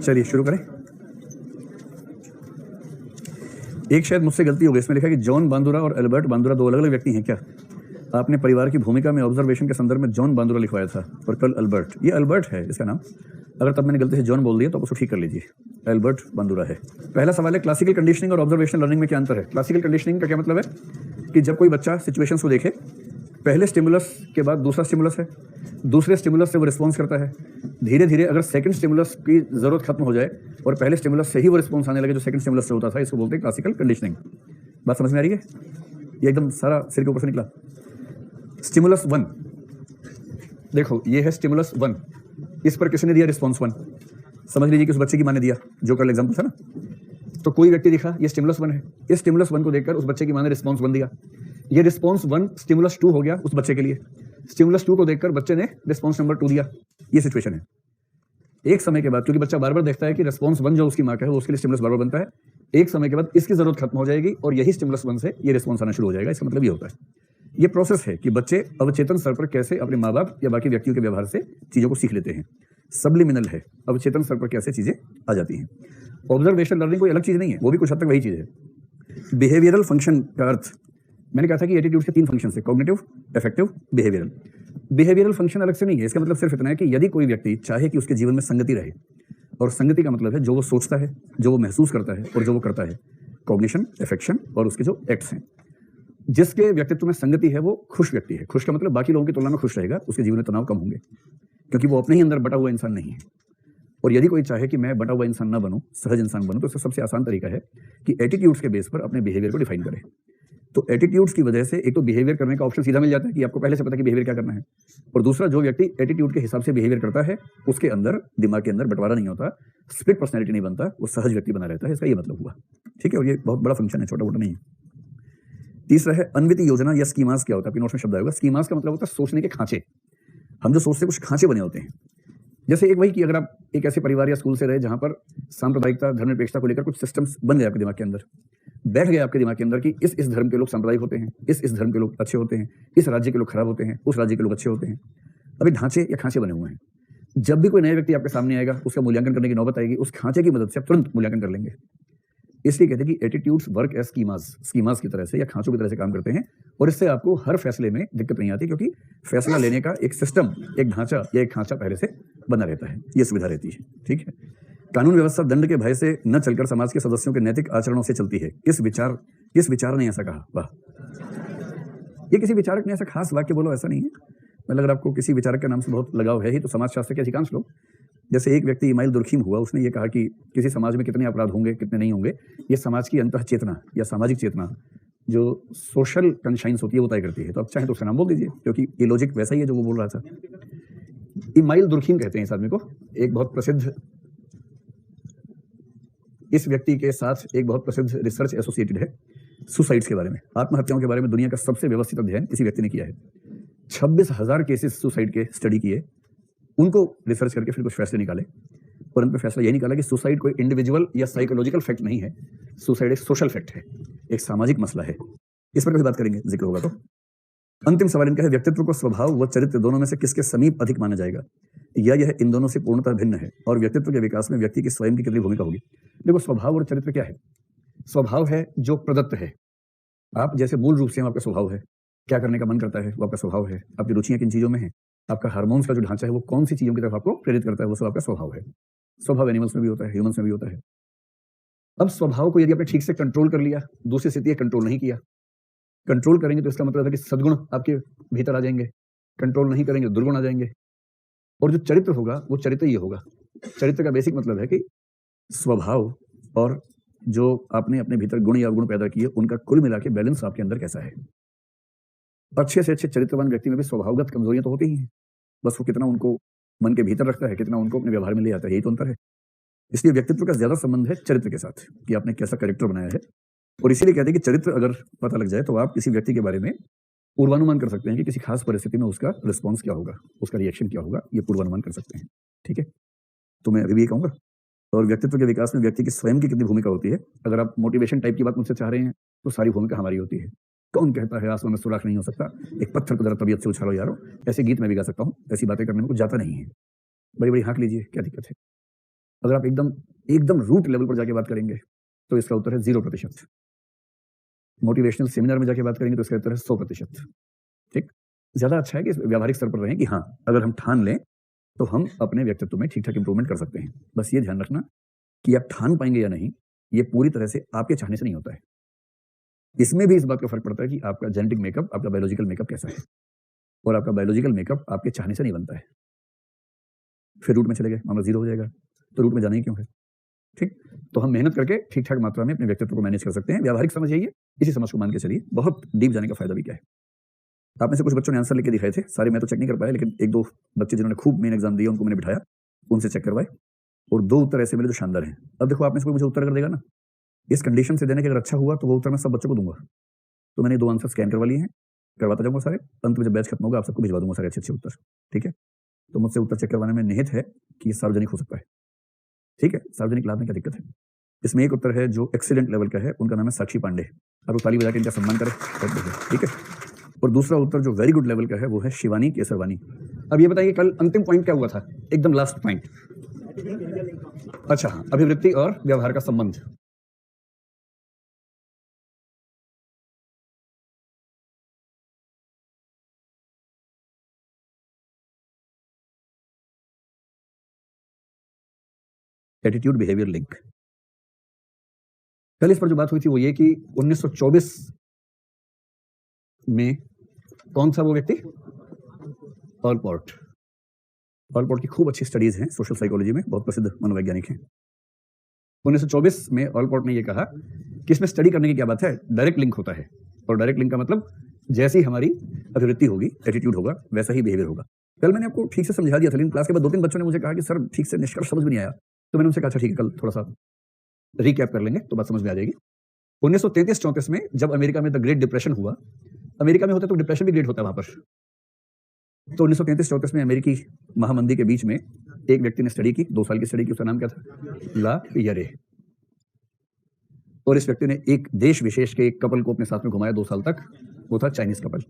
चलिए शुरू करें। एक शायद मुझसे गलती हो गई, इसमें लिखा कि जॉन बांदुरा और एल्बर्ट बांदुरा दो अलग अलग व्यक्ति हैं क्या? आपने परिवार की भूमिका में ऑब्जर्वेशन के संदर्भ में जॉन बांदुरा लिखवाया था और कल अल्बर्ट। ये अल्बर्ट है इसका नाम। अगर तब मैंने गलती से जॉन बोल दिया तो उसको ठीक कर लीजिए, एल्बर्ट बांदुरा है। पहला सवाल है, क्लासिकल कंडीशनिंग और ऑब्जर्वेशन लर्निंग में क्या अंतर है? क्लासिकल कंडीशनिंग का क्या मतलब है कि जब कोई बच्चा सिचुएशंस को देखे, पहले स्टिमुलस के बाद दूसरा स्टिमुलस है, दूसरे स्टिमुलस से वो रिस्पॉन्स करता है, धीरे धीरे अगर सेकंड स्टिमुलस की जरूरत खत्म हो जाए और पहले स्टिमुलस से ही वो रिस्पॉन्स आने लगे जो सेकंड स्टिमुलस से होता था, इसको बोलते हैं क्लासिकल कंडीशनिंग। बात समझ में आ रही है? ये एकदम सारा सिर के ऊपर से निकला। स्टिमुलस 1, देखो ये है स्टिमुलस 1, इस पर किसने दिया रिस्पॉन्स 1? समझ लीजिए कि उस बच्चे की मां ने दिया, जो कल एग्जाम्पल था ना। तो कोई व्यक्ति दिखा, ये स्टिमुलस 1 है, इस स्टिमुलस 1 को देखकर उस बच्चे की मां ने रिस्पॉन्स 1 दिया। ये रिस्पॉन्स 1 स्टिमुलस 2 हो गया उस बच्चे के लिए। स्टिमुलस 2 को देखकर बच्चे ने रिस्पॉन्स नंबर 2 दिया। ये सिचुएशन है। एक समय के बाद, क्योंकि बच्चा बार बार देखता है कि रिस्पॉन्स 1 जो उसकी मां का है वो उसके लिए स्टिमुलस बार बार बनता है, एक समय के बाद इसकी जरूरत खत्म हो जाएगी और यही स्टिमुलस 1 से ये रिस्पॉन्स आना शुरू हो जाएगा। इसका मतलब ये होता है, ये प्रोसेस है कि बच्चे अवचेतन स्तर पर कैसे अपने माँ बाप या बाकी व्यक्तियों के व्यवहार से चीजों को सीख लेते हैं। सबलिमिनल है, अवचेतन स्तर पर कैसे चीजें आ जाती हैं। ऑब्जर्वेशन लर्निंग कोई अलग चीज नहीं है, वो भी कुछ हद तक वही चीज है। बिहेवियरल फंक्शन का अर्थ मैंने कहा था कि एटीट्यूड के 3 फंक्शन है, cognitive, affective, behavioural. Behavioural function अलग से नहीं है। इसका मतलब सिर्फ इतना है कि यदि कोई व्यक्ति चाहे कि उसके जीवन में संगति रहे, और संगति का मतलब है जो वो सोचता है, जो वो महसूस करता है और जो वो करता है, कॉग्निशन, अफेक्शन और उसके जो एक्ट्स हैं। जिसके व्यक्तित्व में संगति है वो खुश व्यक्ति है। खुश का मतलब बाकी लोगों की तुलना में खुश रहेगा, उसके जीवन में तनाव कम होंगे, क्योंकि वो अपने ही अंदर बटा हुआ इंसान नहीं है। और यदि कोई चाहे कि मैं बटा हुआ इंसान ना बनूं, सहज इंसान बनूं, तो इसका सबसे आसान तरीका है कि एटीट्यूड्स के बेस पर अपने बिहेवियर को डिफाइन करें। तो एटीट्यूड्स की वजह से एक तो बिहेवियर करने का ऑप्शन सीधा मिल जाता है कि आपको पहले से पता है कि बिहेवियर क्या करना है, और दूसरा जो व्यक्ति एटीट्यूड के हिसाब से बिहेवियर करता है उसके अंदर दिमाग के अंदर बंटवारा नहीं होता, स्प्लिट पर्सनैलिटी नहीं बनता, वो सहज व्यक्ति बना रहता है। इसका ये मतलब हुआ, ठीक है। और ये बहुत बड़ा फंक्शन है, छोटा मोटा नहीं है। तीसरा है अनवित योजना या स्कीमास। क्या होता है? आपके नोट्स में शब्द आएगा। स्कीमास का मतलब होता है सोचने के खांचे। हम जो सोचते हैं कुछ खांचे बने होते हैं। जैसे एक वही कि अगर आप एक ऐसे परिवार या स्कूल से रहे जहां पर सांप्रदायिकता, धर्मनिरपेक्षता को लेकर कुछ सिस्टम्स बन गए आपके दिमाग के अंदर, बैठ गए आपके दिमाग के अंदर कि इस धर्म के लोग सांप्रदायिक होते हैं, इस धर्म के लोग अच्छे होते हैं, इस राज्य के लोग खराब होते हैं, उस राज्य के लोग अच्छे होते हैं। अभी ढांचे या खांचे बने हुए हैं। जब भी कोई नया व्यक्ति आपके सामने आएगा, उसका मूल्यांकन करने की नौबत आएगी, उस खांचे की मदद से आप तुरंत मूल्यांकन कर लेंगे। इसलिए कहते हैं कि attitudes work as schemas, schemas की तरह से या खांचों की तरह से काम करते हैं, और इससे आपको हर फैसले में दिक्कत नहीं आती, क्योंकि फैसला लेने का एक सिस्टम, एक ढांचा या एक खांचा पहले से बना रहता है। ये सुविधा रहती है, ठीक है। कानून व्यवस्था दंड के भय से न चलकर समाज के सदस्यों के नैतिक आचरणों से चलती है। किस विचार ने ऐसा कहा? वाह, ये किसी विचारक ने ऐसा खास वाक्य बोलो ऐसा नहीं है। मतलब अगर आपको किसी विचारक के नाम से बहुत लगाव है ही तो समाजशास्त्र के अधिकांश लोग, जैसे एक व्यक्ति इमाइल दुर्खीम हुआ, उसने ये कहा कि किसी समाज में कितने अपराध होंगे, कितने नहीं होंगे, ये समाज की अंतः चेतना या सामाजिक चेतना जो सोशल कंशाइंस होती है वो तय करती है। तो आप चाहें तो उसका नाम बोल दीजिए, क्योंकि ये लॉजिक वैसा ही है जो वो बोल रहा था। इमाइल दुर्खीम कहते हैं इस आदमी को। एक बहुत प्रसिद्ध, इस व्यक्ति के साथ एक बहुत प्रसिद्ध रिसर्च एसोसिएटेड है सुसाइड्स के बारे में, आत्महत्याओं के बारे में। दुनिया का सबसे व्यवस्थित अध्ययन इसी व्यक्ति ने किया है। 26,000 केसेस सुसाइड के स्टडी किए, उनको रिसर्च करके फिर कुछ फैसले निकाले, और उन पर फैसला यही निकाला कि सुसाइड कोई इंडिविजुअल या साइकोलॉजिकल फैक्ट नहीं है, सुसाइड एक सोशल फैक्ट है, एक सामाजिक मसला है। इस पर कभी बात करेंगे, जिक्र होगा तो। अंतिम सवाल इनका है, व्यक्तित्व को स्वभाव व चरित्र दोनों में से किसके समीप अधिक माना जाएगा, या यह इन दोनों से पूर्णतः भिन्न है, और व्यक्तित्व के विकास में व्यक्ति की स्वयं की कितनी भूमिका होगी? देखो, स्वभाव और चरित्र क्या है? स्वभाव है जो प्रदत्त है, आप जैसे मूल रूप से आपका स्वभाव है, क्या करने का मन करता है वो आपका स्वभाव है, आपकी रुचियां किन चीजों में है, आपका हार्मोन्स का जो ढांचा है वो कौन सी चीजों की तरफ आपको प्रेरित करता है, वो सब आपका स्वभाव है। स्वभाव एनिमल्स में भी होता है, ह्यूमंस में भी होता है। अब स्वभाव को यदि आपने ठीक से कंट्रोल कर लिया, दूसरी स्थिति है कंट्रोल नहीं किया। कंट्रोल करेंगे तो इसका मतलब है कि सद्गुण आपके भीतर आ जाएंगे, कंट्रोल नहीं करेंगे तो दुर्गुण आ जाएंगे। और जो चरित्र होगा वो चरित्र ये होगा। चरित्र का बेसिक मतलब है कि स्वभाव और जो आपने अपने भीतर गुण या अवगुण पैदा किए, उनका कुल मिला के बैलेंस आपके अंदर कैसा है। अच्छे से अच्छे चरित्रवान व्यक्ति में भी स्वभावगत कमजोरियां तो होती ही हैं, बस वो कितना उनको मन के भीतर रखता है, कितना उनको अपने व्यवहार में ले आता है, यही तो अंतर है। इसलिए व्यक्तित्व का ज्यादा संबंध है चरित्र के साथ, कि आपने कैसा कैरेक्टर बनाया है। और इसीलिए कहते हैं कि चरित्र अगर पता लग जाए तो आप किसी व्यक्ति के बारे में पूर्वानुमान कर सकते हैं कि किसी खास परिस्थिति में उसका रिस्पॉन्स क्या होगा, उसका रिएक्शन क्या होगा, ये पूर्वानुमान कर सकते हैं, ठीक है। तो मैं अभी भी कहूंगा, और व्यक्तित्व के विकास में व्यक्ति की स्वयं की कितनी भूमिका होती है। अगर आप मोटिवेशन टाइप की बात मुझसे चाह रहे हैं तो सारी भूमिका हमारी होती है। कौन कहता है आसमान में सुराख नहीं हो सकता, एक पत्थर को जरा तबीयत से उछालो यारो। ऐसे गीत मैं भी गा सकता हूँ, ऐसी बातें करने में कुछ जाता नहीं है। बड़ी बड़ी हाँक लीजिए, क्या दिक्कत है। अगर आप एकदम एकदम रूट लेवल पर जाके बात करेंगे तो इसका उत्तर है 0%। मोटिवेशनल सेमिनार में जाके बात करेंगे तो इसका उत्तर है 100%। ठीक, ज्यादा अच्छा है कि व्यावहारिक स्तर पर रहें कि हाँ, अगर हम ठान लें तो हम अपने व्यक्तित्व में ठीक ठाक इंप्रूवमेंट कर सकते हैं। बस ये ध्यान रखना कि आप ठान पाएंगे या नहीं, ये पूरी तरह से आपके चाहने से नहीं होता है। इसमें भी इस बात का फर्क पड़ता है कि आपका जेनेटिक मेकअप, आपका बायोलॉजिकल मेकअप कैसा है, और आपका बायोलॉजिकल मेकअप आपके चाहने से नहीं बनता है। फिर रूट में चले गए, मामला 0 हो जाएगा। तो रूट में जाना ही क्यों है। ठीक, तो हम मेहनत करके ठीक ठाक मात्रा में अपने व्यक्तित्व को मैनेज कर सकते हैं। व्यावहारिक समझ यही है, इसी समझ को मान के चलिए। बहुत डीप जाने का फायदा भी क्या है। आप में से कुछ बच्चों ने आंसर लिख के दिखाए थे, सारे मैं तो चेक नहीं कर पाया, लेकिन एक दो बच्चे जिन्होंने खूब मेन एग्जाम दिया उनको मैंने बिठाया, उनसे चेक करवाए, और 2 उत्तर ऐसे मिले जो शानदार हैं। अब देखो, आप में से कोई मुझे उत्तर कर देगा ना, इस कंडीशन से देने के अगर अच्छा हुआ तो वो उत्तर मैं सब बच्चों को दूंगा। तो मैंने 2 आंसर स्कैन करवा लिए हैं, करवाता जाऊंगा सारे। अंत में जब बैच खत्म होगा आप सबको भिजवा दूंगा सारे अच्छे उत्तर। ठीक है, तो मुझसे उत्तर चेक करवाने में निहित है कि ये सार्वजनिक हो सकता है। ठीक है, सार्वजनिक लाभ में क्या दिक्कत है। इसमें एक उत्तर है जो एक्सीलेंट लेवल का है, उनका नाम है साक्षी पांडे। आप ताली बजा के इनका सम्मान करें। ठीक है, और दूसरा उत्तर जो वेरी गुड लेवल का है वो है शिवानी केसरवानी। अब ये बताइए कल अंतिम पॉइंट क्या हुआ था, एकदम लास्ट पॉइंट। अच्छा हाँ, अभिवृत्ति और व्यवहार का संबंध। Attitude behaviour link. कल इस पर जो बात हुई थी वो ये कि 1924 में कौन था वो व्यक्ति, ऑलपोर्ट। ऑलपोर्ट की खूब अच्छी स्टडीज हैं सोशल साइकोलॉजी में, बहुत प्रसिद्ध मनोवैज्ञानिक हैं। 1924 में ऑलपोर्ट ने ये कहा कि इसमें स्टडी करने की क्या बात है, डायरेक्ट लिंक होता है। और डायरेक्ट लिंक का मतलब जैसी हमारी अभिवृत्ति होगी, एटीट्यूड होगा, वैसा ही बिहेवियर होगा। कल मैंने आपको ठीक से समझा दिया था, लेकिन क्लास के बाद 2-3 बच्चों ने मुझे कहा कि सर ठीक से निष्कर्ष समझ में नहीं आया। तो मैंने उनसे कहा ठीक है, कल थोड़ा सा रिकैप कर लेंगे तो बात समझ में आ जाएगी। 1933-34 में जब अमेरिका में द ग्रेट डिप्रेशन हुआ, अमेरिका में होता तो डिप्रेशन भी ग्रेट होता है वहां पर। तो 1933-34 में अमेरिकी महामंदी के बीच में एक व्यक्ति ने स्टडी की, 2 साल की स्टडी की, उसका नाम क्या था, ला पियरे। और इस व्यक्ति ने एक देश विशेष के एक कपल को अपने साथ में घुमाया 2 साल तक, वो था चाइनीज कपल।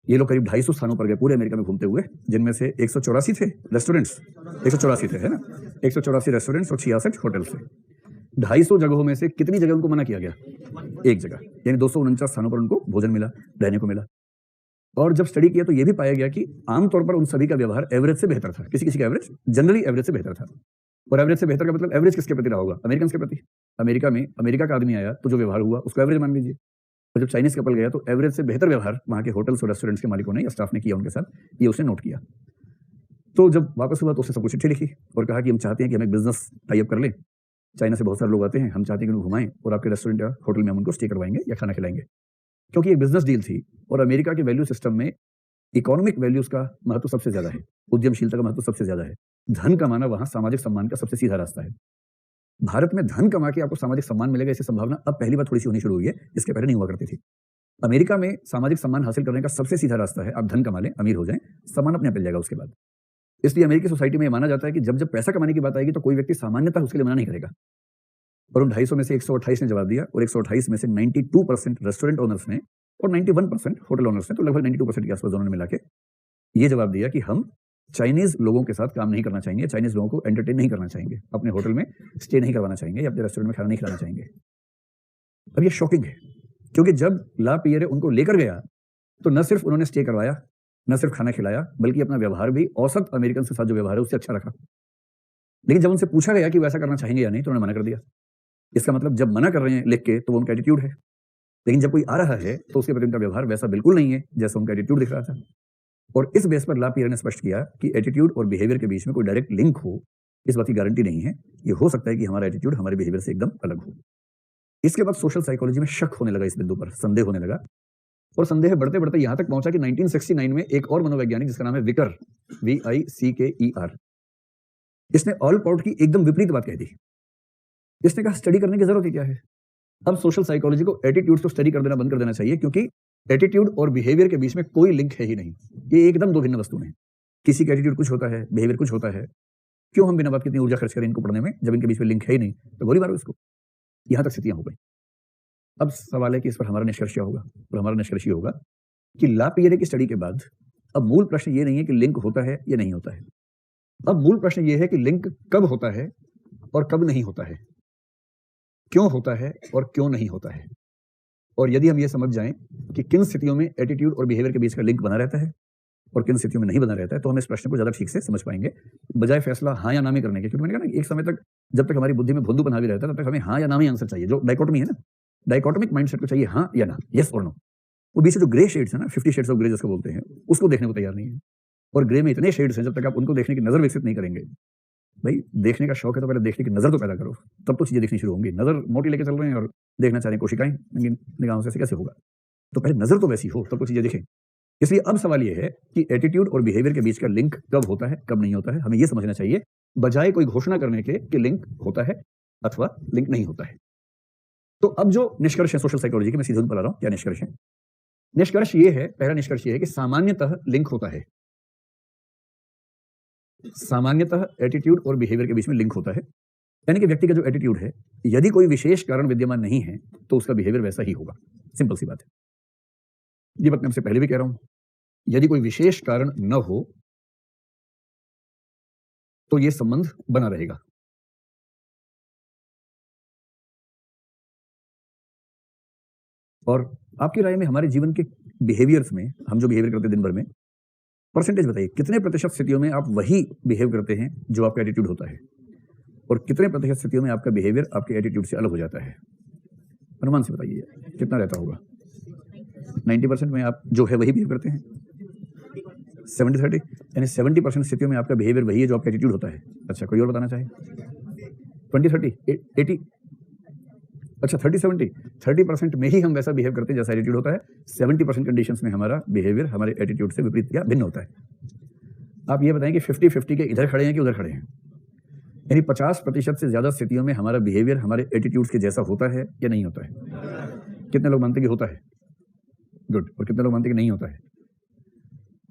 ये लोग करीब 250 स्थानों पर गए पूरे अमेरिका में घूमते हुए, जिनमें से 184 थे रेस्टोरेंट्स, 184 थे, है ना, 184 रेस्टोरेंट्स और 66 होटल थे। 250 जगहों में से कितनी जगह उनको मना किया गया, एक जगह, यानी 249 स्थानों पर उनको भोजन मिला, रहने को मिला। और जब स्टडी किया तो यह भी पाया गया कि आमतौर पर उन सभी का व्यवहार एवरेज से बेहतर था, किसी किसी का एवरेज, जनरली एवरेज से बेहतर था। और एवरेज से बेहतर का मतलब एवरेज किसके प्रति रहा होगा, अमेरिकन के प्रति। अमेरिका में अमेरिका का आदमी आया तो जो व्यवहार हुआ उसको एवरेज मान लीजिए। और जब चाइनीज कपल गया तो एवरेज से बेहतर व्यवहार वहां के होटल्स और रेस्टोरेंट्स के मालिकों ने या स्टाफ ने किया उनके साथ, ये उसने नोट किया। तो जब वापस हुआ तो उसने सब कुछ चिट्ठी लिखी और कहा कि हम चाहते हैं कि हम एक बिजनेस टाई अप कर लें। चाइना से बहुत सारे लोग आते हैं, हम चाहते हैं कि उनको घुमाएं और आपके रेस्टोरेंट या होटल में हम उनको स्टे करवाएंगे या खाना खिलाएंगे, क्योंकि एक बिजनेस डील थी। और अमेरिका के वैल्यू सिस्टम में इकोनॉमिक वैल्यूज का महत्व सबसे ज्यादा है, उद्यमशीलता का महत्व सबसे ज्यादा है। धन कमाना वहां सामाजिक सम्मान का सबसे सीधा रास्ता है। भारत में धन कमा के आपको सामाजिक सम्मान मिलेगा इसकी संभावना अब पहली बार थोड़ी सी होनी शुरू हुई है, इसके पहले नहीं हुआ करती थी। अमेरिका में सामाजिक सम्मान हासिल करने का सबसे सीधा रास्ता है आप धन कमा लें, अमीर हो जाएं, सम्मान अपने आप मिल जाएगा उसके बाद। इसलिए अमेरिकी सोसाइटी में माना जाता है कि जब जब पैसा कमाने की बात आएगी तो कोई व्यक्ति सामान्यतः उसके लिए मना नहीं करेगा। और उन 250 में से 128 ने जवाब दिया, और 128 में से 92% रेस्टोरेंट ओनर्स ने और 91% होटल ओनर्स ने, तो लगभग 92% के आसपास उन्होंने मिला के ये जवाब दिया कि हम चाइनीज लोगों के साथ काम नहीं करना चाहेंगे, चाइनीज लोगों को एंटरटेन नहीं करना चाहेंगे, अपने होटल में स्टे नहीं करवाना चाहेंगे या अपने रेस्टोरेंट में खाना नहीं खिलाना चाहेंगे। अब ये शॉकिंग है, क्योंकि जब ला पियरे उनको लेकर गया तो न सिर्फ उन्होंने स्टे करवाया, न सिर्फ खाना खिलाया, बल्कि अपना व्यवहार भी औसत अमेरिकन के साथ जो व्यवहार है उससे अच्छा रखा। लेकिन जब उनसे पूछा गया कि वो ऐसा करना चाहेंगे या नहीं तो उन्होंने मना कर दिया। इसका मतलब जब मना कर रहे हैं लिख के तो वो उनका एटीट्यूड है, लेकिन जब कोई आ रहा है तो उसके प्रति उनका व्यवहार वैसा बिल्कुल नहीं है जैसा उनका एटीट्यूड दिख रहा था। और इस बेस पर ला पियरे ने स्पष्ट किया कि एटीट्यूड और बिहेवियर के बीच में कोई डायरेक्ट लिंक हो, इस बात की गारंटी नहीं है। ये हो सकता है कि हमारा एटीट्यूड हमारे बिहेवियर से एकदम अलग हो। इसके बाद सोशल साइकोलॉजी में शक होने लगा, इस बिंदु पर संदेह होने लगा, और संदेह बढ़ते बढ़ते यहां तक पहुंचा कि 1969 में एक और मनोवैज्ञानिक जिसका नाम है विकर, VICKER, इसने ऑलपोर्ट की एकदम विपरीत बात कह दी। इसने कहा स्टडी करने की जरूरत ही क्या है, अब सोशल साइकोलॉजी को एटीट्यूड को स्टडी कर देना बंद कर देना चाहिए, क्योंकि एटीट्यूड और बिहेवियर के बीच में कोई लिंक है ही नहीं, ये एकदम दो भिन्न वस्तु हैं। किसी का एटीट्यूड कुछ होता है, बिहेवियर कुछ होता है, क्यों हम बिना बात कितनी ऊर्जा खर्च करें इनको पढ़ने में जब इनके बीच में लिंक है ही नहीं, तो गोली मारो इसको। यहां तक स्थितियां हो गई। अब सवाल है कि इस पर हमारा निष्कर्ष क्या होगा, और हमारा निष्कर्ष ये होगा कि ला पियरे स्टडी के बाद अब मूल प्रश्न ये नहीं है कि लिंक होता है या नहीं होता है। अब मूल प्रश्न ये है कि लिंक कब होता है और कब नहीं होता है, क्यों होता है और क्यों नहीं होता है। और यदि हम ये समझ जाएं कि किन स्थितियों में एटीट्यूड और बिहेवियर के बीच का लिंक बना रहता है और किन स्थितियों में नहीं बना रहता है, तो हम इस प्रश्न को ज्यादा ठीक से समझ पाएंगे, बजाय फैसला हाँ या ना में करने के। क्योंकि मैंने कहा ना, एक समय तक जब तक हमारी बुद्धि में भुंदू बना भी रहता है, तब तक हमें हाँ या ना में आंसर चाहिए। जो डाइकोटमी है ना, डाइकोटमिक माइंडसेट को चाहिए हाँ या ना, यस और नो। वो बीच में जो ग्रे शेड्स है ना, 50 शेड्स ऑफ ग्रे जिसको बोलते हैं, उसको देखने को तैयार नहीं है। और ग्रे में इतने शेड्स हैं, जब तक आप उनको देखने की नजर विकसित नहीं करेंगे, भाई देखने का शौक है तो पहले देखने की नजर तो पैदा करो, तब तो चीजें दिखनी शुरू होंगी। नजर मोटी लेके चल रहे हैं और देखना चाह रहे हैं कोशिकाएं निगाहों से, कैसे होगा? तो पहले नजर तो वैसी हो, तब तो चीजें दिखें। इसलिए अब सवाल यह है कि एटीट्यूड और बिहेवियर के बीच का लिंक कब होता है, कब नहीं होता है, हमें यह समझना चाहिए, बजाय कोई घोषणा करने के कि लिंक होता है अथवा लिंक नहीं होता है। तो अब जो निष्कर्ष है सोशल साइकोलॉजी के, मैं सीधे उन पर आ रहा हूं। क्या निष्कर्ष है? निष्कर्ष ये है, पहला निष्कर्ष ये है कि सामान्यतः लिंक होता है। सामान्यतः एटीट्यूड और बिहेवियर के बीच में लिंक होता है। यानी कि व्यक्ति का जो एटीट्यूड है, यदि कोई विशेष कारण विद्यमान नहीं है तो उसका बिहेवियर वैसा ही होगा। सिंपल सी बात है। ये बात मैं आपसे पहले भी कह रहा हूं, यदि कोई विशेष कारण न हो तो यह संबंध बना रहेगा। और आपकी राय में हमारे जीवन के बिहेवियर्स में, हम जो बिहेवियर करते हैं दिन भर में, परसेंटेज बताइए, कितने प्रतिशत स्थितियों में आप वही बिहेव करते हैं जो आपका एटीट्यूड होता है, और कितने प्रतिशत स्थितियों में आपका बिहेवियर आपके एटीट्यूड से अलग हो जाता है? अनुमान से बताइए कितना रहता होगा। 90% में आप जो है वही बिहेव करते हैं, 70-30, यानी 70% स्थितियों में आपका बिहेवियर वही है जो आपका एटीट्यूड होता है। अच्छा, कोई और बताना चाहे? 20-30, 80, अच्छा 30-70, 30% में ही हम वैसा बिहेव करते हैं जैसा एटीट्यूड होता है। 70% कंडीशंस में हमारा बिहेवियर हमारे एटीट्यूड से विपरीत या भिन्न होता है। आप ये बताएं कि 50-50 के इधर खड़े हैं कि उधर खड़े हैं, यानी 50% से ज्यादा स्थितियों में हमारा बिहेवियर हमारे एटीट्यूड के जैसा होता है या नहीं होता है? कितने लोग मानते हैं कि होता है? गुड। और कितने लोग मानते हैं कि नहीं होता है?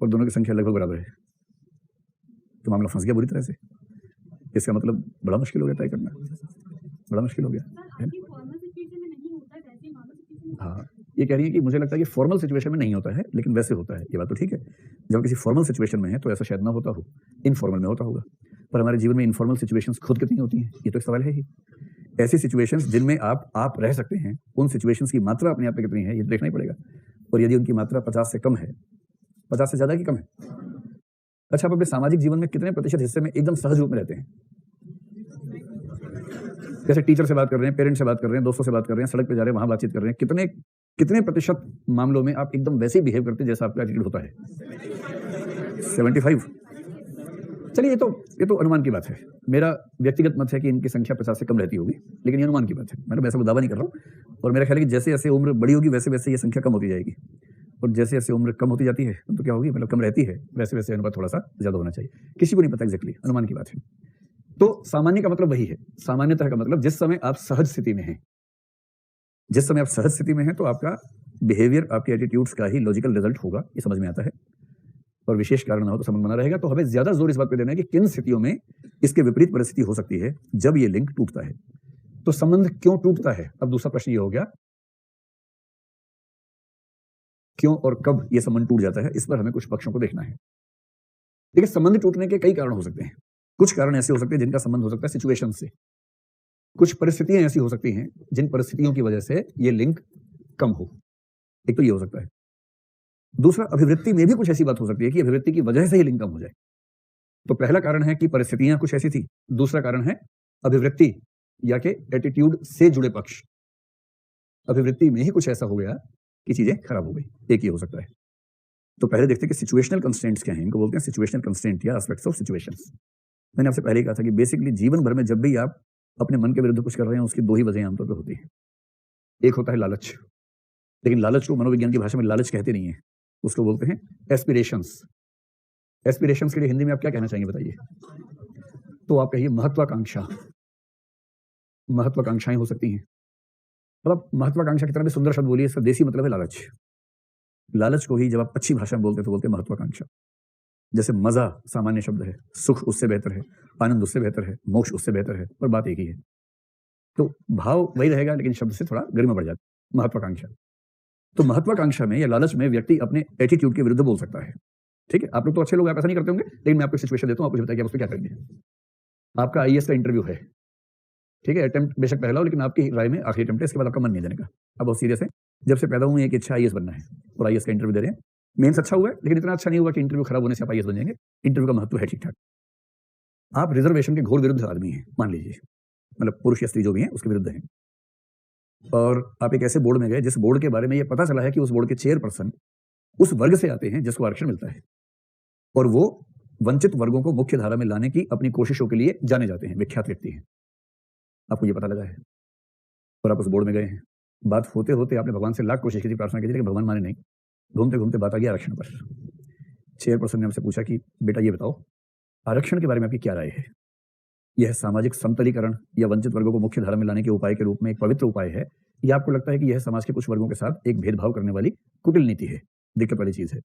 और दोनों की संख्या लगभग बराबर है। तो मामला फंस गया बुरी तरह से। इसका मतलब बड़ा मुश्किल हो गया तय करना, बड़ा मुश्किल हो गया है? हाँ, ये कह रही है कि मुझे लगता है कि फॉर्मल सिचुएशन में नहीं होता है, लेकिन वैसे होता है। ये बात तो ठीक है, जब किसी फॉर्मल सिचुएशन में है तो ऐसा शायद ना होता हो, इनफॉर्मल में होता होगा। पर हमारे जीवन में इनफॉर्मल सिचुएशंस खुद कितनी होती हैं, ये तो एक सवाल है ही। ऐसी सिचुएशंस जिनमें आप रह सकते हैं, उन सिचुएशंस की मात्रा अपने आप में कितनी है ये तो देखना ही पड़ेगा। और यदि उनकी मात्रा 50 से कम है, 50 से ज्यादा की कम है, अच्छा, आप अपने सामाजिक जीवन में कितने प्रतिशत हिस्से में एकदम सहज रूप में रहते हैं? जैसे टीचर से बात कर रहे हैं, पेरेंट्स से बात कर रहे हैं, दोस्तों से बात कर रहे हैं, सड़क पे जा रहे हैं, वहां बातचीत कर रहे हैं, कितने प्रतिशत मामलों में आप एकदम वैसे ही बिहेव करते हैं जैसा आपका एटीट्यूड होता है? 75। चलिए, ये तो अनुमान की बात है। मेरा व्यक्तिगत मत है कि इनकी संख्या 50 से कम रहती होगी, लेकिन ये अनुमान की बात है। मैंने वैसा कोई दावा नहीं कर रहा हूँ। और मेरा ख्याल है कि जैसे जैसे उम्र बड़ी होगी वैसे वैसे ये संख्या कम होती जाएगी, और जैसे जैसे उम्र कम होती जाती है तो क्या होगी, मतलब कम रहती है, वैसे वैसे अनुपात थोड़ा सा ज्यादा होना चाहिए। किसी को नहीं पता एग्जैक्टली, अनुमान की बात है। तो सामान्य का मतलब वही है। सामान्यतः का मतलब जिस समय आप सहज स्थिति में हैं, जिस समय आप सहज स्थिति में हैं तो आपका बिहेवियर आपके एटीट्यूड्स का ही लॉजिकल रिजल्ट होगा, ये समझ में आता है। और विशेष कारण ना हो तो संबंध बना रहेगा। तो हमें ज्यादा जोर इस बात पे देना है कि किन स्थितियों में इसके विपरीत परिस्थिति हो सकती है जब ये लिंक टूटता है। तो संबंध क्यों टूटता है? अब दूसरा प्रश्न ये हो गया, क्यों और कब ये संबंध टूट जाता है, इस पर हमें कुछ पक्षों को देखना है। देखिए, संबंध टूटने के कई कारण हो सकते हैं। कुछ कारण ऐसे हो सकते हैं जिनका संबंध हो सकता है सिचुएशन से, कुछ परिस्थितियां ऐसी हो सकती हैं जिन परिस्थितियों की वजह से ये लिंक कम हो। एक तो ये हो सकता है। दूसरा, अभिवृत्ति में भी कुछ ऐसी बात हो सकती है कि अभिवृत्ति की वजह से ही लिंक कम हो जाए। तो पहला कारण है कि परिस्थितियां कुछ ऐसी थी, दूसरा कारण है अभिवृत्ति या के एटीट्यूड से जुड़े पक्ष। अभिवृत्ति में ही कुछ ऐसा हो गया कि चीजें खराब हो गई, एक ही हो सकता है। तो पहले देखते हैं कि सिचुएशनल कंस्ट्रेंट्स क्या हैं। इनको बोलते हैं सिचुएशनल कंस्ट्रेंट या एस्पेक्ट्स ऑफ सिचुएशंस। मैंने आपसे पहले ही कहा था कि बेसिकली जीवन भर में जब भी आप अपने मन के विरुद्ध कुछ कर रहे हैं, उसकी दो ही वजह आमतौर पर होती है। एक होता है लालच, लेकिन लालच को मनोविज्ञान की भाषा में लालच कहते नहीं है, उसको बोलते हैं एस्पिरेशंस। एस्पिरेशंस के लिए हिंदी में आप क्या कहना चाहेंगे बताइए? तो आप कहिए महत्वाकांक्षा। महत्वाकांक्षाएं हो सकती हैं। मतलब महत्वाकांक्षा की तरह भी सुंदर शब्द बोलिए, इसका देसी मतलब है लालच। लालच को ही जब आप अच्छी भाषा में बोलते हैं तो बोलते हैं महत्वाकांक्षा। जैसे मजा सामान्य शब्द है, सुख उससे बेहतर है, आनंद उससे बेहतर है, मोक्ष उससे बेहतर है, पर बात एक ही है। तो भाव वही रहेगा, लेकिन शब्द से थोड़ा गरिमा बढ़ जाती महत्वाकांक्षा। तो महत्वाकांक्षा में या लालच में व्यक्ति अपने एटीट्यूड के विरुद्ध बोल सकता है। ठीक है, आप लोग तो अच्छे लोग, आप ऐसा नहीं करते होंगे, लेकिन मैं आपको सिचुएशन देता हूँ, आप मुझे बताइए आप उस पर क्या करेंगे। आपका आईएएस का इंटरव्यू है, ठीक है, अटेम्प्ट बेशक पहला हो, लेकिन आपकी राय में आखिरी अटेम्प्ट है, इसके बाद आपका मन नहीं देने का। अब बहुत सीरियस है, जब से पैदा हुए एक इच्छा आईएएस बनना है और आईएएस का इंटरव्यू दे रहे हैं। मेंस अच्छा हुआ है, लेकिन इतना अच्छा नहीं हुआ कि इंटरव्यू खराब होने से आप आईएएस बन जाएंगे। इंटरव्यू का महत्व है ठीक ठाक। आप रिजर्वेशन के घोर विरुद्ध आदमी हैं, मान लीजिए, मतलब पुरुष या स्त्री जो भी हैं उसके विरुद्ध हैं, और आप एक ऐसे बोर्ड में गए जिस बोर्ड के बारे में ये पता चला है कि उस बोर्ड के चेयरपर्सन उस वर्ग से आते हैं जिसको आरक्षण मिलता है, और वो वंचित वर्गों को मुख्य धारा में लाने की अपनी कोशिशों के लिए जाने जाते हैं, विख्यात व्यक्ति हैं। आपको ये पता लगा है और आप उस बोर्ड में गए हैं। बात होते होते आपने भगवान से लाख कोशिश की थी, प्रार्थना की थी, लेकिन भगवान माने नहीं। घूमते घूमते बात आ गई आरक्षण पर। चेयरपर्सन ने हमसे पूछा कि बेटा ये बताओ, आरक्षण के बारे में आपकी क्या राय है? यह सामाजिक समतलीकरण या वंचित वर्गों को मुख्य धारा में लाने के उपाय के रूप में एक पवित्र उपाय है, या आपको लगता है कि यह समाज के कुछ वर्गों के साथ एक भेदभाव करने वाली कुटिल नीति है? दिक्कत वाली चीज है।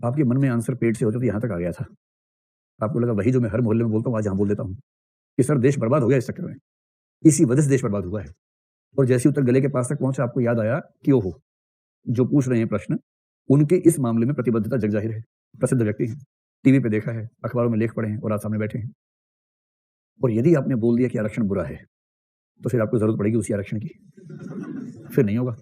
आपके मन में आंसर पेट से होते तो यहां तक आ गया था। आपको लगा वही जो मैं हर मोहल्ले में बोलता हूँ आज यहां बोल देता हूँ कि सर देश बर्बाद हो गया इस चक्कर में, इसी वजह से देश बर्बाद हुआ है। और जैसे उत्तर गले के पास तक पहुंचा, आपको याद आया कि ओहो, जो पूछ रहे हैं प्रश्न, उनके इस मामले में प्रतिबद्धता जग जाहिर है। प्रसिद्ध व्यक्ति हैं, टीवी पे देखा है, अखबारों में लेख पढ़े हैं और आज सामने बैठे हैं। और यदि आपने बोल दिया कि आरक्षण बुरा है, तो फिर आपको जरूरत पड़ेगी उसी आरक्षण की, फिर नहीं होगा।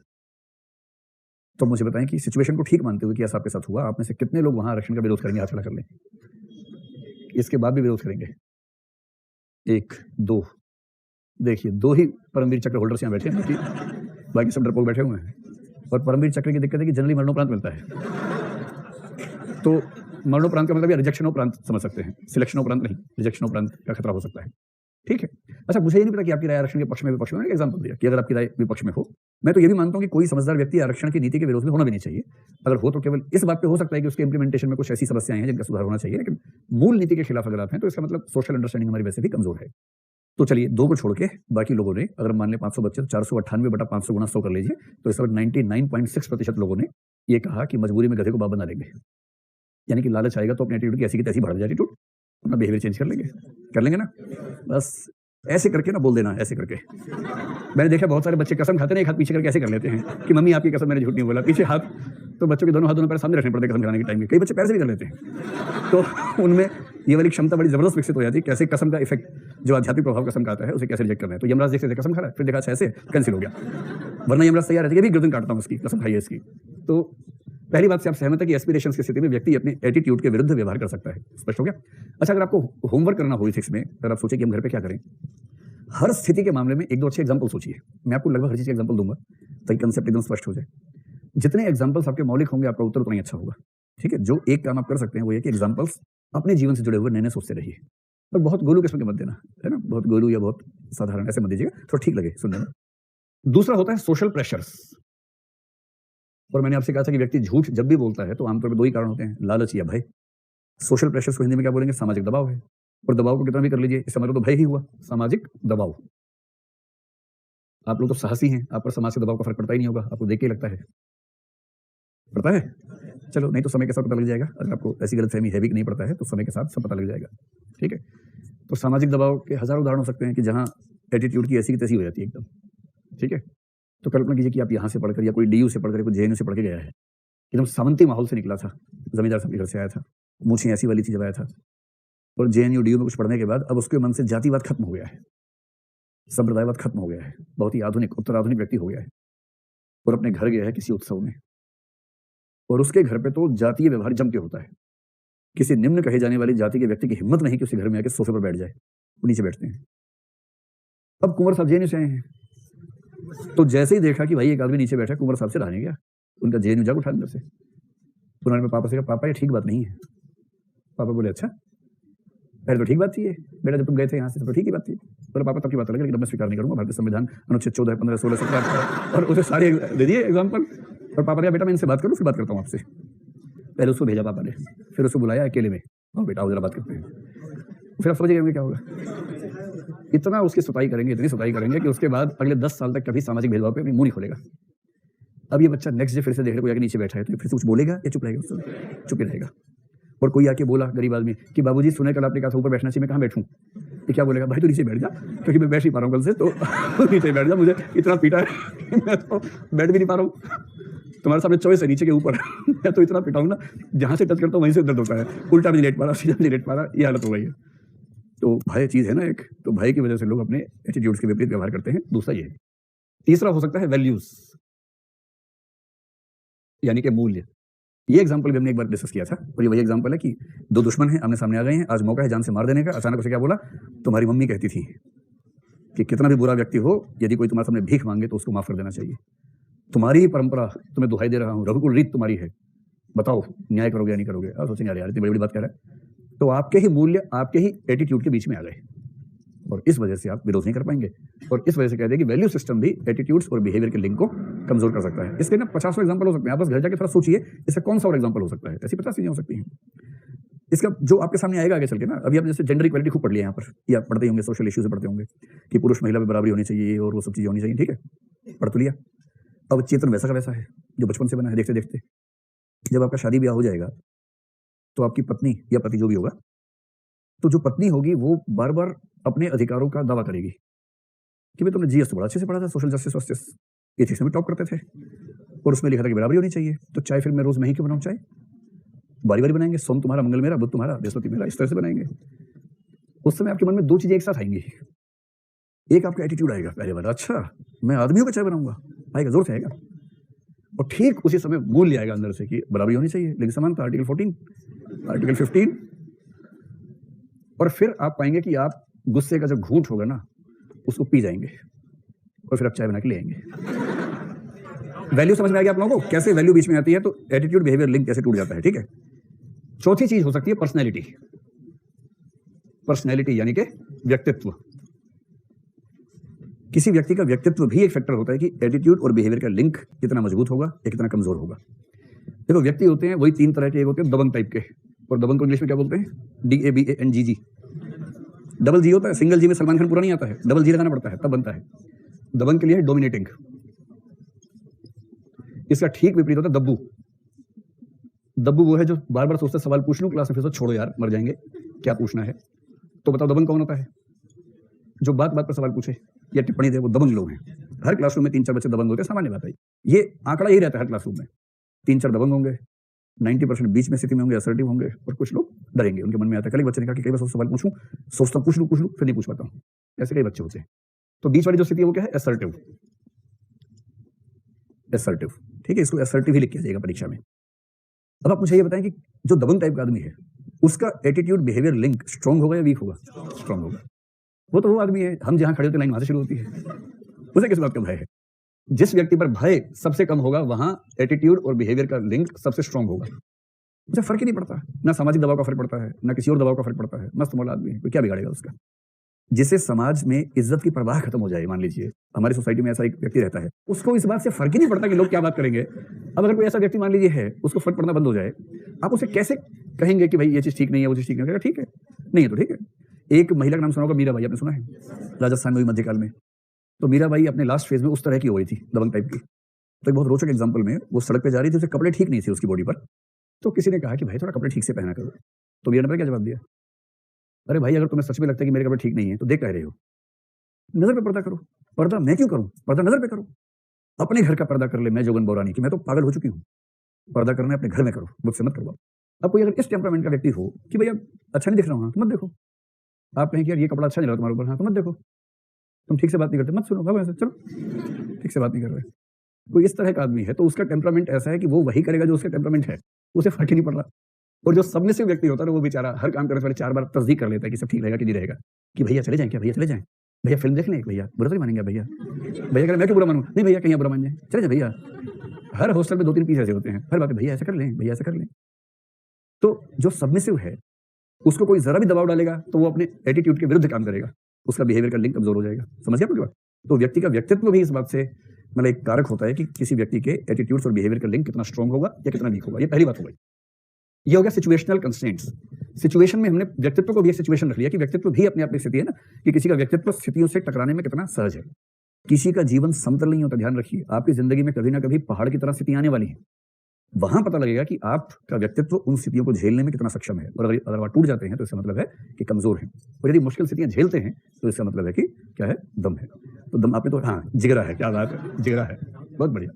तो मुझे बताएं कि सिचुएशन को ठीक मानते हुए कि ऐसा आपके साथ हुआ, आप में से कितने लोग वहां आरक्षण का विरोध करेंगे? हाथ खड़ा कर लें। इसके बाद भी विरोध करेंगे? 1 2, देखिए 2 ही परमवीर चक्र होल्डर्स यहाँ बैठे हैं, बाकी सब डरपोक बैठे हुए हैं। और परमवीर चक्र की दिक्कत है कि जनरली मरणोपरांत मिलता है। तो मरणोपरांत का मतलब रिजेक्शनोपरांत समझ सकते हैं, सिलेक्शनोपरांत नहीं, रिजेक्शनोपरांत का खतरा हो सकता है। ठीक है, अच्छा मुझे ये नहीं पता कि आपकी राय आरक्षण के पक्ष में विपक्ष में, मैंने एग्जाम्पल दिया कि अगर आपकी राय विपक्ष में हो, मैं तो ये भी मानता हूं कि कोई समझदार व्यक्ति आरक्षण की नीति के विरोध में होना भी नहीं चाहिए। अगर हो तो केवल इस बात पे हो सकता है कि उसके इंप्लीमेंटेशन में कुछ ऐसी समस्याएं हैं जिनका सुधार होना चाहिए, लेकिन मूल नीति के खिलाफ अगर आप हैं तो इसका मतलब सोशल अंडरस्टैंडिंग हमारी वैसे भी कमजोर है। तो चलिए 2 को छोड़ के बाकी लोगों ने, अगर मान लें 500 बच्चे, 498/500 गुणा 100 कर लीजिए, तो इस वक्त 99.6% लोगों ने ये कहा कि मजबूरी में गधे को बाप बना लेंगे। यानी कि लालच आएगा तो अपने एटीट्यूड की ऐसी की तैसी बढ़ा देगा, एटीट्यूड अपना बिहेवियर चेंज कर लेंगे ना। बस ऐसे करके ना बोल देना, ऐसे करके। मैंने देखा बहुत सारे बच्चे कसम खाते हैं, एक हाथ पीछे करके ऐसे कर लेते हैं कि मम्मी आपकी कसम, मैंने झूठ नहीं बोला। पीछे हाथ, तो बच्चों के दोनों हाथ दोनों पैर सामने रखने पड़ते हैं कसम खाने के टाइम में। कई बच्चे पैर से भी कर लेते हैं। तो उनमें ये वाली क्षमता बड़ी जबरदस्त विकसित हो जाती है, कैसे कसम का इफेक्ट जो आध्यात्मिक प्रभाव कसम का आता है उसे कैसे रिजेक्ट करना है। तो यमराज देखते कसम खा रहा है, फिर देखा ऐसे कैंसिल हो गया, वरना यमराज तैयार है कि भी गर्दन काटता हूं उसकी, कसम खाई है इसकी। तो पहली बात से आप सहमत है कि एस्पिरेशंस की स्थिति में व्यक्ति अपने एटीट्यूड के विरुद्ध व्यवहार कर सकता है। स्पष्ट हो गया? अच्छा, अगर आपको होमवर्क करना हो इथिक्स में, अगर आप सोचे कि हम घर पे क्या करें, हर स्थिति के मामले में 1-2 अच्छे एग्जांपल सोचिए। मैं आपको लगभग हर चीज का एग्जांपल दूंगा ताकि कंसेप्ट एकदम स्पष्ट हो जाए। जितने एग्जांपल्स आपके मौलिक होंगे, आपका उत्तर उतना ही अच्छा होगा। ठीक है, जो एक काम आप कर सकते हैं वो ये कि एग्जांपल्स अपने जीवन से जुड़े हुए नए-नए सोचते रहिए, और बहुत गोलू किस्म के मत देना, है ना, बहुत गोलू या बहुत साधारण ऐसे मत दीजिएगा, थोड़ा ठीक लगे सुनने में। दूसरा होता है सोशल प्रेशर्स। और मैंने आपसे कहा था कि व्यक्ति झूठ जब भी बोलता है तो आमतौर पर 2 ही कारण होते हैं, लालच या भय। सोशल प्रेशर्स को हिंदी में क्या बोलेंगे? सामाजिक दबाव है। और दबाव को कितना भी कर लीजिए, इसका मतलब तो भय ही हुआ, सामाजिक दबाव। आप लोग तो साहसी हैं, आप पर समाज के दबाव का फर्क पड़ता ही नहीं होगा, आपको देख के लगता है पड़ता है। चलो, नहीं तो समय के साथ पता लग जाएगा। अगर आपको ऐसी गलतफहमी है भी कि नहीं पड़ता है तो समय के साथ सब पता लग जाएगा। ठीक है, तो सामाजिक दबाव के हजारों उदाहरण हो सकते हैं कि जहां एटीट्यूड की ऐसी की तैसी हो जाती है एकदम। ठीक है, तो कल्पना कीजिए कि आप यहाँ से पढ़कर या कोई डीयू से पढ़कर, कोई जेएनयू से पढ़ के गया है, एकदम सामंती माहौल से निकला था, जमींदार साहब के घर से आया था, मूछें ऐसी वाली थी जब आया था, और जेएनयू डीयू में कुछ पढ़ने के बाद अब उसके मन से जातिवाद खत्म हो गया है, संप्रदायवाद खत्म हो गया है, बहुत ही आधुनिक, उत्तराधुनिक व्यक्ति हो गया है, और अपने घर गया है किसी उत्सव में, और उसके घर पे तो जातीय व्यवहार जम के होता है। किसी निम्न कहे जाने वाली जाति के व्यक्ति की हिम्मत नहीं कि उसी घर में आके सोफे पर बैठ जाए, वो नीचे बैठते हैं। अब कुंवर साहब जेएनयू से आए हैं, तो जैसे ही देखा कि भाई एक आदमी नीचे बैठा है, कुंवर साहब से रहा नहीं गया, उनका जेएनयू जाग उठा अंदर से। उन्होंने मेरे पापा से कहा, पापा ये ठीक बात नहीं है। पापा बोले अच्छा, पहले तो ठीक बात थी ये बेटा, जब तुम गए थे यहाँ से तो ठीक ही बात थी। बोले पापा तब की बात अलग है, लेकिन मैं स्वीकार नहीं करूंगा, भारतीय संविधान अनुच्छेद 14, 15, 16, 17 और उसे सारे दे दिए एग्जाम्पल। और पापा ने कहा बेटा मैं इनसे बात करूँ, फिर बात करता हूँ आपसे। पहले उसको भेजा पापा ने, फिर उसको बुलाया अकेले में, और बेटा आओ जरा बात करते हैं। फिर आप समझ गए क्या होगा। इतना उसकी सुताई करेंगे, इतनी सुताई करेंगे कि उसके बाद अगले 10 साल तक कभी सामाजिक भेदभाव पे अपनी मुंह नहीं खोलेगा। अब ये बच्चा नेक्स्ट डे फिर से देखने को जाके नीचे बैठा है, तो फिर से कुछ बोलेगा या चुप रहेगा? चुप ही रहेगा। और कोई आके बोला गरीब आदमी कि बाबूजी सुने कल आपने कहा था ऊपर बैठना चाहिए, मैं कहाँ बैठूं? ये क्या बोलेगा, भाई तो नीचे बैठ जा, क्योंकि मैं बैठ नहीं पा रहा हूँ कल से, तो नीचे बैठ जा, मुझे इतना पीटा है मैं तो बैठ भी नहीं पा रहा हूँ। तुम्हारे सामने चॉइस है नीचे के ऊपर मैं तो इतना पिटा हूँ ना, जहाँ से टच करता हूँ वहीं से दर्द होता है, उल्टा भी नहीं लेट पा रहा, सीधा भी नहीं लेट पा रहा, ये हालत हो गई है। तो भय चीज़ है ना एक, तो भय की वजह से लोग अपने एटीट्यूड्स के विपरीत व्यवहार करते हैं। दूसरा ये, तीसरा हो सकता है वैल्यूज, यानी कि मूल्य। ये एग्जाम्पल भी हमने एक बार डिस्कस किया था, और ये वही एग्जाम्पल है कि दो दुश्मन हैं, आमने सामने आ गए हैं, आज मौका है जान से मार देने का। अचानक उसे क्या बोला, तुम्हारी मम्मी कहती थी कि कितना भी बुरा व्यक्ति हो, यदि कोई तुम्हारे सामने भीख मांगे तो उसको माफ कर देना चाहिए। तुम्हारी ही परंपरा, तुम्हें दुहाई दे रहा हूँ, रघुकुल रीत तुम्हारी है, बताओ न्याय करोगे या नहीं करोगे। और सोचेंगे यार इतनी बड़ी बड़ी बात कह रहा है। तो आपके ही मूल्य, आपके ही एटीट्यूड के बीच में आ गए, और इस वजह से आप विरोध नहीं कर पाएंगे, और इस वजह से कहते हैं कि वैल्यू सिस्टम भी एटीट्यूड्स और बिहेवियर के लिंक को कमजोर कर सकता है। इसके ना 50 एग्जाम्पल हो सकते हैं, आप बस घर जाके थोड़ा सोचिए इसका कौन सा और एग्जाम्पल हो सकता है। ऐसी 50 चीजें हो सकती हैं। इसका जो आपके सामने आएगा आगे चल के ना, अभी आप जैसे जेंडर इक्वालिटी खूब पढ़ लिया यहाँ पर, या पढ़ते होंगे, सोशल इश्यूज से पढ़ते होंगे कि पुरुष महिला में बराबरी होनी चाहिए और वो सब चीजें होनी चाहिए, ठीक है, पढ़ तो लिया। अब चेतन वैसा का वैसा है जो बचपन से बना है, देखते देखते जब आपका शादी ब्याह हो जाएगा तो आपकी पत्नी या पति जो भी होगा, तो जो पत्नी होगी वो बार बार अपने अधिकारों का दावा करेगी कि भाई तुमने जीएस तो बड़ा अच्छे से पढ़ा था, सोशल जस्टिस वस्टिस एथिक्स में टॉप करते थे, और उसमें लिखा था कि बराबरी होनी चाहिए, तो चाय फिर मैं रोज मैं ही क्यों बनाऊं, चाय बारी बारी बनाएंगे, सोम तुम्हारा मंगल मेरा बुध तुम्हारा बृहस्पति मेरा, इस तरह से बनाएंगे। उस समय आपके मन में दो चीजें एक साथ आएंगी। एक आपका एटीट्यूड आएगा पहले वाला, अच्छा मैं आदमियों का चाय बनाऊंगा, आएगा, जोर से आएगा। और ठीक उसी समय मूल्य आएगा अंदर से कि बराबरी होनी चाहिए, लेकिन समानता, आर्टिकल 14, आर्टिकल 15। और फिर आप पाएंगे कि आप गुस्से का जो घूंट होगा ना उसको पी जाएंगे, और फिर आप चाय बना के ले आएंगे। वैल्यू समझ में आ गया आप लोगों को, कैसे वैल्यू बीच में आती है, तो एटीट्यूड बिहेवियर लिंक कैसे टूट जाता है, ठीक है। चौथी चीज हो सकती है पर्सनैलिटी। पर्सनैलिटी यानी कि व्यक्तित्व। किसी व्यक्ति का व्यक्तित्व भी एक फैक्टर होता है कि एटीट्यूड और बिहेवियर का लिंक कितना मजबूत होगा या कितना कमजोर होगा। देखो व्यक्ति होते हैं वही तीन तरह के, एक होते हैं दबंग टाइप के, और दबंग को इंग्लिश में क्या बोलते हैं, DABANGG। डबल जी होता है, सिंगल जी में सलमान खान पूरा नहीं आता है, डबल जी लगाना पड़ता है तब बनता है। दबंग के लिए है डोमिनेटिंग। इसका ठीक विपरीत होता है दब्बू। दब्बू वो है जो बार बार सोचता है सवाल पूछ लूं क्लास में, फिर तो छोड़ो यार मर जाएंगे, क्या पूछना है। तो बताओ दबंग कौन होता है, जो बात बात पर सवाल पूछे या टिप्पणी दे, वो दबंग लोग हैं। हर क्लासरूम में 3-4 बच्चे दबंग होते हैं, सामान्य बात है, ये आंकड़ा यही रहता है हर क्लासरूम में। 3-4 दबंग होंगे, 90% बीच में स्थिति में होंगे, असर्टिव होंगे, और कुछ लोग डरेंगे। उनके मन में आता है, कल एक बच्चे ने कहा कि कई बार सवाल पूछूं, सोचता पूछ लूं फिर नहीं पूछ पाता हूं। ऐसे कई बच्चे होते हैं। तो बीच वाली जो स्थिति है वो क्या है, असर्टिव। असर्टिव, ठीक है, इसको असर्टिव ही लिख के जाएगा परीक्षा में। अब आप मुझे ये बताएं कि जो दबंग टाइप का आदमी है उसका एटीट्यूड बिहेवियर लिंक स्ट्रांग होगा या वीक होगा? स्ट्रांग होगा। वो तो वो आदमी है, हम जहां खड़े होते लाइन वहां से शुरू होती है, उसे किस बात का भय है? जिस व्यक्ति पर भय सबसे कम होगा वहां एटीट्यूड और बिहेवियर का लिंक सबसे स्ट्रांग होगा। मुझे फर्क ही नहीं पड़ता, ना सामाजिक दबाव का फर्क पड़ता है, ना किसी और दबाव का फर्क पड़ता है, मस्त मौला आदमी है, कोई क्या बिगाड़ेगा उसका। जिसे समाज में इज्जत की परवाह खत्म हो जाए, मान लीजिए हमारी सोसाइटी में ऐसा एक व्यक्ति रहता है, उसको इस बात से फर्क ही नहीं पड़ता कि लोग क्या बात करेंगे। अब अगर कोई ऐसा व्यक्ति मान लीजिए है, उसको फर्क पड़ना बंद हो जाए, आप उसे कैसे कहेंगे कि भाई ये चीज ठीक नहीं है, वो चीज ठीक नहीं है? ठीक है, नहीं है तो ठीक है। एक महिला का नाम सुना होगा, मीराबाई, आपने सुना है? राजस्थान में हुई मध्यकाल में। तो मीराबाई अपने लास्ट फेज में उस तरह की हो गई थी, दबंग टाइप की। तो एक बहुत रोचक एग्जाम्पल में, वो सड़क पे जा रही थी, उसे कपड़े ठीक नहीं थे उसकी बॉडी पर, तो किसी ने कहा कि भाई थोड़ा कपड़े ठीक से पहना करो। तो मीरा ने क्या जवाब दिया, अरे भाई अगर तुम्हें सच में लगता है कि मेरे कपड़े ठीक नहीं है तो देख कह रहे हो, नजर पे पर्दा करो। पर्दा मैं क्यों करूं, पर्दा नजर पे करो, अपने घर का पर्दा कर ले। मैं जोगन बोरानी की, मैं तो पागल हो चुकी हूँ, पर्दा करना है अपने घर में करो, मुझसे मत करो। अब कोई अगर इस टेम्परामेंट का व्यक्ति हो कि भैया अच्छा नहीं दिख रहा हूँ, तो मत देखो। आप कहें कि यार ये कपड़ा अच्छा नहीं लगा तुम्हारे ऊपर, हाँ तो मत देखो। तुम ठीक से बात नहीं करते, मत सुनो, भागो ऐसे, चलो ठीक से बात नहीं कर रहे। कोई इस तरह का आदमी है तो उसका टेम्परामेंट ऐसा है कि वो वही करेगा जो उसका टेम्परामेंट है, उसे फर्क ही नहीं पड़ रहा। और जो सबमिसिव व्यक्ति होता है वो बेचारा हर काम करने से पहले 4 बार तस्दीक कर लेता है कि सब ठीक रहेगा कि नहीं रहेगा, कि भैया चले जाएं क्या, भैया चले जाएं, भैया फिल्म देख लें, भैया बुरा तो नहीं मानेंगे, भैया भैया मैं क्यों बुरा मानूं, नहीं भैया कहीं बुरा मान जाए, चले जाए भैया। हर हॉस्टल में 2-3 पीस ऐसे होते हैं, हर बात भैया ऐसा कर लें, भैया ऐसा कर लें। तो जो सबमिसिव है उसको कोई जरा भी दबाव डालेगा तो वो अपने एटीट्यूड के विरुद्ध काम करेगा, उसका बिहेवियर का लिंक कमजोर हो जाएगा। समझ गया आपकी बात? तो व्यक्ति का व्यक्तित्व भी इस बात से मतलब एक कारक होता है कि किसी व्यक्ति के एटीट्यूड्स और बिहेवियर का लिंक कितना स्ट्रांग होगा या कितना वीक होगा। ये पहली बात हो गई। ये हो गया सिचुएशनल कंस्ट्रेंट्स। सिचुएशन में हमने व्यक्तित्व को भी एक सिचुएशन रख लिया कि व्यक्तित्व भी अपने आप में स्थिति है ना, कि किसी का व्यक्तित्व स्थितियों से टकराने में कितना सहज है। किसी का जीवन समतल नहीं होता, ध्यान रखिए। आपकी जिंदगी में कभी ना कभी पहाड़ की तरह स्थिति आने वाली है, वहां पता लगेगा कि आपका व्यक्तित्व उन स्थितियों को झेलने में कितना सक्षम है, और अगर वह टूट जाते हैं तो इसका मतलब है कि कमजोर हैं, और यदि मुश्किल स्थितियां झेलते हैं तो इसका मतलब है कि क्या है, दम है। तो दम आपने तो, हाँ, जिगरा है, क्या बात है, जिगरा है, बहुत बढ़िया।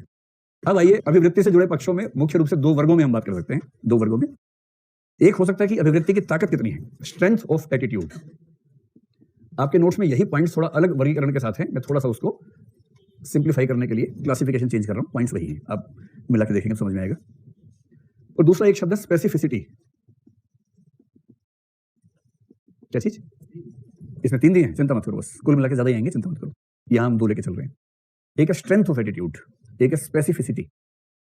अब आइए, अभिवृत्ति से जुड़े पक्षों में मुख्य रूप से दो वर्गों में हम बात कर सकते हैं, दो वर्गों में। एक हो सकता है कि अभिवृत्ति की ताकत कितनी है, स्ट्रेंथ ऑफ एटीट्यूड। आपके नोट्स में यही पॉइंट्स थोड़ा अलग वर्गीकरण के साथ हैं, मैं थोड़ा सा उसको सिंप्लीफाई करने के लिए क्लासिफिकेशन चेंज कर रहा हूं, पॉइंट्स वही हैं, आप मिला के देखेंगे समझ में आएगा। और दूसरा एक शब्द है स्पेसिफिसिटी। क्या चीज, इसमें 3 दिए हैं, चिंता मत करो, बस कुल मिला के ज्यादा ही आएंगे, चिंता मत करो, यहां हम 2 लेके चल रहे हैं। एक है स्ट्रेंथ ऑफ एटीट्यूड, एक है स्पेसिफिसिटी।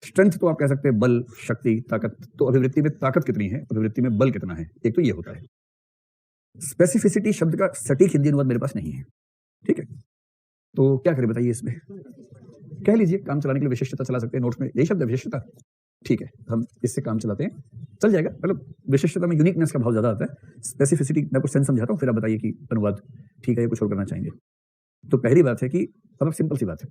स्ट्रेंथ तो आप कह सकते हैं बल, शक्ति, ताकत। तो अभिवृत्ति में ताकत कितनी है, अभिवृत्ति में बल कितना है, एक तो ये होता है। स्पेसिफिसिटी शब्द का सटीक हिंदी अनुवाद मेरे पास नहीं है, ठीक है, तो क्या करें बताइए, इसमें कह लीजिए, काम चलाने के लिए विशिष्टता चला सकते हैं, नोट्स में यही शब्द है विशिष्टता, ठीक है, हम इससे काम चलाते हैं, चल जाएगा। मतलब विशिष्टता में यूनिकनेस का भाव ज्यादा आता है। स्पेसिफिसिटी मैं कुछ सेंस समझाता हूँ, फिर आप बताइए कि अनुवाद ठीक है या कुछ और करना चाहेंगे। तो पहली बात है कि अब सिंपल सी बात है,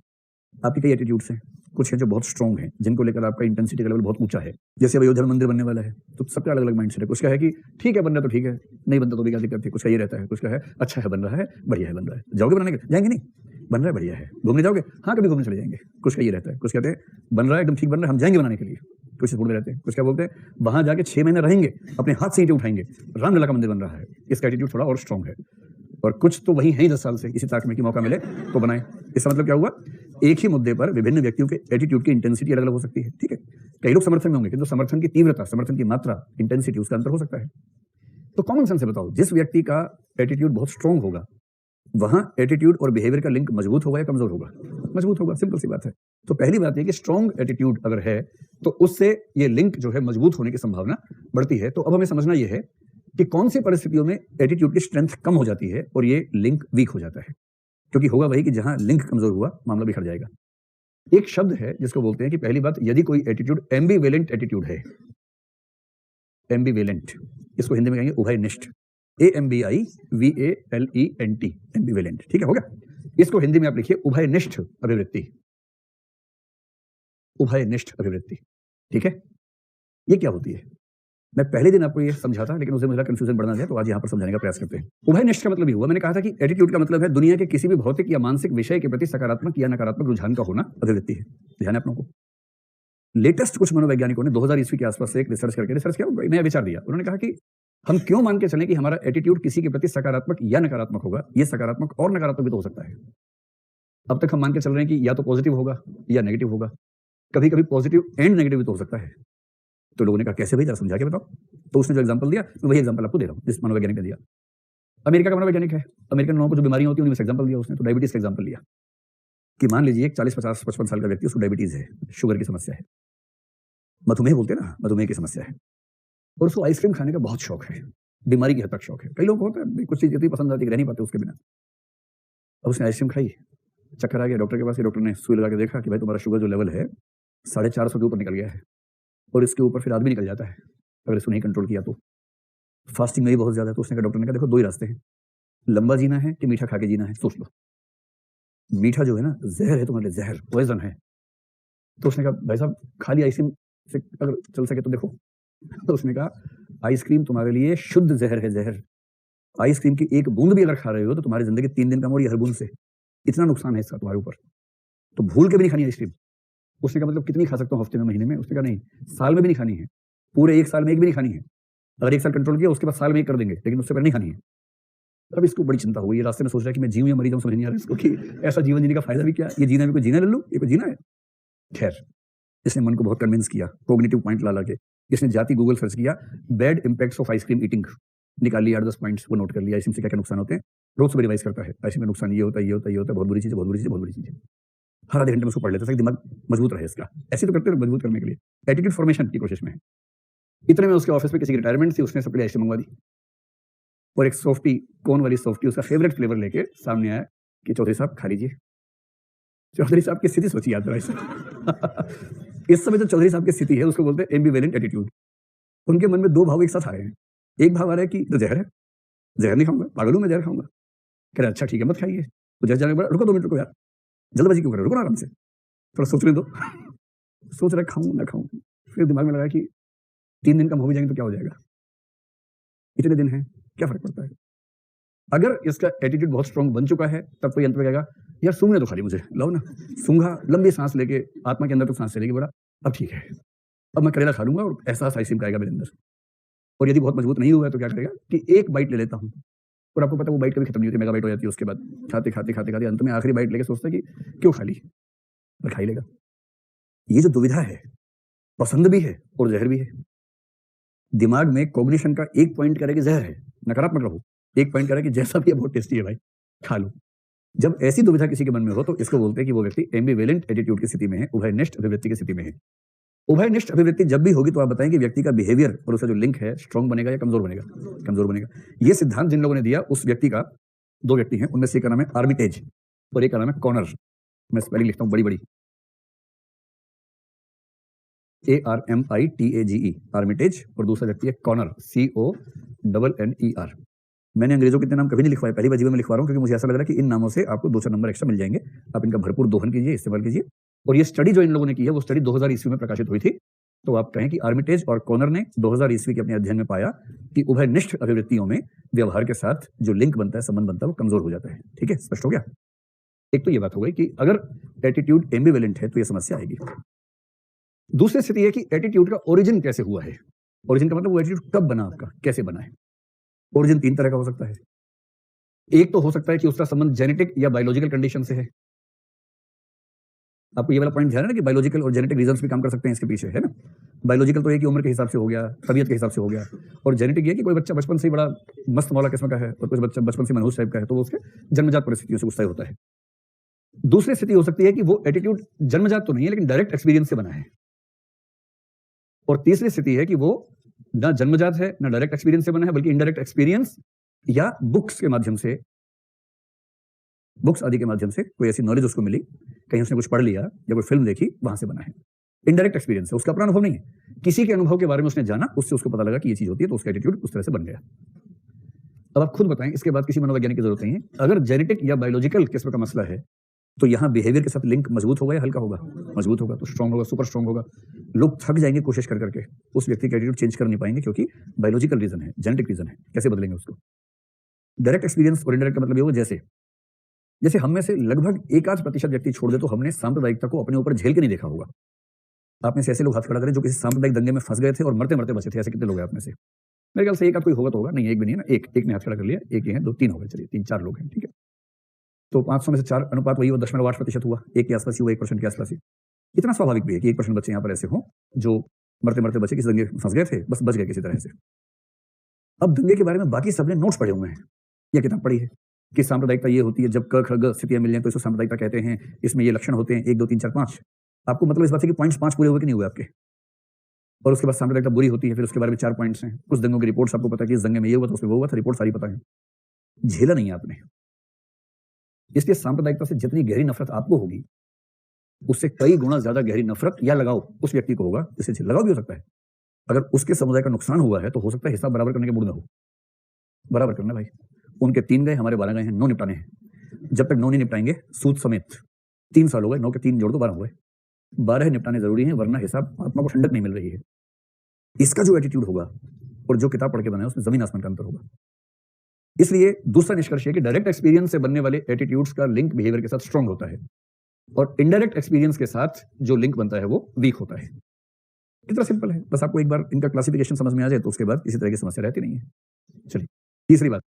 आपकी कई एटीट्यूड्स हैं, कुछ हैं जो बहुत स्ट्रॉन्ग हैं, जिनको लेकर आपका इंटेंसिटी का लेवल बहुत ऊंचा है। जैसे अब अयोध्या में मंदिर बनने वाला है, तो सबका अलग अलग माइंडसेट है। कुछ का है कि ठीक है बन रहा है तो ठीक है, नहीं बनता तो भी क्या दिक्कत है। कुछ का ये रहता है, कुछ का है अच्छा है, बन रहा है, बढ़िया है, बन रहा है, जाओगे बनाने के, जाएंगे नहीं, बन रहा है, बढ़िया है, घूमने जाओगे, हाँ कभी घूमने चले जाएंगे। कुछ का ये रहता है, कुछ कहते हैं बन रहा है एकदम ठीक बन रहा है, हम जाएंगे बनाने के लिए, कुछ मूड में रहते हैं। कुछ क्या बोलते हैं वहां जाके 6 महीने रहेंगे, अपने हाथ से ईंटें उठाएंगे, रामलला का मंदिर बन रहा है, इसका एटीट्यूड थोड़ा और स्ट्रॉन्ग है। और कुछ तो वही है ही 10 साल से, इसी ताक में कि मौका मिले तो बनाए। इसका मतलब क्या हुआ, एक ही मुद्दे पर विभिन्न व्यक्तियों के एटीट्यूड की इंटेंसिटी अलग अलग हो सकती है, ठीक है। कई लोग समर्थन में होंगे, किंतु समर्थन की तीव्रता, समर्थन की मात्रा, इंटेंसिटी, उसका अंतर हो सकता है। तो कॉमन सेंस से बताओ, जिस व्यक्ति का एटीट्यूड बहुत स्ट्रॉन्ग होगा, वहां एटीट्यूड और बिहेवियर का लिंक मजबूत होगा या कमजोर होगा, मजबूत होगा, सिंपल सी बात है। तो पहली बात यह कि स्ट्रॉन्ग एटीट्यूड अगर है तो उससे ये लिंक जो है मजबूत होने की संभावना बढ़ती है। तो अब हमें समझना यह है कि कौन सी परिस्थितियों में एटीट्यूड की स्ट्रेंथ कम हो जाती है और ये लिंक वीक हो जाता है, क्योंकि होगा वही कि जहां लिंक कमजोर हुआ मामला बिखर जाएगा। एक शब्द है जिसको बोलते हैं कि पहली बात, यदि कोई एटीट्यूड एम्बिवेलेंट एटीट्यूड है, एम्बिवेलेंट, इसको हिंदी में कहेंगे उभयनिष्ठ, AMBIVALENT, एम्बिवेलेंट, ठीक है, हो गया। इसको हिंदी में आप लिखिए उभयनिष्ठ अभिवृत्ति, उभयनिष्ठ अभिवृत्ति, ठीक है। ये क्या होती है, मैं पहले दिन आपको ये समझा था, लेकिन उसे मुझे कंफ्यूजन बढ़ना है, तो आज यहां पर समझाने का प्रयास करते हैं। उभयनिष्ठ का मतलब ये हुआ, मैंने कहा था कि एटीट्यूड का मतलब है दुनिया के किसी भी भौतिक या मानसिक विषय के प्रति सकारात्मक या नकारात्मक रुझान का होना अभिवृत्ति है। ध्यान है आप लोगों को। लेटेस्ट कुछ मनोवैज्ञानिकों ने 2000 ईस्वी के आसपास से एक रिसर्च किया, नया विचार दिया। उन्होंने कहा कि हम क्यों मान के चलें कि हमारा एटीट्यूड किसी के प्रति सकारात्मक या नकारात्मक होगा, ये सकारात्मक और नकारात्मक भी तो हो सकता है। अब तक हम मान के चल रहे हैं कि या तो पॉजिटिव होगा या नेगेटिव होगा, कभी कभी पॉजिटिव एंड नेगेटिव भी तो हो सकता है। तो लोगों ने कहा कैसे भाई, जरा समझा के बताओ। तो उसने जो एग्जांपल दिया, मैं वही एग्जांपल आपको दे रहा हूं जिस मनोवैज्ञानिक ने दिया। अमेरिका का मनोवैज्ञानिक है, अमेरिकन लोगों को जो बीमारियां होती है उनमें से एग्जांपल दिया उसने। तो डायबिटीज का एग्जांपल लिया कि मान लीजिए एक 40, 50, 55 साल का व्यक्ति, उसको डायबिटीज है, शुगर की समस्या है, मधुमेह बोलते हैं ना, मधुमेह की समस्या है, और उसको आइसक्रीम खाने का बहुत शौक है, बीमारी की हद तक शौक है। कई लोग होता है कुछ चीज इतनी पसंद आती है, रह नहीं पाते उसके बिना। अब उसने आइसक्रीम खाई, चक्कर आ गया, डॉक्टर के पास, डॉक्टर ने सुई लगा के देखा कि भाई तुम्हारा शुगर जो लेवल है 450 के ऊपर निकल गया है, और इसके ऊपर फिर आदमी निकल जाता है अगर इसको नहीं कंट्रोल किया तो। फास्टिंग में भी बहुत ज्यादा है। तो उसने कहा, डॉक्टर ने कहा देखो 2 ही रास्ते हैं, लंबा जीना है कि मीठा खा के जीना है, सोच लो। मीठा जो है ना जहर है तुम्हारे लिए, जहर, पॉइजन है। तो उसने कहा भाई साहब खाली आइसक्रीम से अगर चल सके तो देखो। तो उसने कहा आइसक्रीम तुम्हारे लिए शुद्ध जहर है, जहर। आइसक्रीम की एक बूंद भी अगर खा रहे हो तो तुम्हारी जिंदगी 3 दिन कम हो रही है हर बूंद से, इतना नुकसान है इसका तुम्हारे ऊपर। तो भूल के भी नहीं खानी आइसक्रीम। उसने कहा मतलब कितनी खा सकता हूँ, हफ्ते में, महीने में? उसने कहा नहीं, साल में भी नहीं खानी है, पूरे 1 साल में एक भी नहीं खानी है। अगर 1 साल कंट्रोल किया उसके बाद साल में 1 कर देंगे, लेकिन उससे पहले नहीं खानी है। अब इसको बड़ी चिंता हुई, रास्ते में सोच रहा है कि मैं जीऊं या मरी जाऊं, समझ नहीं आ रहा है इसको कि ऐसा जीवन जीने का फायदा भी क्या, ये जीना भी कोई जीना ले लो, ये कोई जीना है। खैर, इसने मन को बहुत कन्विंस किया, कोग्निटिव पॉइंट ला के। इसने जाति गूगल सर्च किया, bad impacts of ice cream eating, निकाल लिया 8-10 पॉइंट्स, वो नोट कर लिया। आइसक्रीम से क्या क्या नुकसान होते हैं, रोज सुबह रिवाइज करता है, आइसक्रीम का नुकसान ये होता है, ये होता है, ये होता है, बहुत बुरी चीज है, बहुत बुरी चीज है, बहुत बुरी चीज है। हर आधे घंटे में उसको पढ़ लेता था, दिमाग मजबूत रहे इसका। ऐसे तो करते हैं मजबूत करने के लिए, एटीट्यूड फॉर्मेशन की कोशिश में। इतने में उसके ऑफिस में किसी की रिटायरमेंट थी, उसने सबके लिए आइसक्रीम मंगवा दी, और एक सॉफ्टी, कोन वाली सॉफ्टी, उसका फेवरेट फ्लेवर लेके सामने आया कि चौधरी साहब खा लीजिए। चौधरी साहब की स्थिति सोचिए याद रहा। इस समय जो चौधरी साहब की स्थिति है उसको बोलते हैं एम्बिवेलेंट एटीट्यूड। उनके मन में 2 भाव एक साथ आ रहे हैं। एक भाव आ रहा है कि तो जहर है, जहर नहीं खाऊंगा, पागल हूं मैं, जहर खाऊंगा। कह रहे अच्छा ठीक है मत खाइए। तो जहर जाने के बाद रुको 2 मिनट, रुको यार, जल्दबाजी क्यों कर रहे हो, रुको ना आराम से, थोड़ा सोचने दो। सोच रहे खाऊं ना खाऊं, फिर दिमाग में लगा कि 3 दिन कम हो भी जाएंगे तो क्या हो जाएगा, इतने दिन हैं, क्या फर्क पड़ता है। अगर इसका एटीट्यूड बहुत स्ट्रांग बन चुका है तब तो ये अंत में कहेगा यार सूंघने तो खाली मुझे लाओ ना, सूंघा, लंबी सांस लेके आत्मा के अंदर तो सांस चलेगी, बोला अब ठीक है, अब मैं करेला खा लूंगा और एहसास आइसक्रीम का आएगा मेरे अंदर। और यदि बहुत मजबूत नहीं हुआ है तो क्या करेगा कि एक बाइट ले लेता हूँ, और आपको पता है वो बाइट कभी खत्म नहीं होती, मेगा बाइट हो जाती है उसके बाद, खाते खाते खाते खाते अंत में आखिरी बाइट लेके सोचता है कि क्यों खा ली, पर खा ही लेगा। ये जो दुविधा है पसंद भी है और जहर भी है। दिमाग में कॉग्निशन का एक पॉइंट करे कि जहर है, नकारात्मक रहो, एक पॉइंट करे कि जैसा भी है बहुत टेस्टी है भाई, खा लो। जब ऐसी दुविधा किसी के मन में हो तो इसको बोलते हैं कि वो व्यक्ति एम्बिवेलेंट एटीट्यूड की स्थिति में है, उभयनिष्ठ अभिवृत्ति की स्थिति में है। उभयनिष्ठ अभिवृत्ति जब भी होगी तो आप बताएं कि व्यक्ति का बिहेवियर और उसका जो लिंक है स्ट्रांग बनेगा या कमजोर बनेगा, कमजोर बनेगा। ये सिद्धांत जिन लोगों ने दिया उस व्यक्ति का, 2 व्यक्ति हैं, उनमें से एक का नाम है आर्मिटेज और एक का नाम है कॉनर। मैं स्पेलिंग लिखता हूं बड़ी बड़ी, ARMITAGE, आर्मिटेज, और दूसरा व्यक्ति है कॉनर, CONNER। मैंने अंग्रेजों के इतने नाम कभी नहीं लिखवाए, पहली बार जीवन में लिखवा रहा हूं क्योंकि मुझे ऐसा लग रहा है कि इन नामों से आपको 2-4 नंबर एक्स्ट्रा मिल जाएंगे। आप इनका भरपूर दोहन कीजिए, इस्तेमाल कीजिए। और ये स्टडी जो इन लोगों ने की है वो स्टडी 2000 ईस्वी में प्रकाशित हुई थी। तो आप कहें कि आर्मिटेज और कॉनर ने 2000 ईस्वी के अपने अध्ययन में पाया कि उभयनिष्ठ अभिवृत्तियों में व्यवहार के साथ जो लिंक बनता है, संबंध बनता है, वो कमजोर हो जाता है। ठीक है, स्पष्ट हो गया। एक तो ये बात हो गई कि अगर एटीट्यूड एम्बिवेलेंट है तो ये समस्या आएगी। दूसरी स्थिति है कि एटीट्यूड का ओरिजिन कैसे हुआ है। ओरिजिन का मतलब वो एटीट्यूड कब बना, आपका कैसे बना है। ओरिजिन 3 तरह का हो सकता है। एक तो हो सकता है कि उसका संबंध जेनेटिक या बायोलॉजिकल कंडीशन से है। आपको ये वाला पॉइंट ध्यान है ना कि बायोलॉजिकल और जेनेटिक रीजंस भी काम कर सकते हैं इसके पीछे, है ना। बायोलॉजिकल तो ये कि उम्र के हिसाब से हो गया, तबीयत के हिसाब से हो गया, और जेनेटिक ये कि कोई बच्चा बचपन से ही बड़ा मस्त मौला किस्म का है और कुछ बच्चा बचपन से मनहूस टाइप का है, तो वो उसके जन्मजात परिस्थितियों से गुस्सा होता है। दूसरी स्थिति हो सकती है कि वो एटीट्यूड जन्मजात तो नहीं है लेकिन डायरेक्ट एक्सपीरियंस से बना है। और तीसरी स्थिति है कि वो ना जन्मजात है ना डायरेक्ट एक्सपीरियंस से बना है, बल्कि इनडायरेक्ट एक्सपीरियंस या बुक्स के माध्यम से, बुक्स आदि के माध्यम से कोई ऐसी नॉलेज उसको मिली, कहीं उसने कुछ पढ़ लिया या कोई फिल्म देखी, वहां से बना है। इनडायरेक्ट एक्सपीरियंस है, उसका अपना अनुभव नहीं है, किसी के अनुभव के बारे में उसने जाना, उससे उसको पता लगा कि ये चीज होती है, तो उसका एटीट्यूड उस तरह से बन गया। अब आप खुद बताएं, इसके बाद किसी मनोवैज्ञानिक की जरूरत नहीं है। अगर जेनेटिक या बायोलॉजिकल किस्म का मसला है तो यहाँ बिहेवियर के साथ लिंक मजबूत होगा या हल्का होगा? मजबूत होगा, तो स्ट्रांग होगा, सुपर स्ट्रांग होगा। लोग थक जाएंगे कोशिश कर करके, उस व्यक्ति का एटीट्यूड चेंज कर नहीं पाएंगे क्योंकि बायोलॉजिकल रीजन है, जेनेटिक रीजन है। कैसे बदलेंगे उसको? डायरेक्ट एक्सपीरियंस और इनडायरेक्ट का मतलब ये होगा जैसे हम में से लगभग 1-8% व्यक्ति छोड़ दे तो हमने सांप्रदायिकता को अपने ऊपर झेल के नहीं देखा होगा। आप में से ऐसे लोग हाथ खड़ा करें जो किसी सांप्रदायिक दंगे में फंस गए थे और मरते मरते बचे थे, ऐसे कितने लोग हैं आप में से? मेरे ख्याल से 1 आध कोई होगा तो होगा, नहीं एक भी नहीं है ना, एक ने हाथ खड़ा कर लिया, एक ही है, 2-3 हो गए, चलिए 3-4 लोग हैं, ठीक है। तो 500 में से 4 अनुपात वही 0.8% हुआ, 1 के आसपास ही हुआ, 1% के आसपास ही। इतना स्वाभाविक भी है कि 1% बच्चे यहाँ पर ऐसे हों जो मरते मरते बचे, किसी दंगे में फंस गए थे, बस बच गए किसी तरह से। अब दंगे के बारे में बाकी सबने नोट्स पढ़े हुए हैं या किताब पढ़ी है कि सांप्रदायिकता ये होती है, जब क ख ग स्थितियां मिल जाए तो इसको सांप्रदायिकता कहते हैं, इसमें ये लक्षण होते हैं 1 2 3 4 5। आपको मतलब इस बात है कि पॉइंट्स 5 पूरे हुए कि नहीं हुए आपके? और उसके बाद सांप्रदायिकता बुरी होती है, फिर उसके बारे में 4 पॉइंट्स हैं। कुछ दंगों की रिपोर्ट्स आपको पता है कि इस दंगे में ये हुआ था, उसमें वो हुआ था, रिपोर्ट सारी पता है। झेला नहीं है आपने, इसलिए सांप्रदायिकता से जितनी गहरी नफरत आपको होगी उससे कई गुना ज्यादा गहरी नफरत या लगाव उस व्यक्ति को होगा जिससे लगाव भी हो सकता है। अगर उसके समुदाय का नुकसान हुआ है तो हो सकता है हिसाब बराबर करने के मूड में हो। बराबर करना भाई, उनके 3 गए, हमारे 12 गए हैं, 9 निपटाने हैं। जब तक 9 नहीं निपटाएंगे, सूद समेत 3 साल हो गए, 9 के 3 जोड़ दो 12 हो गए। 12 निपटाने जरूरी है, वरना हिसाब आत्मा को ठंडक नहीं मिल रही है। इसका जो एटीट्यूड होगा और जो किताब पढ़ के बनाए उसमें जमीन आसमान का अंतर होगा। इसलिए दूसरा निष्कर्ष है कि डायरेक्ट एक्सपीरियंस से बनने वाले एटीट्यूड्स का लिंक बिहेवियर के साथ स्ट्रांग होता है और इनडायरेक्ट एक्सपीरियंस के साथ जो लिंक बनता है वो वीक होता है। कितना सिंपल है, बस आपको एक बार इनका क्लासिफिकेशन समझ में आ जाए तो उसके बाद किसी तरह की समस्या रहती नहीं है। चलिए तीसरी बात,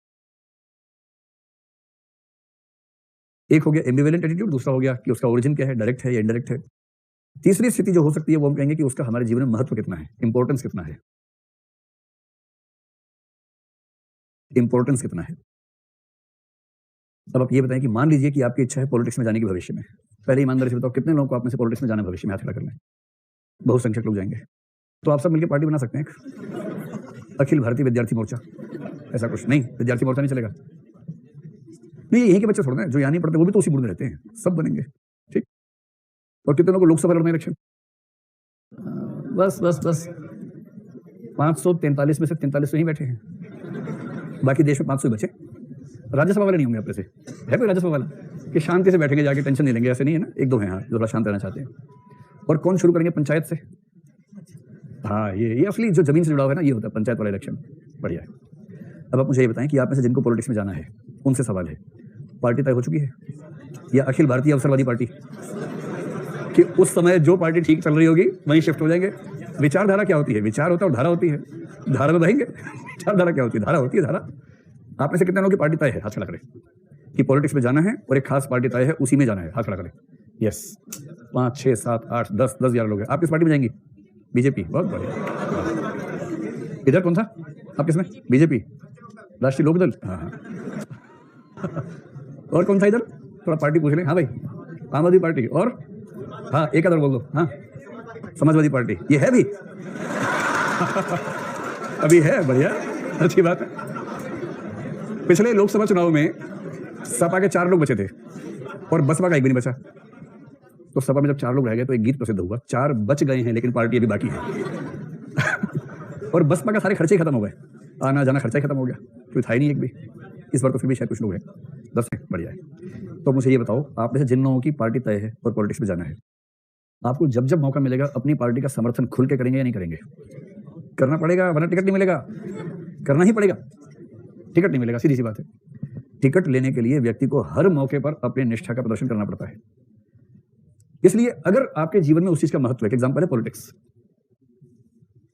एक हो गया एम्बिवेलेंट एटीट्यूड, दूसरा हो गया कि उसका ओरिजिन क्या है, डायरेक्ट है या इनडायरेक्ट है। तीसरी स्थिति जो हो सकती है वो हम कहेंगे कि उसका हमारे जीवन में महत्व कितना है, इंपॉर्टेंस कितना है। इंपॉर्टेंस कितना है। अब आप ये बताएं कि मान लीजिए कि आपकी इच्छा है पॉलिटिक्स में जाने की भविष्य में, पहले ईमानदारी से बताओ कितने लोगों को आप में से पॉलिटिक्स में जाना भविष्य में? हाथ खड़ा कर लें। बहुसंख्यक लोग जाएंगे, तो आप सब मिलकर पार्टी बना सकते हैं, अखिल भारतीय विद्यार्थी मोर्चा। ऐसा कुछ नहीं, विद्यार्थी मोर्चा नहीं चलेगा। नहीं, यहीं के बच्चे छोड़ दें जो यहाँ नहीं पढ़ते, वो भी तो उसी मूड में रहते हैं, सब बनेंगे, ठीक। और कितने लोगों को लोकसभा लड़ना इलेक्शन? बस 543 में से 43 ही बैठे हैं, बाकी देश में 500 बचे। राज्यसभा वाले नहीं होंगे आप से, है कोई राज्यसभा वाला कि शांति से बैठेंगे जाके, टेंशन नहीं लेंगे? ऐसे नहीं है ना, 1-2 हैं हाँ जो थोड़ा शांत रहना चाहते हैं। और कौन शुरू करेंगे? पंचायत से। हाँ, ये असली जो ज़मीन से जुड़ा हुआ है ना, ये होता है पंचायत वाला इलेक्शन। बढ़िया है। अब आप मुझे ये बताएँ कि आप में से जिनको पॉलिटिक्स में जाना है, उनसे सवाल है, पार्टी तय हो चुकी है? या अखिल भारतीय अवसरवादी पार्टी? कि उस समय जो पार्टी ठीक चल रही होगी, वहीं शिफ्ट हो जाएँगे? विचारधारा क्या होती है? विचार होता है और धारा होती है। धारा में बहेंगे? विचारधारा क्या होती है? धारा होती है, धारा। आप में से कितने लोगों की पार्टी तय है? हाथ खड़ा करें। कि पॉलिटिक्स में जाना है और एक खास पार्टी तय है, उसी में जाना है। हाथ खड़ा करें। यस, 5, 6, 7, 8, 10, 11 लोग हैं। आप किस पार्टी में जाएंगी? बीजेपी। बहुत बढ़िया। इधर कौन था? आप किसमें? बीजेपी, राष्ट्रीय लोकदल। हाँ हाँ। और कौन था इधर? थोड़ा पार्टी पूछ लें। हाँ भाई, आम आदमी पार्टी। और हाँ, एक अदर बोल दो। हाँ, समाजवादी पार्टी। ये है भी? अभी है? बढ़िया, अच्छी बात है। पिछले लोकसभा चुनाव में सपा के 4 लोग बचे थे और बसपा का एक भी नहीं बचा। तो सपा में जब 4 लोग रह गए तो एक गीत प्रसिद्ध हुआ, 4 बच गए हैं लेकिन पार्टी अभी बाकी है। और बसपा का सारे खर्चे ही खत्म हो गए, आना जाना खर्चा ही खत्म हो गया, कोई था ही नहीं एक भी। इस बार तो फिर भी शायद कुछ लोग हैं, 10 है। बढ़िया है। तो मुझे ये बताओ, आप में से जिन लोगों की पार्टी तय है और पॉलिटिक्स में जाना है, आपको जब जब मौका मिलेगा अपनी पार्टी का समर्थन खुल के करेंगे या नहीं करेंगे? करना पड़ेगा, वरना टिकट नहीं मिलेगा। करना ही पड़ेगा, टिकट नहीं मिलेगा, सीधी सी बात है। टिकट लेने के लिए व्यक्ति को हर मौके पर अपने निष्ठा का प्रदर्शन करना पड़ता है। इसलिए अगर आपके जीवन में उस चीज का महत्व है, एग्जांपल है पॉलिटिक्स।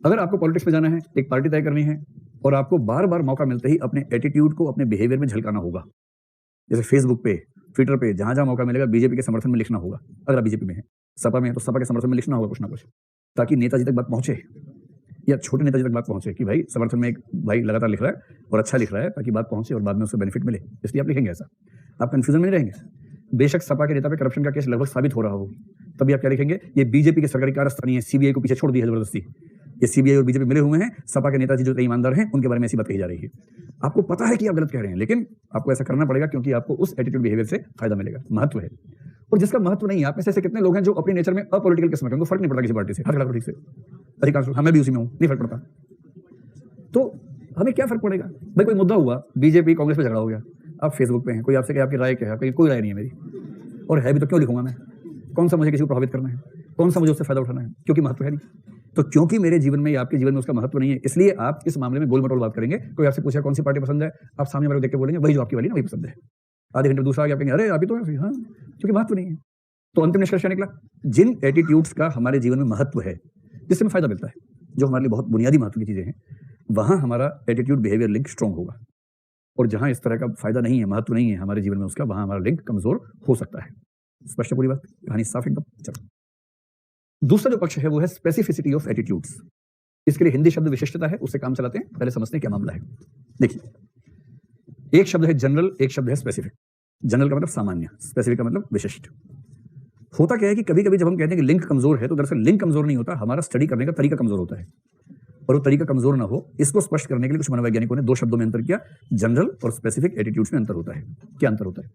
अगर आपको पॉलिटिक्स में जाना है, एक पार्टी तय करनी है और आपको बार बार मौका मिलते ही अपने एटीट्यूड को अपने बिहेवियर में झलकाना होगा। जैसे फेसबुक पे, ट्विटर पे, जहां जहां मौका मिलेगा बीजेपी के समर्थन में लिखना होगा। अगर आप बीजेपी में है, सपा में है तो सपा के समर्थन में लिखना होगा कुछ ना कुछ, ताकि नेताजी तक बात पहुंचे या छोटे नेताजी तक बात पहुंचे कि भाई समर्थन में एक भाई लगातार लिख रहा है और अच्छा लिख रहा है, ताकि बात पहुंचे और बाद में उससे बेनिफिट मिले। इसलिए आप लिखेंगे ऐसा, आप कंफ्यूजन में नहीं रहेंगे। बेशक सपा के नेता पे करप्शन का केस लगभग साबित हो रहा हो, तभी आप क्या लिखेंगे? ये बीजेपी के सरकारी कारस्तानी है, सीबीआई को पीछे छोड़ दिया है जबरदस्ती। ये सीबीआई और बीजेपी मिले हुए हैं, सपा के नेताजी जो ईमानदार हैं उनके बारे में ऐसी बात कही जा रही है। आपको पता है कि आप गलत कह रहे हैं, लेकिन आपको ऐसा करना पड़ेगा क्योंकि आपको उस एटीट्यूड बिहेवियर से फायदा मिलेगा, महत्व है। और जिसका महत्व नहीं है, आप में से ऐसे कितने लोग हैं जो अपने नेचर में अपॉलिटिकल किस्म के, उनको फर्क नहीं पड़ता किसी पार्टी से, हर ठीक से। अधिकांश लोग, मैं भी उसी में हूं, नहीं फर्क पड़ता। तो हमें क्या फर्क पड़ेगा भाई? कोई मुद्दा हुआ, बीजेपी कांग्रेस पे झगड़ा हो गया, आप फेसबुक पे हैं, कोई आपसे कहे आपकी राय क्या है? कोई राय नहीं है मेरी, और है भी तो क्यों लिखूंगा मैं? कौन सा मुझे किसी को प्रभावित करना है? कौन सा मुझे उससे फायदा उठाना है? क्योंकि महत्व है नहीं। तो क्योंकि मेरे जीवन में या आपके जीवन में उसका महत्व नहीं है, इसलिए आप इस मामले में गोल मटोल बात करेंगे। कोई आपसे पूछा कौन सी पार्टी पसंद है, आप सामने वाले को देख के बोलेंगे वही जो आपकी वाली ना, वही पसंद है। आधे घंटे दूसरा आप कहेंगे अरे अभी तो हाँ, क्योंकि महत्व नहीं है। तो अंतिम निष्कर्ष क्या निकला? जिन एटीट्यूड्स का हमारे जीवन में महत्व है, जिससे हमें फायदा मिलता है, जो हमारे लिए बहुत बुनियादी महत्व की चीजें हैं, वहां हमारा एटीट्यूड बिहेवियर लिंक स्ट्रॉन्ग होगा। और जहां इस तरह का फायदा नहीं है, महत्व नहीं है हमारे जीवन में उसका, वहां हमारा लिंक कमजोर हो सकता है। स्पष्ट है पूरी बात? कहानी साफ एकदम? चलो, दूसरा जो पक्ष है वो है स्पेसिफिसिटी ऑफ एटीट्यूड्स। इसके लिए हिंदी शब्द विशिष्टता है, उससे काम चलाते हैं। पहले समझते हैं क्या मामला है। देखिए, एक शब्द है जनरल, एक शब्द है स्पेसिफिक। जनरल का मतलब सामान्य, स्पेसिफिक का मतलब विशिष्ट। होता क्या है कि कभी कभी जब हम कहते हैं कि लिंक कमजोर है, तो दरअसल लिंक कमजोर नहीं होता, हमारा स्टडी करने का तरीका कमजोर होता है। और वो तरीका कमजोर ना हो, इसको स्पष्ट करने के लिए कुछ मनोवैज्ञानिकों ने 2 शब्दों में अंतर किया। जनरल और स्पेसिफिक एटीट्यूड्स में अंतर होता है। क्या अंतर होता है?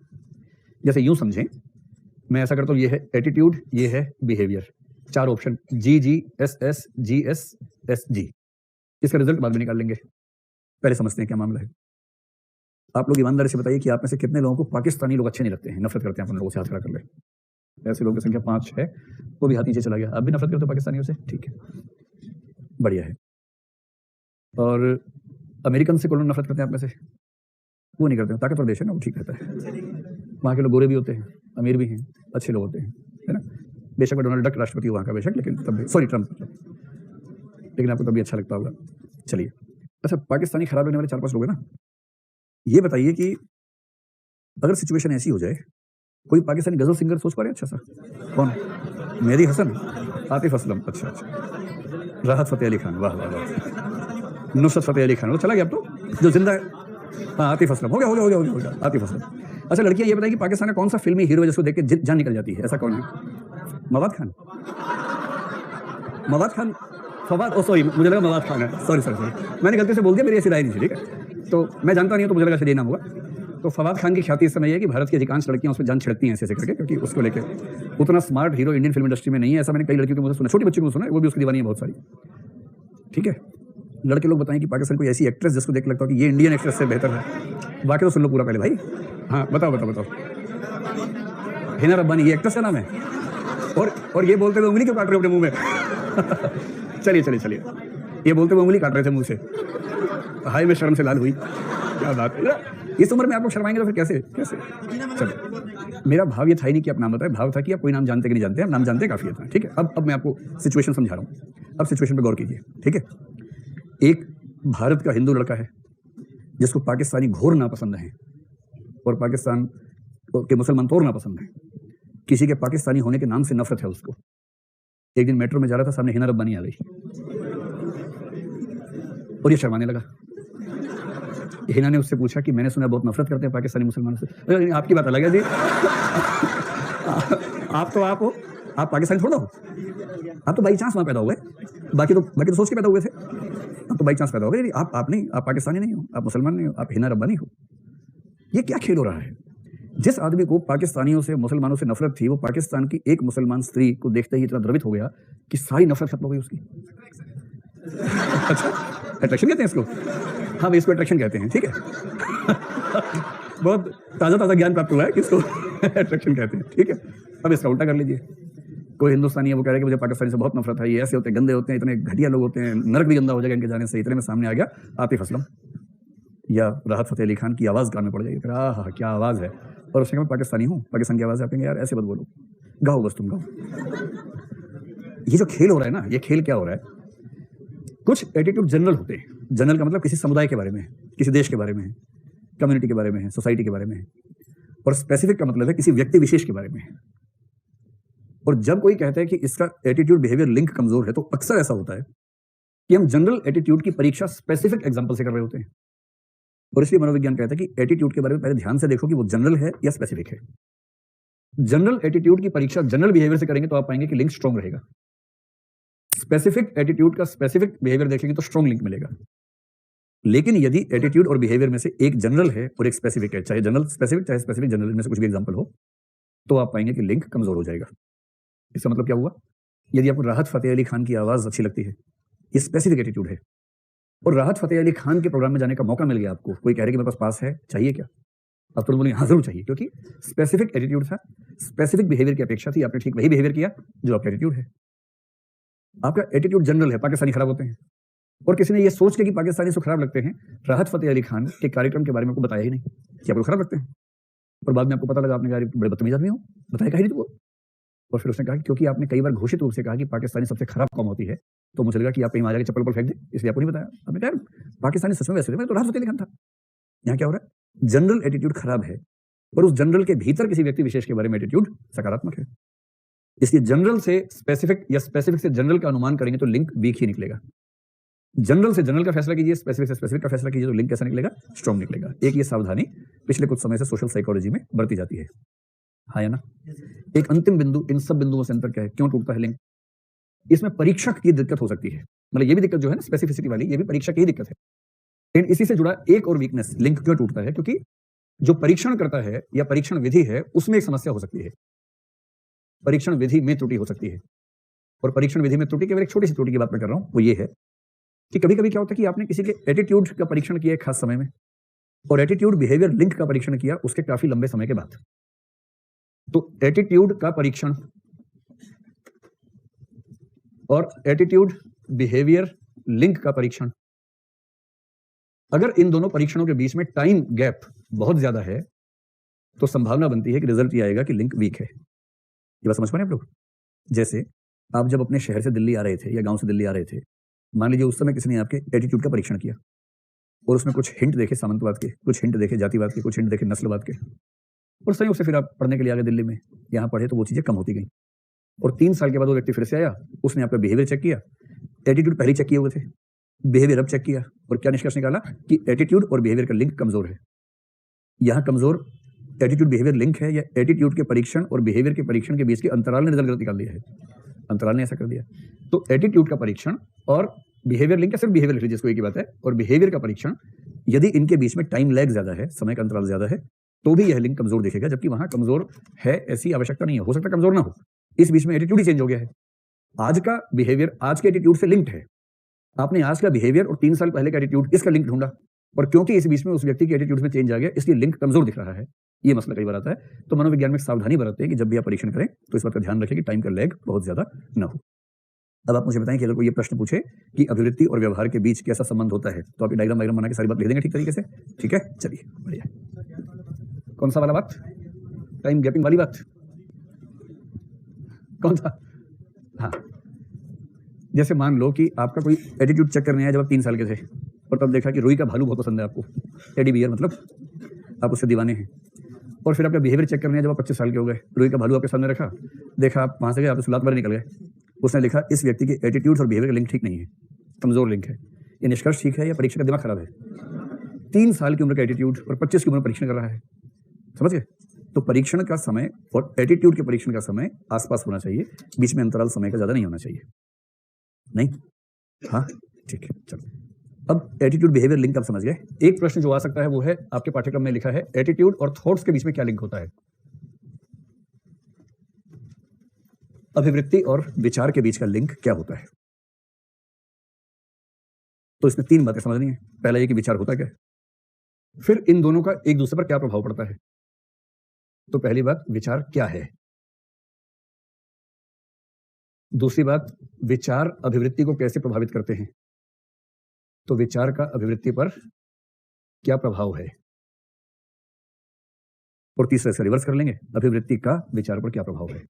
जैसे यूं समझें, मैं ऐसा करता हूं, ये है एटीट्यूड, ये है बिहेवियर, 4 ऑप्शन, जी, एस, जी। इसका रिजल्ट बाद में निकाल लेंगे। पहले समझते हैं क्या मामला है। आप लोग ईमानदारी से बताइए कि आप में से कितने लोगों को पाकिस्तानी लोग अच्छे नहीं लगते हैं, नफरत करते हैं अपन लोगों से? हाथ खड़ा कर ले। ऐसे लोगों की संख्या 5 है, वो भी हाथ नीचे चला गया। आप भी नफरत करते हो पाकिस्तानियों से? ठीक है, बढ़िया है। और अमेरिकन से कौन नफरत करते हैं आप में से? वो नहीं करते हैं, ताकतवर देश है ना, वो ठीक रहता है। वहाँ के लोग गोरे भी होते हैं, अमीर भी हैं, अच्छे लोग होते हैं, है ना। बेशक मैं डोनाल्ड डक राष्ट्रपति वहाँ का, बेशक, लेकिन तब भी, सॉरी ट्रम्प, लेकिन आपको तभी अच्छा लगता होगा। चलिए, अच्छा, पाकिस्तानी खराब लगने वाले 4-5 लोग हैं ना। ये बताइए कि अगर सिचुएशन ऐसी हो जाए, कोई पाकिस्तानी गजल सिंगर सोच पा रहे अच्छा सा? कौन? मेहदी हसन, आतिफ असलम, अच्छा, राहत फतेह अली खान, वाह वाह वाह, नुसरत फतेह अली खान, वो चला गया अब तो, जो जिंदा है। हाँ, आतिफ असलम, हो गया, आतिफ असलम। अच्छा, लड़कियां ये बताइए कि पाकिस्तान का कौन सा फिल्मी हीरो है जिसको देख के जान निकल जाती है? ऐसा कौन है? मवाद खान, फवाद, ओ सॉरी, मुझे लगा मवाद खान है, सॉरी, मैंने गलती से बोल दिया, मेरी ऐसी राय नहीं थी, ठीक है। तो मैं जानता नहीं हूँ, तो मुझे लगा शायद ये नाम होगा। तो फवाद खान की ख्याति इस समय है कि भारत की अधिकांश लड़कियां उस पर जान छिड़कती हैं ऐसे करके, क्योंकि उसको लेके उतना smart hero Indian film industry में नहीं है। ऐसा मैंने कई लड़कियों को मुझे सुना, छोटी बच्चियों को सुना है, वो भी उसकी दीवानी है बहुत सारी। ठीक है, लड़के लोग बताएं कि पाकिस्तान कोई ऐसी एक्ट्रेस जिसको देख लगता हो कि ये इंडियन एक्ट्रेस से बेहतर है। बाकी तो सुन लो पूरा पहले भाई। हाँ, बताओ। हिना रब्बानी, ये एक्ट्रेस का नाम है? और ये बोलते हुए उंगली क्यों काट रहे हो अपने मुंह में? चलिए चलिए चलिए, ये बोलते हुए उंगली काट रहे थे मुंह से, हाय में शर्म से लाल हुई, क्या बात है। इस उम्र में आप लोग शर्माएंगे तो फिर कैसे कैसे। चलिए, मेरा भाव ये था ही नहीं कि आप नाम बताएं, भाव था कि आप कोई नाम जानते कि नहीं जानते, आप नाम जानते काफी है, ठीक है। अब मैं आपको सिचुएशन समझा रहा हूँ, अब सिचुएशन पे गौर कीजिए, ठीक है। एक भारत का हिंदू लड़का है जिसको पाकिस्तानी घोर नापसंद है और पाकिस्तान के मुसलमान तो और नापसंद है, किसी के पाकिस्तानी होने के नाम से नफरत है उसको। एक दिन मेट्रो में जा रहा था, सामने हिना रब्बानी आ गई और ये शर्माने लगा। हिना ने उससे पूछा कि मैंने सुना बहुत नफरत करते हैं पाकिस्तानी मुसलमानों से। अरे आपकी बात अलग है जी, आप तो आप हो, आप पाकिस्तानी थोड़ा हो, आप तो बाई चांस वहां पैदा हुए, बाकी तो सोच के पैदा हुए थे, आप तो बाई चांस पैदा हो गए। आप नहीं, आप पाकिस्तानी नहीं हो, आप मुसलमान नहीं हो, आप हिना रब्बानी हो। ये क्या खेल हो रहा है। जिस आदमी को पाकिस्तानियों से मुसलमानों से नफरत थी, वो पाकिस्तान की एक मुसलमान स्त्री को देखते ही इतना द्रवित हो गया कि सारी नफरत खत्म हो गई उसकी। अच्छा, अट्रैक्शन कहते हैं इसको, हाँ इसको अट्रैक्शन कहते हैं, ठीक है। बहुत ताजा ज्ञान प्राप्त हुआ है कि इसको अट्रैक्शन कहते हैं, ठीक है। अब इसका उल्टा कर लीजिए, कोई हिंदुस्तानी है वो कह रहा है कि मुझे पाकिस्तानी से बहुत नफरत है, ये ऐसे होते हैं, गंदे होते हैं, इतने घटिया लोग होते हैं, नरक भी गंदा हो जाएगा इनके जाने से। इतने में सामने आ गया आतिफ असलम या राहत फतेह अली खान की आवाज़ कान में पड़ जाएगी, हाँ क्या आवाज़ है। और उसने कहा मैं पाकिस्तानी हूँ, पाकिस्तान की आवाज़। आप कहेंगे यार ऐसे मत बोलो, गाओ बस तुम गाओ। ये जो खेल हो रहा है ना, ये खेल क्या हो रहा है, कुछ एटीट्यूड जनरल होते हैं। जनरल का मतलब किसी समुदाय के बारे में है, किसी देश के बारे में है, कम्युनिटी के बारे में है, सोसाइटी के बारे में है। और स्पेसिफिक का मतलब है किसी व्यक्ति विशेष के बारे में है। और जब कोई कहता है कि इसका एटीट्यूड बिहेवियर लिंक कमजोर है, तो अक्सर ऐसा होता है कि हम जनरल एटीट्यूड की परीक्षा स्पेसिफिक एग्जाम्पल से कर रहे होते हैं। और इसलिए मनोविज्ञान कहता है कि एटीट्यूड के बारे में पहले ध्यान से देखो कि वो जनरल है या स्पेसिफिक है। जनरल एटीट्यूड की परीक्षा जनरल बिहेवियर से करेंगे तो आप पाएंगे कि लिंक स्ट्रॉन्ग रहेगा। स्पेसिफिक एटीट्यूड का स्पेसिफिक बिहेवियर देखेंगे तो स्ट्रॉन्ग लिंक मिलेगा। लेकिन यदि एटीट्यूड और बिहेवियर में से एक जनरल है और एक स्पेसिफिक है, चाहे जनरल स्पेसिफिक चाहे स्पेसिफिक जनरल, इनमें से कुछ भी एग्जांपल हो, तो आप पाएंगे कि लिंक कमजोर हो जाएगा। इसका मतलब क्या हुआ, यदि आपको राहत फतेह अली खान की आवाज अच्छी लगती है, ये स्पेसिफिक एटीट्यूड है, और राहत फतेह अली खान के प्रोग्राम में जाने का मौका मिल गया आपको, कोई कह रहे कि मेरे पास पास है, चाहिए क्या, आप तुरंत बोलेंगे हाँ जरूर चाहिए, क्योंकि स्पेसिफिक एटीट्यूड था, स्पेसिफिक बिहेवियर की अपेक्षा थी, आपने ठीक वही बिहेवियर किया जो आपका एटीट्यूड है। आपका एटीट्यूड जनरल है, पाकिस्तानी खराब होते हैं, और किसी ने ये सोच के कि पाकिस्तानी से खराब लगते हैं, राहत फतेह अली खान के कार्यक्रम के बारे में आपको बताया ही नहीं कि आपको खराब लगते हैं। और बाद में आपको पता लगा, आपने कहा बड़े बदतमीज आदमी हो, बताया कहीं नहीं तुमको। और फिर उसने कहा कि क्योंकि आपने कई बार घोषित रूप से कहा कि पाकिस्तानी सबसे खराब कौम होती है, तो मुझे लगा कि आप कहीं मार जाके चप्पल पर फेंक दे, इसलिए आपको नहीं बताया। आपने कहा पाकिस्तानी सच में वैसे थे, मैं तो राहत फतेह अली खान था। यहाँ क्या हो रहा है, जनरल एटीट्यूड खराब है और उस जनरल के भीतर किसी व्यक्ति विशेष के बारे में एटीट्यूड सकारात्मक है। इसलिए जनरल से स्पेसिफिक या स्पेसिफिक से जनरल का अनुमान करेंगे तो लिंक वीक ही निकलेगा। जनरल से जनरल का फैसला कीजिए, स्पेसिफिक से स्पेसिफिक का फैसला कीजिए, तो लिंक कैसा निकलेगा, स्ट्रॉन्ग निकलेगा। एक ये सावधानी पिछले कुछ समय से सोशल साइकोलॉजी में बरती जाती है, हाँ या ना। एक अंतिम बिंदु, इन सब बिंदुओं से अंतर क्या है, क्यों टूटता है लिंक, इसमें परीक्षक की दिक्कत हो सकती है। मतलब ये भी दिक्कत जो है ना स्पेसिफिसिटी वाली, ये भी परीक्षक की ही दिक्कत है। लेकिन इसी से जुड़ा एक और वीकनेस, लिंक क्यों टूटता है, क्योंकि जो परीक्षण करता है या परीक्षण विधि है उसमें एक समस्या हो सकती है, परीक्षण विधि में त्रुटि हो सकती है। और परीक्षण विधि में त्रुटि, केवल एक छोटी सी त्रुटि की बात मैं कर रहा हूं, वो ये है कि कभी कभी क्या होता है कि आपने किसी के एटीट्यूड का परीक्षण किया एक खास समय में, और एटीट्यूड बिहेवियर लिंक का परीक्षण किया उसके काफी लंबे समय के बाद। तो एटीट्यूड का परीक्षण और एटीट्यूड बिहेवियर लिंक का परीक्षण, अगर इन दोनों परीक्षणों के बीच में टाइम गैप बहुत ज्यादा है, तो संभावना बनती है कि रिजल्ट ये आएगा कि लिंक वीक है। ये बात समझ पा रहे हैं आप लोग। जैसे आप जब अपने शहर से दिल्ली आ रहे थे या गांव से दिल्ली आ रहे थे, मान लीजिए उस समय किसी ने आपके एटीट्यूड का परीक्षण किया और उसमें कुछ हिंट देखे सामंतवाद के, कुछ हिंट देखे जातिवाद के, कुछ हिंट देखे नस्लवाद के, और संयोग से फिर आप पढ़ने के लिए आ गए दिल्ली में, यहाँ पढ़े तो वो चीजें कम होती गई। और 3 साल के बाद वो व्यक्ति फिर से आया, उसने आपका बिहेवियर चेक किया, एटीट्यूड पहले चेक किए हुए थे, बिहेवियर अब चेक किया, और क्या निष्कर्ष निकाला कि एटीट्यूड और बिहेवियर का लिंक कमजोर है। यहाँ कमजोर एटीट्यूड बिहेवियर लिंक है या एटीट्यूड के परीक्षण और बिहेवियर के परीक्षण के बीच के अंतराल ने रिजल्ट गलत निकाल दिया है, अंतराल ने ऐसा कर दिया। तो एटीट्यूड का परीक्षण और बिहेवियर लिंक, या सिर्फ बिहेवियर लिख लीजिए, जिसको एक ही बात है, और बिहेवियर का परीक्षण, यदि इनके बीच में टाइम लैग ज्यादा है, समय का अंतराल ज्यादा है, तो भी यह लिंक कमजोर दिखेगा, जबकि वहां कमजोर है ऐसी आवश्यकता नहीं है, हो सकता है कमजोर ना हो, इस बीच में एटीट्यूड ही चेंज हो गया है। आज का बिहेवियर आज के एटीट्यूड से लिंक्ड है, आपने आज का बिहेवियर और 3 साल पहले का एटीट्यूड, इसका लिंक ढूंढा, और क्योंकि इस बीच में उस व्यक्ति के एटीट्यूड में चेंज आ गया, इसलिए लिंक कमजोर दिख रहा है। ये मसला कई बार आता है। तो मनोविज्ञान में सावधानी बरतते हैं कि जब भी आप परीक्षण करें तो इस बात का ध्यान रखें कि टाइम का लैग बहुत ज्यादा ना हो। अब आप मुझे बताएं कि अगर कोई ये प्रश्न पूछे कि अभिवृत्ति और व्यवहार के बीच कैसा संबंध होता है, तो आप ये डायग्राम बना के सारी बात लिख देंगे ठीक तरीके से? ठीक है, चलिए बढ़िया। कौन सा वाला बात? टाइम गैपिंग वाली बात? कौन सा? हाँ, जैसे मान लो कि आपका कोई एटीट्यूड चेक करने आया जब आप 3 साल के थे और तब देखा कि रुई का भालू बहुत पसंद है आपको, टेडी बियर, मतलब आप उससे दीवाने हैं। और फिर आपका बिहेवियर चेक करने आया जब आप 25 साल के हो गए, रुई का भालू आपके सामने रखा, देखा आप वहां से गए, आप सुलात बाहर निकल गए, उसने लिखा इस व्यक्ति के एटीट्यूड और बिहेवियर का लिंक ठीक नहीं है, कमजोर लिंक है। ये निष्कर्ष ठीक है या परीक्षा का दिमाग खराब है? 3 साल की उम्र का एटीट्यूड और 25 की उम्र परीक्षण कर रहा है, समझ गए? तो परीक्षण का समय और एटीट्यूड के परीक्षण का समय आसपास होना चाहिए, बीच में अंतराल समय का ज्यादा नहीं होना चाहिए। नहीं? हाँ, ठीक है, चलो। अब एटीट्यूड बिहेवियर लिंक आप समझ गए। एक प्रश्न जो आ सकता है वो है, आपके पाठ्यक्रम में लिखा है एटीट्यूड और थॉट्स के बीच में क्या लिंक होता है? अभिवृत्ति और विचार के बीच का लिंक क्या होता है? तो इसमें 3 बातें समझनी है। पहला ये कि विचार होता क्या है, फिर इन दोनों का एक दूसरे पर क्या प्रभाव पड़ता है। तो पहली बात, विचार क्या है। दूसरी बात, विचार अभिवृत्ति को कैसे प्रभावित करते हैं। तो विचार का अभिवृत्ति पर क्या प्रभाव है। और तीसरा से रिवर्स कर लेंगे, अभिवृत्ति का विचार पर क्या प्रभाव है।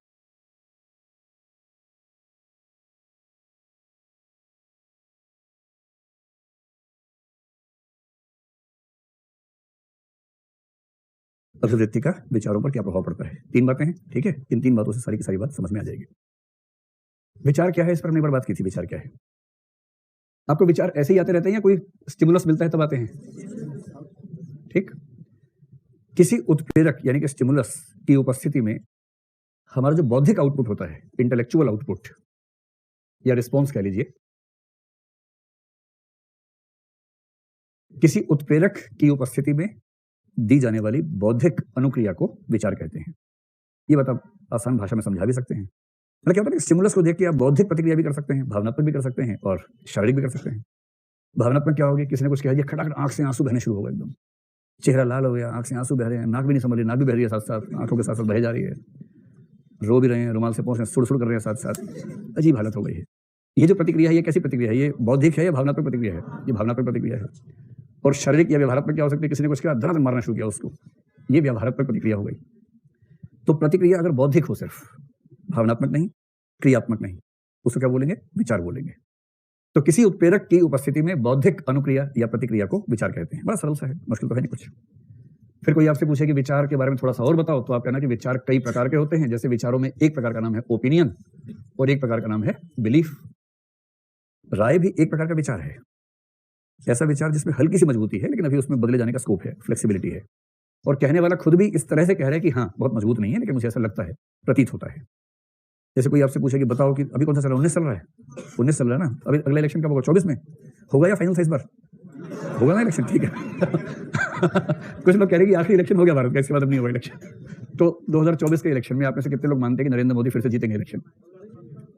अभिवृत्ति का विचारों पर क्या प्रभाव पड़ता है। 3 बातें हैं, ठीक है। इन 3 बातों से सारी की सारी बात समझ में आ जाएगी। विचार क्या है, इस पर हमने एक बार बात की थी। विचार क्या है? आपको विचार ऐसे ही आते रहते हैं या कोई स्टिमुलस मिलता है तब आते हैं? ठीक। किसी उत्प्रेरक यानी कि स्टिमुलस की उपस्थिति में हमारा जो बौद्धिक आउटपुट होता है, इंटेलेक्चुअल आउटपुट या रिस्पॉन्स कह लीजिए, किसी उत्प्रेरक की उपस्थिति में दी जाने वाली बौद्धिक अनुक्रिया को विचार कहते हैं। ये बात आप आसान भाषा में समझा भी सकते हैं। मतलब क्या होता है कि स्टिमुलस को देख के आप बौद्धिक प्रतिक्रिया भी कर सकते हैं, भावनात्मक भी कर सकते हैं और शारीरिक भी कर सकते हैं। भावनात्मक क्या होगी, किसी ने कुछ कह दिया, खटाखट आंख से आंसू बहने शुरू हो गए, एकदम चेहरा लाल हो गया, आंख से आंसू बह रहे हैं, नाक भी नहीं संभल रही, नाक भी बह रही है साथ साथ, आंखों के साथ साथ बह जा रही है, रो भी रहे हैं, रुमाल से पहुंच सुड़ सुड़ कर रहे हैं साथ साथ, अजीब हालत हो गई है। ये जो प्रतिक्रिया है, ये कैसी प्रतिक्रिया है? ये बौद्धिक है या भावनात्मक प्रतिक्रिया है? ये भावनात्मक प्रतिक्रिया है। और शारीरिक या व्यवहारात्मक क्या हो सकती है? किसी ने कुछ कहा, धड़ मारना शुरू किया उसको, ये व्यवहारात्मक प्रतिक्रिया हो गई। तो प्रतिक्रिया अगर बौद्धिक हो, सिर्फ भावनात्मक नहीं, क्रियात्मक नहीं, उसको क्या बोलेंगे? विचार बोलेंगे। तो किसी उत्प्रेरक की उपस्थिति में बौद्धिक अनुक्रिया या प्रतिक्रिया को विचार कहते हैं। बड़ा सरल सा है, मुश्किल तो है नहीं कुछ। फिर कोई आपसे पूछे कि विचार के बारे में थोड़ा सा और बताओ, तो आप कहना कि विचार कई प्रकार के होते हैं। जैसे विचारों में एक प्रकार का नाम है ओपिनियन और एक प्रकार का नाम है बिलीफ। राय भी एक प्रकार का विचार है, ऐसा विचार जिसमें हल्की सी मजबूती है लेकिन अभी उसमें बदले जाने का स्कोप है, फ्लेक्सिबिलिटी है। और कहने वाला खुद भी इस तरह से कह रहा है कि हाँ, बहुत मजबूत नहीं है लेकिन मुझे ऐसा लगता है, प्रतीत होता है। जैसे कोई आपसे पूछे कि बताओ कि अभी कौन सा चल रहा है? 19 चल रहा है। 19 चल रहा है ना, अभी अगला इलेक्शन कब होगा? 24 में होगा या फाइनल था? इस बार होगा ना इलेक्शन, ठीक है। कुछ लोग कह रहे हैं कि आखिरी इलेक्शन हो गया भारत का, इसके बाद अब नहीं होगा इलेक्शन। तो 2024 के इलेक्शन में आप में से कितने लोग मानते हैं कि नरेंद्र मोदी फिर से जीतेंगे इलेक्शन?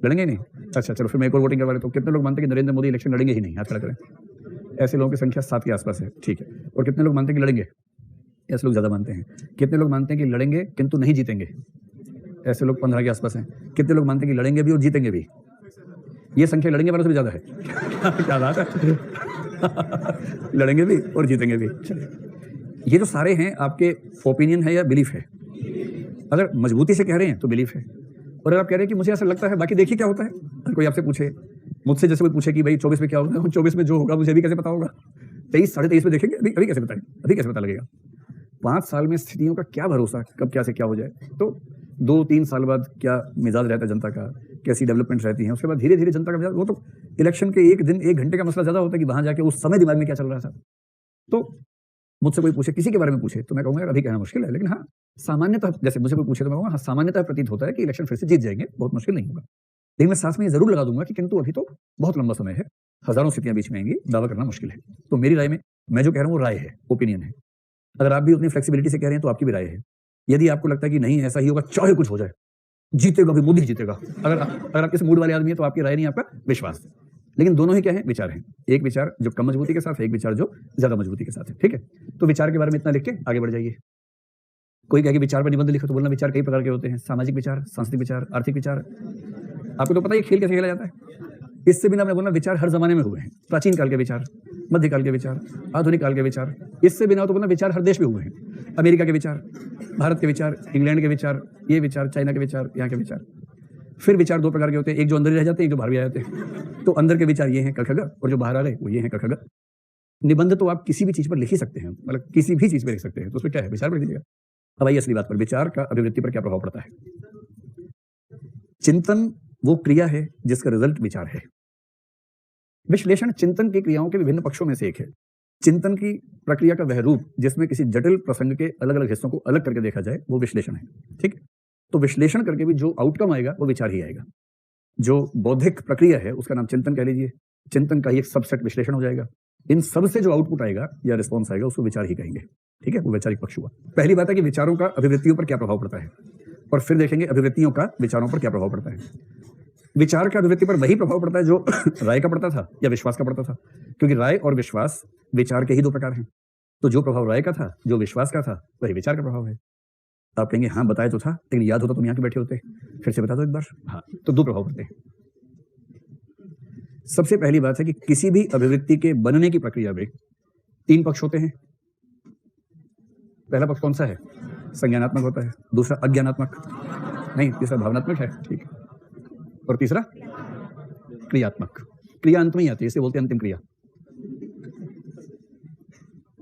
लड़ेंगे नहीं? अच्छा, चलो फिर मैं एक और वोटिंग करवा लेता हूं। कितने लोग मानते हैं कि नरेंद्र मोदी इलेक्शन लड़ेंगे ही नहीं? हाथ खड़ा करें। ऐसे लोगों की संख्या 7 के आसपास है, ठीक है। और कितने लोग मानते हैं कि लड़ेंगे? ऐसे लोग ज्यादा मानते हैं। कितने लोग मानते हैं कि लड़ेंगे किंतु नहीं जीतेंगे? ऐसे लोग 15 के आसपास हैं। कितने लोग मानते हैं कि लड़ेंगे भी और जीतेंगे भी? ये संख्या लड़ेंगे वालों से भी ज्यादा है। क्या बात है। लड़ेंगे भी और जीतेंगे भी। चलिए, ये जो सारे हैं आपके ओपिनियन है या बिलीफ है? अगर मजबूती से कह रहे हैं तो बिलीफ है, और अगर आप कह रहे हैं कि मुझे ऐसा लगता है, बाकी देखिए क्या होता है। अगर कोई आपसे पूछे, मुझसे जैसे कोई पूछे कि भाई 24 में क्या होगा, 24 में जो होगा मुझे अभी कैसे पता होगा? 23 साढ़े 23 में देखेंगे, अभी कैसे बताएं? अभी कैसे पता लगेगा? 5 साल में स्थितियों का क्या भरोसा, कब क्या से क्या हो जाए। तो 2-3 साल बाद क्या मिजाज रहता है जनता का, कैसी डेवलपमेंट रहती है, उसके बाद धीरे धीरे जनता का मिजाज, वो तो इलेक्शन के एक दिन 1 घंटे का मसला ज्यादा होता है कि वहां जाके उस समय दिमाग में क्या चल रहा था। तो मुझसे कोई पूछे, किसी के बारे में पूछे, तो मैं कहूंगा यार अभी कहना मुश्किल है, लेकिन हाँ सामान्यतः, जैसे मुझे कोई पूछे तो मैं कहूंगा हाँ सामान्यतः प्रतीत होता है कि इलेक्शन फिर से जीत जाएंगे, बहुत मुश्किल नहीं होगा। लेकिन मैं साथ में ये जरूर लगा दूंगा कि किंतु अभी तो बहुत लंबा समय है, हजारों स्थितियां बीच में आएंगी, दावा करना मुश्किल है। तो मेरी राय में, मैं जो कह रहा हूँ वो राय है, ओपिनियन है। अगर आप भी उतनी फ्लेक्सिबिलिटी से कह रहे हैं तो आपकी भी राय है। यदि आपको लगता है कि नहीं ऐसा ही होगा, चाहे कुछ हो जाए, जीतेगा भी मोदी जीतेगा, अगर आप इस मूड वाले आदमी है तो आपकी राय नहीं, आपका विश्वास। लेकिन दोनों ही क्या है? विचार है। एक विचार जो कम मजबूती के साथ है, एक विचार जो ज्यादा मजबूती के साथ है, ठीक है। तो विचार के बारे में इतना लिख के आगे बढ़ जाइए। कोई कहे कि विचार पर निबंध लिखो, तो बोलना विचार कई प्रकार के होते हैं, सामाजिक विचार, सांस्कृतिक विचार, आर्थिक विचार। आपको तो पता है खेल कैसे खेला जाता है। इससे बिना हमने बोला विचार हर जमाने में हुए हैं, प्राचीन काल के विचार, मध्यकाल के विचार, आधुनिक काल के विचार। इससे बिना तो बोला विचार हर देश में हुए हैं, अमेरिका के विचार, भारत के विचार, इंग्लैंड के विचार, ये विचार, चाइना के विचार, यहाँ के विचार। फिर विचार दो प्रकार के होते हैं, एक जो अंदर ही रह जाते हैं, एक जो बाहर भी आ जाते हैं। तो अंदर के विचार ये हैं क ख ग, और जो बाहर आ रहे वो ये हैं क ख ग। निबंध तो आप किसी भी चीज पर लिख ही सकते हैं, मतलब किसी भी चीज पर लिख सकते हैं, तो उसमें क्या है, विचार पर लिख दीजिएगा। अब आइए असली बात पर, विचार का अभिवृत्ति पर क्या प्रभाव पड़ता है। चिंतन वो क्रिया है जिसका रिजल्ट विचार है। विश्लेषण चिंतन की क्रियाओं के विभिन्न पक्षों में से एक है। चिंतन की प्रक्रिया का वह रूप जिसमें किसी जटिल प्रसंग के अलग अलग हिस्सों को अलग करके देखा जाए, वो विश्लेषण है। ठीक, तो विश्लेषण करके भी जो आउटकम आएगा वो विचार ही आएगा। जो बौद्धिक प्रक्रिया है उसका नाम चिंतन कह लीजिए, चिंतन का ही एक सबसेट विश्लेषण हो जाएगा। इन सब से जो आउटपुट आएगा या रिस्पॉन्स आएगा उसको विचार ही कहेंगे। ठीक है, वो वैचारिक पक्ष हुआ। पहली बात है कि विचारों का अभिवृत्तियों पर क्या प्रभाव पड़ता है, और फिर देखेंगे अभिवृत्तियों का विचारों पर क्या प्रभाव पड़ता है। विचार का अभिवृत्ति पर वही प्रभाव पड़ता है जो राय का पड़ता था या विश्वास का पड़ता था, क्योंकि राय और विश्वास विचार के ही दो प्रकार हैं। तो जो प्रभाव राय का था, जो विश्वास का था, वही विचार का प्रभाव है। आप कहेंगे हाँ बताया तो था, लेकिन याद होता तुम यहाँ के बैठे होते, फिर से बता दो एक बार। हाँ, तो दो प्रभाव पड़ते हैं। सबसे पहली बात है कि किसी भी अभिवृत्ति के बनने की प्रक्रिया में तीन पक्ष होते हैं। पहला पक्ष कौन सा है, संज्ञानात्मक होता है, दूसरा अज्ञानात्मक, नहीं तीसरा भावनात्मक है, ठीक, और तीसरा क्रियात्मक। क्रिया अंत में ही आती है, इसे बोलते हैं अंतिम क्रिया।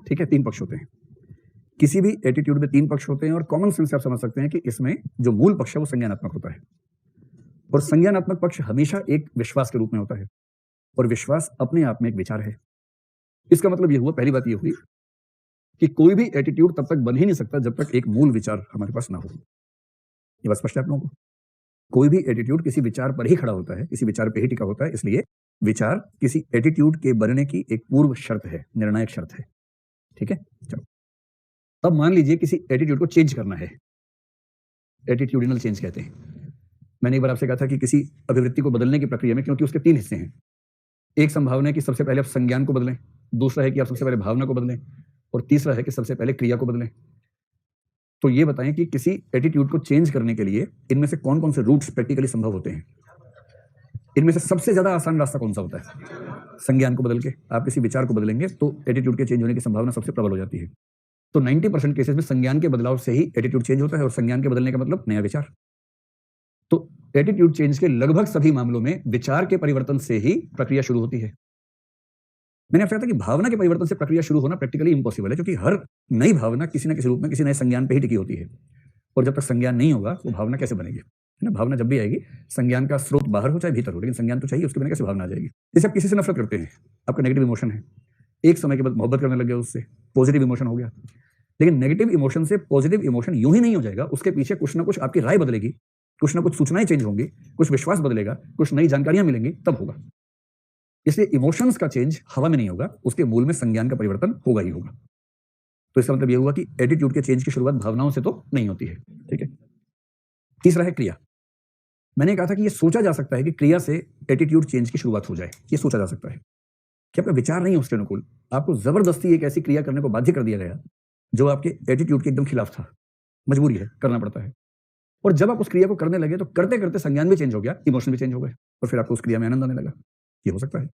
ठीक है, तीन पक्ष होते हैं। किसी भी एटीट्यूड में तीन पक्ष होते हैं, और कॉमन सेंस से आप समझ सकते हैं कि इसमें जो मूल पक्ष है वो संज्ञानात्मक होता है, और संज्ञानात्मक पक्ष हमेशा एक विश्वास के रूप में होता है, और विश्वास अपने आप में एक विचार है। इसका मतलब ये हुआ, पहली बात ये हुई कि कोई भी एटीट्यूड तब तक बन ही नहीं सकता जब तक एक मूल विचार हमारे पास ना हो। ये बात स्पष्ट है आप लोगों को। कोई भी एटीट्यूड किसी विचार पर ही खड़ा होता है, किसी विचार पे ही टिका होता है, इसलिए विचार किसी एटीट्यूड के बनने की एक पूर्व शर्त है, निर्णायक शर्त है। ठीक है, चलो अब मान लीजिए किसी एटीट्यूड को चेंज करना है, एटीट्यूडिनल चेंज कहते हैं। मैंने एक बार आपसे कहा था कि किसी अभिवृत्ति को बदलने की प्रक्रिया में, क्योंकि उसके तीन हिस्से हैं, एक संभावना है कि सबसे पहले आप संज्ञान को बदलें, दूसरा है कि आप सबसे पहले भावना को बदलें, और तीसरा है कि सबसे पहले क्रिया को बदलें। तो ये बताएं कि किसी एटीट्यूड को चेंज करने के लिए इनमें से कौन कौन से रूट्स प्रैक्टिकली संभव होते हैं। इनमें से सबसे ज्यादा आसान रास्ता कौन सा होता है, संज्ञान को बदल के आप किसी विचार को बदलेंगे तो एटीट्यूड के चेंज होने की संभावना सबसे प्रबल हो जाती है। तो 90% केसेस में संज्ञान के बदलाव से ही एटीट्यूड चेंज होता है, और संज्ञान के बदलने का मतलब नया विचार। तो एटीट्यूड चेंज के लगभग सभी मामलों में विचार के परिवर्तन से ही प्रक्रिया शुरू होती है। मैंने आपसे कहा था कि भावना के परिवर्तन से प्रक्रिया शुरू होना प्रैक्टिकली इंपॉसिबल है, क्योंकि हर नई भावना किसी न किसी रूप में किसी नए संज्ञान पे ही टिकी होती है, और जब तक संज्ञान नहीं होगा वो भावना कैसे बनेगी, है ना। भावना जब भी आएगी, संज्ञान का स्रोत बाहर हो चाहे भीतर हो, लेकिन संज्ञान तो चाहिए, उसके बिना कैसे भावना आ जाएगी। जैसे आप किसी से नफरत करते हैं, आपका नेगेटिव इमोशन है, एक समय के बाद मोहब्बत करने लग गया उससे, पॉजिटिव इमोशन हो गया। लेकिन नेगेटिव इमोशन से पॉजिटिव इमोशन यूं ही नहीं हो जाएगा, उसके पीछे कुछ ना कुछ आपकी राय बदलेगी, कुछ ना कुछ सूचनाएं चेंज होंगी, कुछ विश्वास बदलेगा, कुछ नई जानकारियां मिलेंगी, तब होगा। इसलिए इमोशंस का चेंज हवा में नहीं होगा, उसके मूल में संज्ञान का परिवर्तन होगा ही होगा। तो इसका मतलब यह हुआ कि एटीट्यूड के चेंज की शुरुआत भावनाओं से तो नहीं होती है। ठीक है, तीसरा है क्रिया। मैंने कहा था कि यह सोचा जा सकता है कि क्रिया से एटीट्यूड चेंज की शुरुआत हो जाए, यह सोचा जा सकता है कि आपका विचार नहीं उसके अनुकूल, आपको जबरदस्ती एक ऐसी क्रिया करने को बाध्य कर दिया गया जो आपके एटीट्यूड के एकदम खिलाफ था, मजबूरी है, करना पड़ता है। और जब आप उस क्रिया को करने लगे तो करते करते संज्ञान भी चेंज हो गया, इमोशन भी चेंज हो गए, और फिर आपको उस क्रिया में आनंद आने लगा। ये हो सकता है।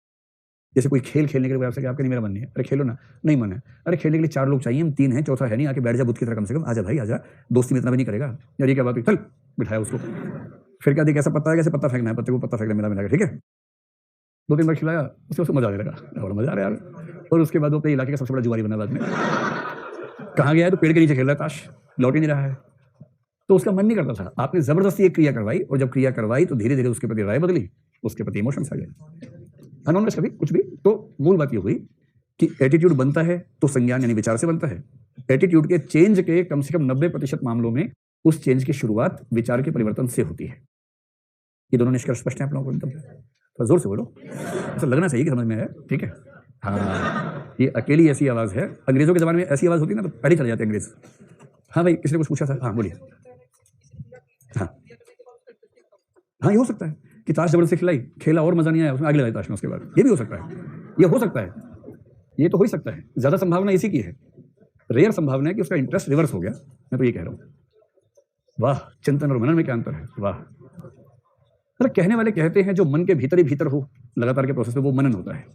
जैसे कोई खेल खेलने के लिए आपसे आपका नहीं, मेरा मन नहीं है, अरे खेलो ना, नहीं मन है, अरे खेलने के लिए 4 लोग चाहिए, हम 3 हैं, चौथा है नहीं, आके बैठ जा बुद्ध की तरह, कम से कम आजा भाई आजा, दोस्ती में इतना भी नहीं करेगा यार, ये क्या बात हुई, चल बिठाया उसको, फिर क्या देखा, ऐसा पत्ता है, कैसे पत्ता फेंकना है, पत्ते को पत्ता फेंकना मिला, ठीक है, 2-3 बार खिलाया, उसको मजा आने लगा, और मजा आ रहा यार। और उसके बाद वो अपने इलाके का सबसे बड़ा जुआरी बना बाद में, कहाँ गया है, तो पेड़ के नीचे खेल रहा है ताश, लौट ही नहीं रहा है। तो उसका मन नहीं करता था, आपने जबरदस्ती एक क्रिया करवाई, और जब क्रिया करवाई तो धीरे धीरे उसके प्रति राय बदली, उसके प्रति इमोशंस आ गए, अनोनस कभी कुछ भी। तो मूल बात ये हुई कि एटीट्यूड बनता है तो संज्ञान यानी विचार से बनता है। एटीट्यूड के चेंज के कम से कम 90% मामलों में उस चेंज की शुरुआत विचार के परिवर्तन से होती है। ये दोनों निष्कर्ष स्पष्ट है आप लोगों को एकदम? तो जोर से बोलो, ऐसा लगना चाहिए कि समझ में है। ठीक है, हाँ, ये अकेली ऐसी आवाज है। अंग्रेजों के जमाने में ऐसी आवाज होती ना तो पहले चले जाते अंग्रेज। हाँ भाई, किसी ने कुछ पूछा था, हाँ बोलिए। हाँ, ये हो सकता है कि ताश जबरदस्ती खिलाई, खेला और मजा नहीं आया, उसमें आग लगाई ताश में उसके बाद, ये भी हो सकता है, ये हो सकता है, ये तो हो ही सकता है। ज्यादा संभावना इसी की है, रेयर संभावना है कि उसका इंटरेस्ट रिवर्स हो गया। मैं तो ये कह रहा हूं, वाह, चिंतन और मनन में क्या अंतर है, वाह। मतलब कहने वाले कहते हैं जो मन के भीतर ही भीतर हो लगातार के प्रोसेस में, वो मनन होता है,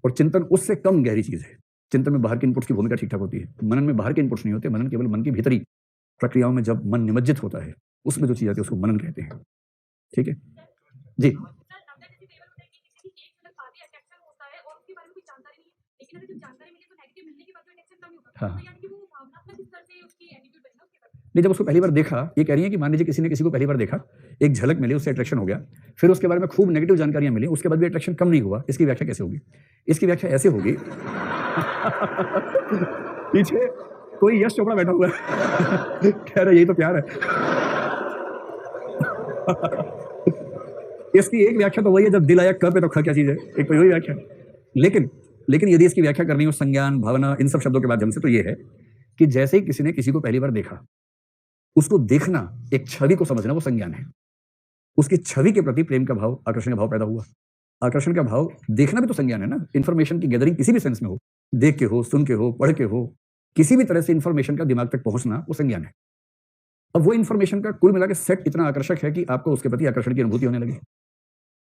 और चिंतन उससे कम गहरी चीज है। चिंतन में बाहर के इनपुट्स की भूमिका ठीक ठाक होती है, मनन में बाहर के इनपुट्स नहीं होते। मनन केवल मन की भीतरी प्रक्रियाओं में जब मन निमज्जित होता है, उसमें जो चीज आती है उसको मनन कहते हैं। ठीक है जी। हाँ, नहीं, जब उसको पहली बार देखा, ये कह रही है कि मान लीजिए किसी ने किसी को पहली बार देखा, एक झलक मिली, उससे अट्रैक्शन हो गया, फिर उसके बारे में खूब नेगेटिव जानकारियां मिली, उसके बाद भी अट्रैक्शन कम नहीं हुआ, इसकी व्याख्या कैसे होगी? इसकी व्याख्या ऐसे होगी पीछे कोई यश चोपड़ा बैठा हुआ है कह रहा यही तो प्यार है इसकी एक व्याख्या तो वही है, जब दिल आया क पे तो ख क्या चीज है, एक तो यही व्याख्या है। लेकिन यदि इसकी व्याख्या करनी हो संज्ञान, भावना, इन सब शब्दों के माध्यम से, तो ये है कि जैसे ही किसी ने किसी को पहली बार देखा, उसको देखना, एक छवि को समझना, वो संज्ञान है। उसकी छवि के प्रति प्रेम का भाव, आकर्षण का भाव पैदा हुआ। आकर्षण का भाव देखना भी तो संज्ञान है ना। इंफॉर्मेशन की गैदरिंग किसी भी सेंस में हो, देख के हो, सुन के हो, पढ़ के हो, किसी भी तरह से इंफॉर्मेशन का दिमाग तक पहुंचना, वो संज्ञान है। अब वो इंफॉर्मेशन का कुल मिला के सेट इतना आकर्षक है कि आपको उसके प्रति आकर्षण की अनुभूति होने लगी।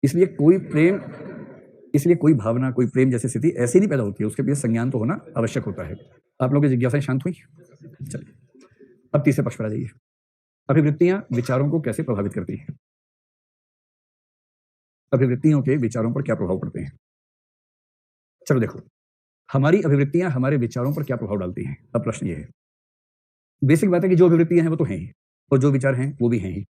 इसलिए कोई प्रेम, इसलिए कोई भावना, कोई प्रेम जैसी स्थिति ऐसी नहीं पैदा होती है, उसके पीछे संज्ञान तो होना आवश्यक होता है। आप लोगों की जिज्ञासाएं शांत हुई? चलिए अब तीसरे पक्ष पर आ जाइए। अभिवृत्तियां विचारों को कैसे प्रभावित करती हैं? अभिवृत्तियों के विचारों पर क्या प्रभाव पड़ते हैं? चलो देखो, हमारी अभिवृत्तियां हमारे विचारों पर क्या प्रभाव डालती हैं? अब प्रश्न ये है, बेसिक बात है कि जो अभिवृत्तियां हैं वो तो हैं ही, और जो विचार हैं वो भी हैं ही।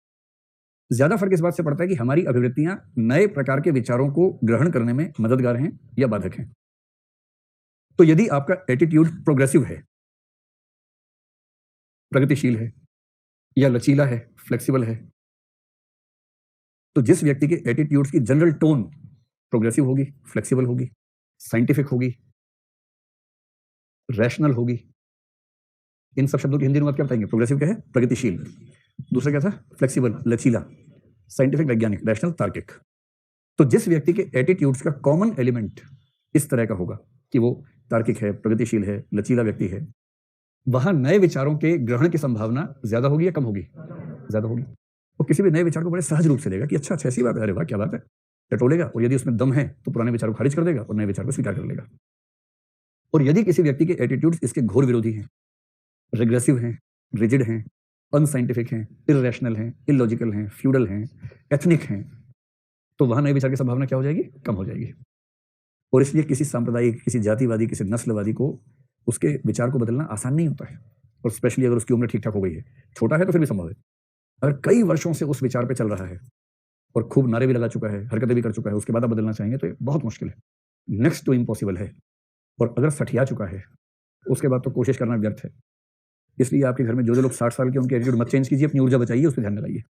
ज्यादा फर्क इस बात से पड़ता है कि हमारी अभिवृत्तियां नए प्रकार के विचारों को ग्रहण करने में मददगार हैं या बाधक हैं। तो यदि आपका एटीट्यूड प्रोग्रेसिव है, प्रगतिशील है, या लचीला है, फ्लेक्सिबल है, तो जिस व्यक्ति के एटीट्यूड्स की जनरल टोन प्रोग्रेसिव होगी, फ्लेक्सिबल होगी, साइंटिफिक होगी, रैशनल होगी, इन सब शब्दों की हिंदी अनुवाद क्या बताएंगे? प्रोग्रेसिव क्या है? प्रगतिशील। दूसरा क्या था? फ्लेक्सिबल, लचीला, साइंटिफिक, वैज्ञानिक, रैशनल, तार्किक। तो जिस व्यक्ति के एटीट्यूड्स का कॉमन एलिमेंट इस तरह का होगा कि वो तार्किक है, प्रगतिशील है, लचीला व्यक्ति है, वहां नए विचारों के ग्रहण की संभावना ज्यादा होगी या कम होगी? ज्यादा होगी। वो किसी भी नए विचार को बड़े सहज रूप से लेगा कि अच्छा अच्छा ऐसी बात है, अरे वाह क्या बात है, टटोलेगा। और यदि उसमें दम है तो पुराने विचार को खारिज कर देगा और नए विचार को स्वीकार कर लेगा। और यदि किसी व्यक्ति के एटीट्यूड्स इसके घोर विरोधी हैं, रिग्रेसिव हैं, रिजिड हैं, अनसाइंटिफिक हैं, इररेशनल हैं, इलॉजिकल हैं, फ्यूडल हैं, एथनिक हैं, तो वहां नए विचार की संभावना क्या हो जाएगी? कम हो जाएगी। और इसलिए किसी सांप्रदायिक, किसी जातिवादी, किसी नस्लवादी को उसके विचार को बदलना आसान नहीं होता है, और स्पेशली अगर उसकी उम्र ठीक ठाक हो गई है। छोटा है तो फिर भी संभव है। अगर कई वर्षों से उस विचार पे चल रहा है और खूब नारे भी लगा चुका है, हरकतें भी कर चुका है, उसके बाद आप बदलना चाहेंगे तो ये बहुत मुश्किल है, नेक्स्ट टू इम्पॉसिबल है। और अगर सठिया चुका है उसके बाद तो कोशिश करना व्यर्थ है। इसलिए आपके घर में जो जो लोग 60 साल के, उनके एटीट्यूड मत चेंज कीजिए, अपनी ऊर्जा बचाइए, उस पर ध्यान लगाइए,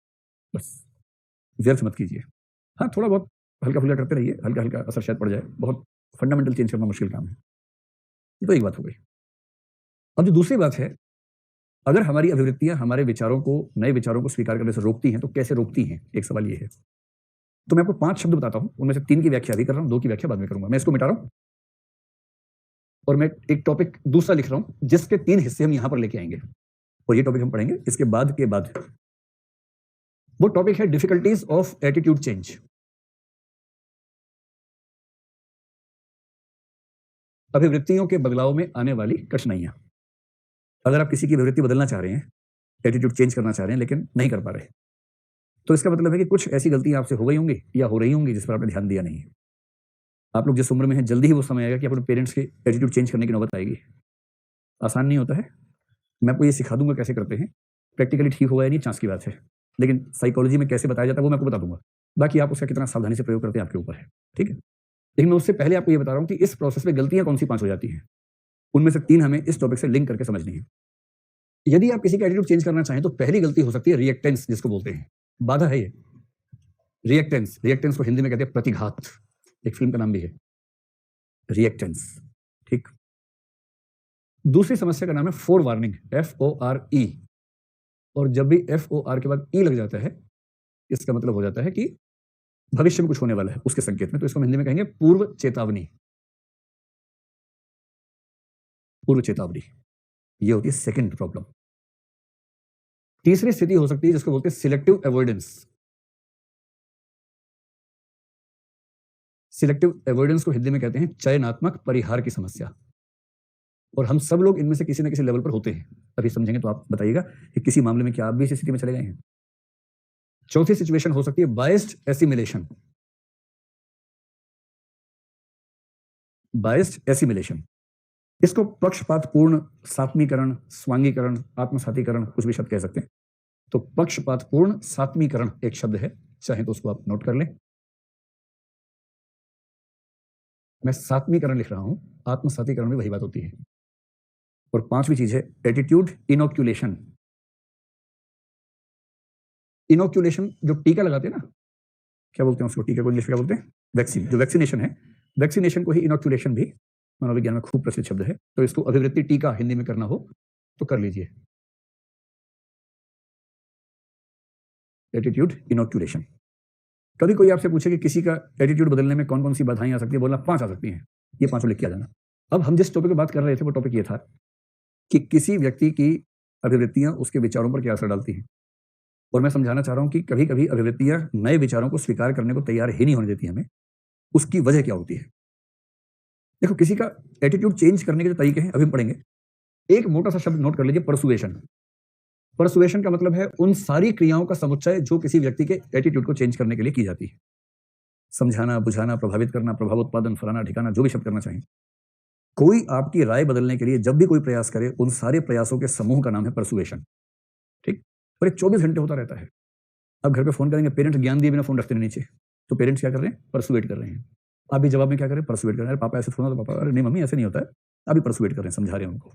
बस व्यर्थ मत कीजिए। हाँ, थोड़ा बहुत हल्का फुल्का करते रहिए, हल्का हल्का असर शायद पड़ जाए, बहुत फंडामेंटल चेंज करना मुश्किल काम है। ये तो एक बात हो गई। अब जो दूसरी बात है, अगर हमारी अभिवृत्तियां हमारे विचारों को, नए विचारों को स्वीकार करने से रोकती हैं, तो कैसे रोकती हैं? एक सवाल ये है। तो मैं आपको 5 शब्द बताता हूं, उनमें से 3 की व्याख्या अभी कर रहा हूं, 2 की व्याख्या बाद में करूंगा। मैं इसको मिटा रहा हूं और मैं एक टॉपिक दूसरा लिख रहा हूं, जिसके 3 हिस्से हम यहां पर लेके आएंगे, और ये टॉपिक हम पढ़ेंगे इसके बाद के बाद। वो टॉपिक है डिफिकल्टीज ऑफ एटीट्यूड चेंज। अभिवृत्तियों के बदलाव में आने वाली कठिनाइयां। अगर आप किसी की अभिवृत्ति बदलना चाह रहे हैं, एटीट्यूड चेंज करना चाह रहे हैं, लेकिन नहीं कर पा रहे, तो इसका मतलब है कि कुछ ऐसी गलतियां आपसे हो गई होंगी या हो रही होंगी जिस पर आपने ध्यान दिया नहीं। आप लोग जिस उम्र में हैं, जल्दी ही वो समय आएगा कि अपने पेरेंट्स के एटीट्यूड चेंज करने की नौबत आएगी। आसान नहीं होता है। मैं आपको ये सिखा दूंगा कैसे करते हैं। प्रैक्टिकली ठीक होगा या नहीं, चांस की बात है, लेकिन साइकोलॉजी में कैसे बताया जाता है वो मैं आपको बता दूंगा। बाकी आप उसका कितना सावधानी से प्रयोग करते हैं आपके ऊपर है, ठीक है। लेकिन मैं उससे पहले आपको ये बता रहा हूं कि इस प्रोसेस में गलतियां कौन सी 5 हो जाती हैं, उनमें से 3 हमें इस टॉपिक से लिंक करके समझनी है। यदि आप किसी का एटीट्यूड चेंज करना चाहें तो पहली गलती हो सकती है रिएक्टेंस, जिसको बोलते हैं, बाधा है ये। रिएक्टेंस को हिंदी में कहते हैं प्रतिघात, एक फिल्म का नाम भी है रिएक्टेंस, ठीक। दूसरी समस्या का नाम है फोर वार्निंग, FORE। और जब भी FOR के बाद E लग जाता है, इसका मतलब हो जाता है कि भविष्य में कुछ होने वाला है, उसके संकेत में। तो इसको हम हिंदी में कहेंगे पूर्व चेतावनी। पूर्व चेतावनी, ये होती है सेकंड प्रॉब्लम। तीसरी स्थिति हो सकती है जिसको बोलते हैं सिलेक्टिव अवॉइडेंस। सिलेक्टिव अवॉइडेंस को हिंदी में कहते हैं चयनात्मक परिहार की समस्या, और हम सब लोग इनमें से किसी न किसी लेवल पर होते हैं। अभी समझेंगे तो आप बताइएगा कि किसी मामले में क्या आप भी इस स्थिति में चले गए हैं। चौथी सिचुएशन हो सकती है बायस्ड एसिमिलेशन। बायस्ड एसिमिलेशन, इसको पक्षपातपूर्ण सात्मीकरण, स्वांगीकरण, आत्मसातीकरण, कुछ भी शब्द कह सकते हैं। तो पक्षपातपूर्ण सात्मीकरण एक शब्द है, चाहे तो उसको आप नोट कर लें। मैं सात्मीकरण लिख रहा हूं, आत्मसातीकरण में वही बात होती है। और पांचवी चीज है एटीट्यूड इनोक्यूलेशन। इनोक्यूलेशन जो टीका लगाते हैं ना, क्या बोलते हैं उसको, टीका को इंग्लिश में क्या बोलते हैं, वैक्सीन। जो वैक्सीनेशन है, वैक्सीनेशन को ही इनोक्यूलेशन भी मनोविज्ञान में खूब प्रसिद्ध शब्द है। तो इसको अभिवृत्ति टीका हिंदी में करना हो तो कर लीजिए, एटीट्यूड इनोक्यूलेशन। कभी कोई आपसे पूछे कि किसी का एटीट्यूड बदलने में कौन कौन सी बाधाएं आ सकती है, बोलना 5 आ सकती हैं, ये 5 लिख के आ जाना। अब हम जिस टॉपिक पर बात कर रहे थे वो टॉपिक ये था कि किसी व्यक्ति की अभिवृत्तियां उसके विचारों पर क्या असर डालती हैं। और मैं समझाना चाह रहा हूं कि कभी कभी अभिवृत्तियां नए विचारों को स्वीकार करने को तैयार ही नहीं होने देती हमें। उसकी वजह क्या होती है? देखो, किसी का एटीट्यूड चेंज करने के जो तरीके हैं अभी हम पढ़ेंगे। एक मोटा सा शब्द नोट कर लीजिए, परसुएशन। परसुएशन का मतलब है उन सारी क्रियाओं का समुच्चय जो किसी व्यक्ति के एटीट्यूड को चेंज करने के लिए की जाती है। समझाना, बुझाना, प्रभावित करना, प्रभाव उत्पादन, फलाना ठिकाना, जो भी शब्द करना चाहें। कोई आपकी राय बदलने के लिए जब भी कोई प्रयास करे, उन सारे प्रयासों के समूह का नाम है परसुएशन। ठीक, और ये 24 घंटे होता रहता है। अब घर पे फोन करेंगे, पेरेंट्स ज्ञान दिए बिना फोन रखते नहीं नीचे, तो पेरेंट्स क्या कर रहे हैं, परसुएट कर रहे हैं। आप भी जवाब में क्या करें, परसुएट कर रहे हैं। पापा ऐसे थोड़ा, तो पापा अरे नहीं मम्मी ऐसे नहीं होता है, अभी परसुएट कर रहे हैं, समझा रहे हैं उनको।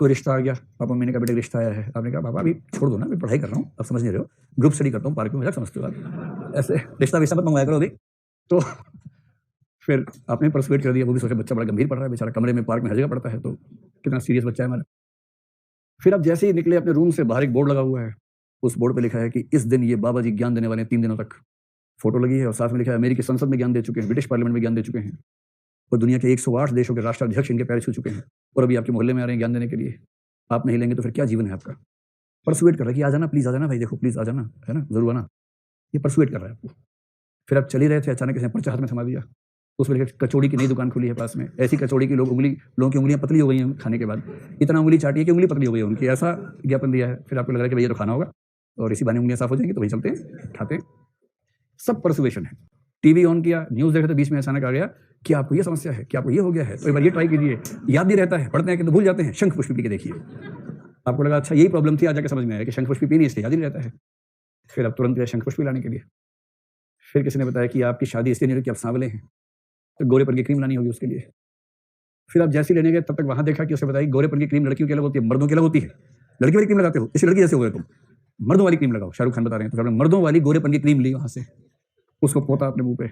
कोई रिश्ता आ गया, पापा मम्मी ने कहा बेटे रिश्ता आया है, आपने कहा पापा अभी छोड़ दो ना, मैं पढ़ाई कर रहा हूँ, आप समझ नहीं रहे हो, ग्रुप स्टडी करता हूँ, पार्क में, मजाक समझते हो आप, ऐसे रिश्ता विश्ता मत मंगवाया करो अभी। तो फिर आपने परसुएट कर दिया, वो भी सोचा बच्चा बड़ा गंभीर पढ़ रहा है, बेचारा कमरे में पार्क में हर जगह पढ़ता है, तो कितना सीरियस बच्चा है हमारा। फिर आप जैसे ही निकले अपने रूम से, बाहर एक बोर्ड लगा हुआ है, उस बोर्ड पे लिखा है कि इस दिन ये बाबा जी ज्ञान देने वाले हैं 3 दिनों तक। फोटो लगी है और साथ में लिखा है अमेरिकी संसद में ज्ञान दे चुके हैं, ब्रिटिश पार्लियामेंट में ज्ञान दे चुके हैं, और दुनिया के 108 देशों के राष्ट्राध्यक्ष इनके पैर छू चुके हैं, और अभी आपके मोहल्ले में आ रहे हैं ज्ञान देने के लिए। आप नहीं लेंगे तो फिर क्या जीवन है आपका? परसुएट कर रहा है कि आ जाना प्लीज, आ जाना भाई, देखो प्लीज आ जाना, है ना, जरूर आना। ये परसुएट कर रहा है आपको। फिर आप चल ही रहे थे, अचानक किसी ने पर्चा हाथ में थमा दिया, उसमें लिखा कचौड़ी की नई दुकान खुली है पास में, ऐसी कचौड़ी की लोगों की उंगलियां पतली हो गई हैं खाने के बाद, इतना उंगली चाटी है कि उंगली पतली हो गई है उनकी, ऐसा ज्ञापन दिया है। फिर आपको लग रहा है कि भैया तो खाना होगा, और इसी बहाने उंगलियां साफ हो जाएंगी, तो वही चलते हैं, खाते हैं। सब परसुएशन है। टीवी ऑन किया, न्यूज देख रहे थे, बीच में अचानक आ गया कि आपको ये समस्या है, कि आपको ये हो गया है, तो एक बार ये ट्राई कीजिए। याद नहीं रहता है, पढ़ते हैं कि तो भूल जाते हैं, शंख पुष्पी पी के देखिए। आपको लगा अच्छा यही प्रॉब्लम थी, आज जाके समझ में आया कि शंख पुष्पी पीनी, इसलिए याद ही नहीं रहता है। फिर अब तुरंत गए शंख पुष्पी लाने के लिए। फिर किसी ने बताया कि आपकी शादी इसलिए नहीं हुई कि आप सांवले हैं, तो गोरेपन की क्रीम लानी होगी उसके लिए। फिर आप जैसे लेने गए तब तक वहां देखा कि उसे बताया गोरेपन की क्रीम लड़कियों की अलग होती है, मर्दों की अलग होती है। लड़की वाली क्रीम लगाते हो, इसी लड़की जैसे हो गए तुम, मर्दों वाली क्रीम लगाओ, शाहरुख खान बता रहे हैं। तो फिर मर्दों वाली गोरेपन की क्रीम ली वहां से, उसको पोता अपने मुंह पे।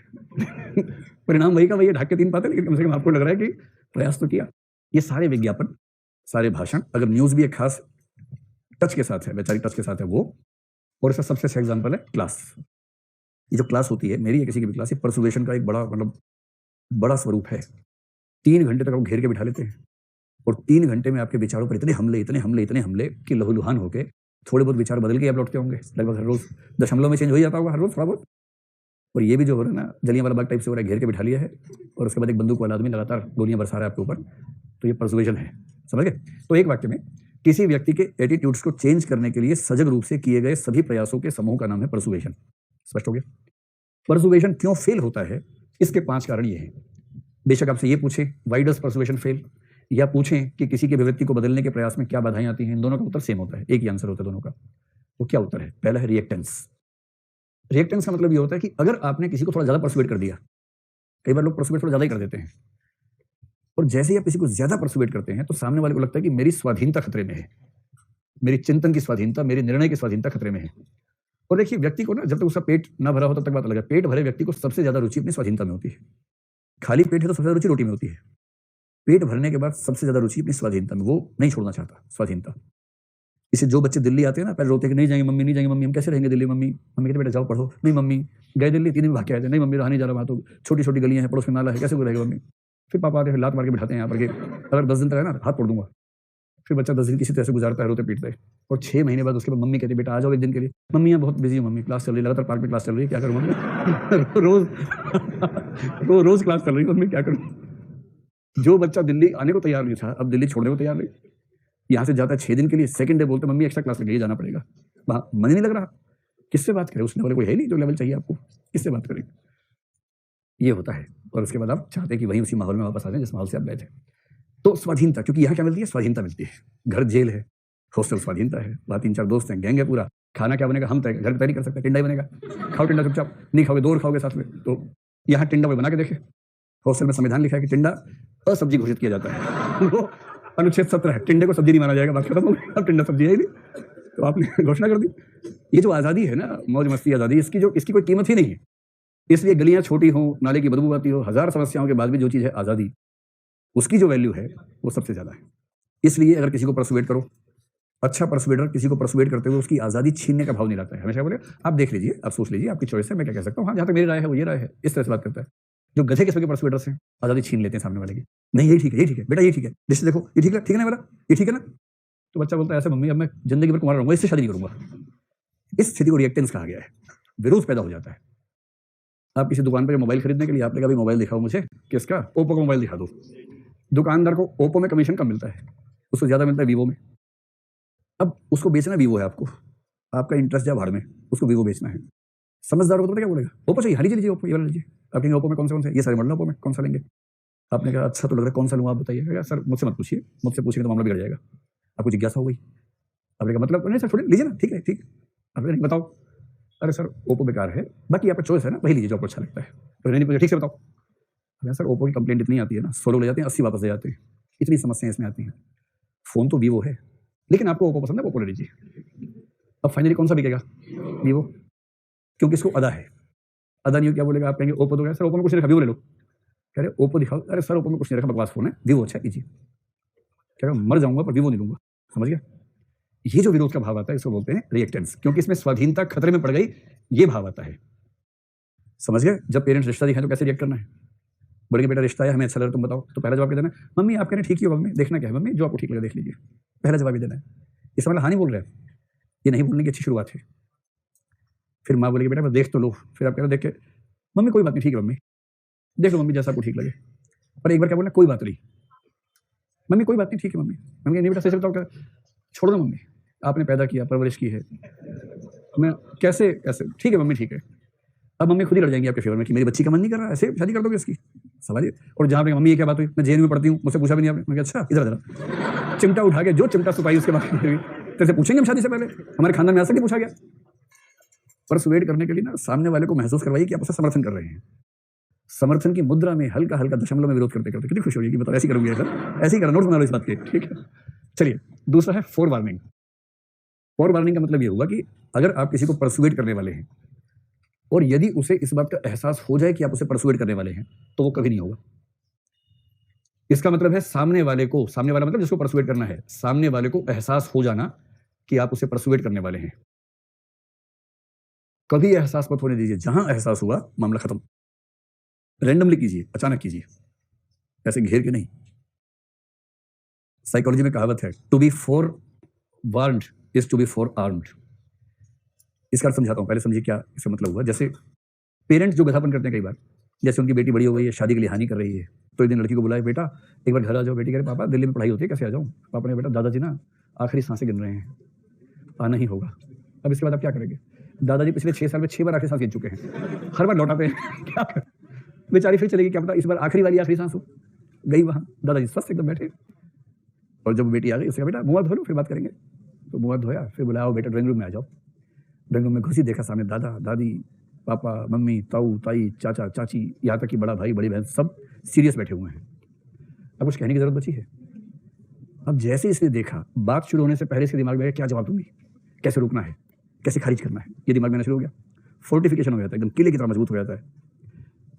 परिणाम वही का वही, ढक के 3 पाते, लेकिन कम से कम आपको लग रहा है कि प्रयास तो किया। ये सारे विज्ञापन, सारे भाषण, अगर न्यूज भी एक खास टच के साथ है, वैचारिक टच के साथ है वो। और इसका सबसे अच्छा एग्जाम्पल है क्लास। ये जो क्लास होती है, मेरी या किसी की भी क्लास, ये परसुएशन का एक बड़ा स्वरूप है। 3 घंटे तक आप घेर के बिठा लेते हैं, और 3 घंटे में आपके विचारों पर इतने हमले कि लहूलुहान होके थोड़े बहुत विचार बदल के आप लौटते होंगे। लगभग हर रोज दशमलव में चेंज हो जाता होगा, हर रोज थोड़ा बहुत। और ये भी जो हो रहा है ना, जलियांवाला बाग टाइप से हो रहा है, घेर के बिठा लिया है, और उसके बाद एक बंदूक वाला आदमी लगातार गोलियां बरसा रहा है आपके ऊपर। तो ये परसुएशन है, समझ गए? तो एक वाक्य में किसी व्यक्ति के एटीट्यूड्स को चेंज करने के लिए सजग रूप से किए गए सभी प्रयासों के समूह का नाम है परसुएशन। स्पष्ट हो गया? परसुएशन क्यों फेल होता है, इसके 5 कारण ये हैं। बेशक आपसे ये पूछे व्हाई डज परसुएशन फेल, या पूछें कि किसी की अभिव्यक्ति को बदलने के प्रयास में क्या बाधाएं आती हैं, इन दोनों का उत्तर सेम होता है, एक ही आंसर होता है दोनों का। तो क्या उत्तर है? पहला है रिएक्टेंस। रिएक्टेंस का मतलब ये होता है कि अगर आपने किसी को थोड़ा ज्यादा परसुएट कर दिया, कई बार लोग परसुएट थोड़ा ज्यादा ही कर देते हैं, और जैसे ही आप किसी को ज्यादा परसुएट करते हैं तो सामने वाले को लगता है कि मेरी स्वाधीनता खतरे में है, मेरी चिंतन की स्वाधीनता, मेरी निर्णय की स्वाधीनता खतरे में है। और देखिए, व्यक्ति को ना जब तक उसका पेट ना भरा हो तब तक बात अलग है। पेट भरे व्यक्ति को सबसे ज्यादा रुचि अपनी स्वाधीनता में होती है। खाली पेट है तो सबसे ज्यादा रुचि रोटी में होती है। पेट भरने के बाद सबसे ज्यादा रुचि अपनी स्वाधीनता में, वो नहीं छोड़ना चाहता स्वाधीनता। इसे जो बच्चे दिल्ली आते हैं ना, पहले रोते कि नहीं जाएंगे मम्मी, नहीं जाएंगे मम्मी, हम कैसे रहेंगे दिल्ली, मम्मी मम्मी कहते बेटा जाओ पढ़ो, नहीं मम्मी गए दिल्ली 3 दिन भाग के आए थे, नहीं मम्मी रहा नहीं जा रहा, वहाँ तो छोटी छोटी गलियां हैं, पड़ोस में नाला है, कैसे रहेगा मम्मी। फिर पापा आते हैं, लात मार के बिठाते हैं यहाँ पर, अगर 10 दिन तक है ना हाथ तोड़ दूंगा। फिर बच्चा 10 दिन किसी तरह से गुजारता है रोते पीटते, और 6 महीने बाद उसके बाद मम्मी कहती है बेटा आ जाओ एक दिन के लिए। मम्मी यहाँ बहुत बिजी हूँ मम्मी, क्लास चल रही है, लगातार पार्क में क्लास चल रही है, क्या करूँ मम्मी रोज रोज क्लास चल रही है मम्मी, क्या करूँ। जो बच्चा दिल्ली आने को तैयार नहीं था अब दिल्ली छोड़ने को तैयार नहीं, यहाँ से जाता है 6 दिन के लिए, सेकंड डे बोलते मम्मी एक्स्ट्रा क्लास लगी जाना पड़ेगा, वहाँ मन ही नहीं लग रहा। किससे बात करें, उस लेवल कोई है नहीं जो लेवल चाहिए आपको, किससे बात करें। ये होता है, और उसके बाद आप चाहते हैं कि वहीं उसी माहौल में वापस आ जाएं जिस माहौल से आप गए थे। तो स्वाधीनता, क्योंकि यहाँ क्या मिलती है, स्वाधीनता मिलती है। घर जेल है, हॉस्टल स्वाधीनता है, वहाँ 3-4 दोस्त हैं, गैंग है पूरा। खाना क्या बनेगा हम तय, घर पे तय नहीं कर सकते, टिंडा ही बनेगा, खाओ टिंडा चुपचाप, नहीं खाओगे 2 और खाओगे साथ में। तो यहाँ टिंडा कोई बना के देखे, हॉस्टल में संविधान लिखा है कि टिंडा असब्जी घोषित किया जाता है वो अनुच्छेद 17 है, टिंडे को सब्जी नहीं माना जाएगा, बात खत्म हो गई, अब टिंडा सब्जी है ही नहीं, तो आपने घोषणा कर दी। ये जो आज़ादी है ना, मौज मस्ती आज़ादी, इसकी कोई कीमत ही नहीं है। इसलिए गलियां छोटी हों, नाले की बदबू आती हो, 1000 समस्याओं के बाद भी जो चीज़ है आज़ादी, उसकी जो वैल्यू है वो सबसे ज़्यादा है। इसलिए अगर किसी को परसुएट करो, अच्छा परसुएटर किसी को परसुएट करते हुए उसकी आज़ादी छीनने का भाव नहीं लाता है, हमेशा बोले आप देख लीजिए, आप सोच लीजिए, आपकी चॉइस है, मैं क्या कह सकता हूँ, हाँ जहाँ तक मेरी राय है वो ये राय है, इस तरह से बात करता है। जो गधे किस्म के परसुएटर्स हैं आज़ादी छीन लेते हैं सामने वाले की, नहीं यही ठीक है, यही ठीक है बेटा, ये ठीक है, जिससे देखो ये ठीक है ना मेरा, ये ठीक है ना। तो बच्चा बोलता है ऐसे मम्मी अब मैं जिंदगी भर कुमार रहूंगा, इससे शादी नहीं करूंगा। इस स्थिति को रिएक्टेंस कहा गया है, विरोध पैदा हो जाता है। आप किसी दुकान पर मोबाइल खरीदने के लिए आपने कहा मोबाइल दिखाओ मुझे, किसका, ओप्पो का मोबाइल दिखा दो। दुकानदार को ओप्पो में कमीशन कम मिलता है, उससे ज़्यादा मिलता है वीवो में। अब उसको बेचना वीवो है, आपको आपका इंटरेस्ट जा भाड़ में, उसको वीवो बेचना है। समझदार हो तो पता क्या बोलेगा, ओप्पो चाहिए, हरी लीजिए ओप्पो, ये वाला लीजिए। आप कहेंगे ओप्पो में कौन से, ये सारे मॉडल ओप्पो में कौन सा लेंगे। आपने कहा अच्छा तो लग रहा है, कौन सा लूँ आप बताइए। सर मुझसे मत पूछिए, मुझसे पूछेंगे तो मामला बिगड़ जाएगा। आपको जिज्ञासा हो गई, आपने कहा मतलब नहीं सर छोड़िए, लीजिए ना, ठीक है ठीक। आपने नहीं बताओ, अरे सर ओप्पो बेकार है, बाकी आपका चॉइस है ना, वही लीजिए जो आपको अच्छा लगता है। तो नहीं पूछा, ठीक से बताओ। सर ओप्पो की कंप्लेंट इतनी आती है ना, 100 लोग ले जाते हैं, 80 वापस ले जाते हैं, इतनी समस्याएं इसमें आती हैं। फ़ोन तो वीवो है, लेकिन आपको ओप्पो पसंद है, ओप्पो ले लीजिए। अब फाइनली कौन सा बिकेगा, वीवो, क्योंकि इसको अदा है। अदा नहीं हो क्या बोलेगा, आप कहेंगे ओप्पो तो, सर ओप्पो में कुछ नहीं रखा, वीवो ले लो। कह रहे ओप्पो दिखाओ, अरे सर ओप्पो में कुछ नहीं रखा, बकवास फोन है, वीवो अच्छा लीजिए। कह रहे मर जाऊंगा पर वीवो नहीं लूंगा, समझ गया। ये जो विरोध का भाव आता है इसको बोलते हैं रिएक्टेंस, क्योंकि इसमें स्वाधीनता खतरे में पड़ गई, ये भाव आता है, समझ गए। जब पेरेंट्स रिश्ता दिखाएं तो कैसे रिएक्ट करना है, बोलेंगे बेटा रिश्ता है हमें अच्छा लगा तुम बताओ, तो पहला जवाब क्या देना है, मम्मी आप कह रहे ठीक ही होगा, मम्मी देखना क्या है, मम्मी जो आपको ठीक लगे देख लीजिए, पहला जवाब ही देना है। इस मतलब हाँ नहीं बोल रहे, ये नहीं बोलने की अच्छी शुरुआत है। फिर माँ बोलेगी बेटा देख तो लो, फिर आप कह रहे देख के, मम्मी कोई बात नहीं ठीक है मम्मी, देख लो मम्मी जैसा आपको ठीक लगे। और एक बार क्या बोलना, कोई बात नहीं मम्मी, कोई बात नहीं ठीक है मम्मी। मम्मी नहीं बेटा सही से बताओ, क्या छोड़ दो मम्मी, आपने पैदा किया, परवरिश की है, मैं कैसे कैसे, ठीक है मम्मी ठीक है। अब मम्मी खुद ही लड़ जाएंगी आपके फेवर में कि मेरी बच्ची का मन नहीं कर रहा, ऐसे शादी कर दोगे इसकी, सवाल ये। और जहाँ पे मम्मी ये क्या बात हुई, मैं जेएनयू में पढ़ती हूँ, मुझसे पूछा भी नहीं आपने। मैं अच्छा इधर इधर चिमटा उठा के जो चिमटा सुपाई उसके बाद तेरे से पूछेंगे हम शादी से पहले, हमारे खानदान में आज तक नहीं पूछा गया। परसुएड करने के लिए ना सामने वाले को महसूस करवाइए कि आप उसे समर्थन कर रहे हैं। समर्थन की मुद्रा में हल्का हल्का दशमलव में विरोध करते करते कितनी खुशी होगी कि बताओ ऐसी करूंगी, ऐसे ही करो, नोट बना लो इस बात के, ठीक है। चलिए दूसरा है फोर वार्निंग। फोर वार्निंग का मतलब ये होगा कि अगर आप किसी को परसुएड करने वाले हैं और यदि उसे इस बात का एहसास हो जाए कि आप उसे परसुएड करने वाले हैं, तो वो कभी नहीं होगा। इसका मतलब है सामने वाले को, सामने वाला मतलब जिसको परसुएड करना है, सामने वाले को एहसास हो जाना कि आप उसे परसुएड करने वाले हैं। कभी एहसास मत होने दीजिए, जहां एहसास हुआ मामला खत्म। रैंडमली कीजिए, अचानक कीजिए, ऐसे घेर के नहीं। साइकोलॉजी में कहावत है, to be forewarned is to be forearmed. इसका अर्थ समझाता हूं, पहले समझिए क्या इसका मतलब हुआ। जैसे पेरेंट्स जो गधापन करते हैं कई बार, जैसे उनकी बेटी बड़ी हो गई है, शादी के लिए हानि कर रही है, तो एक दिन लड़की को बुलाया, बेटा एक बार घर आ जाओ। बेटी कह रही पापा दिल्ली में पढ़ाई होती है, कैसे आ जाऊँ। पापा ने बेटा दादाजी ना आखिरी सांसें गिन रहे हैं, आना ही होगा। अब इसके बाद आप क्या करेंगे। दादाजी पिछले 6 साल में 6 बार आखिरी सांस गिन चुके हैं, हर बार लौटाते हैं क्या कर, बेचारी फिर चलेगी, क्या पता इस बार आखिरी वाली आखिरी सांस हो। गई वहां, दादाजी स्वस्थ एकदम बैठे, और जब बेटी आ गई उसका बेटा मुँह धो लो फिर बात करेंगे। तो मुँह धोया, फिर बुलाया बेटा ड्राइंग रूम में आ जाओ। ड्राइंग रूम में घुसी, देखा सामने दादा दादी, पापा मम्मी, ताऊ ताई, चाचा चाची, यहाँ तक कि बड़ा भाई बड़ी बहन सब सीरियस बैठे हुए हैं। अब कुछ कहने की जरूरत बची है। अब जैसे इसने देखा, बात शुरू होने से पहले इसके दिमाग में क्या जवाब दूंगी, कैसे रोकना है, कैसे खारिज करना है, ये दिमाग में शुरू हो गया। फोर्टिफिकेशन हो जाता है, एकदम किले की तरह मजबूत हो जाता है।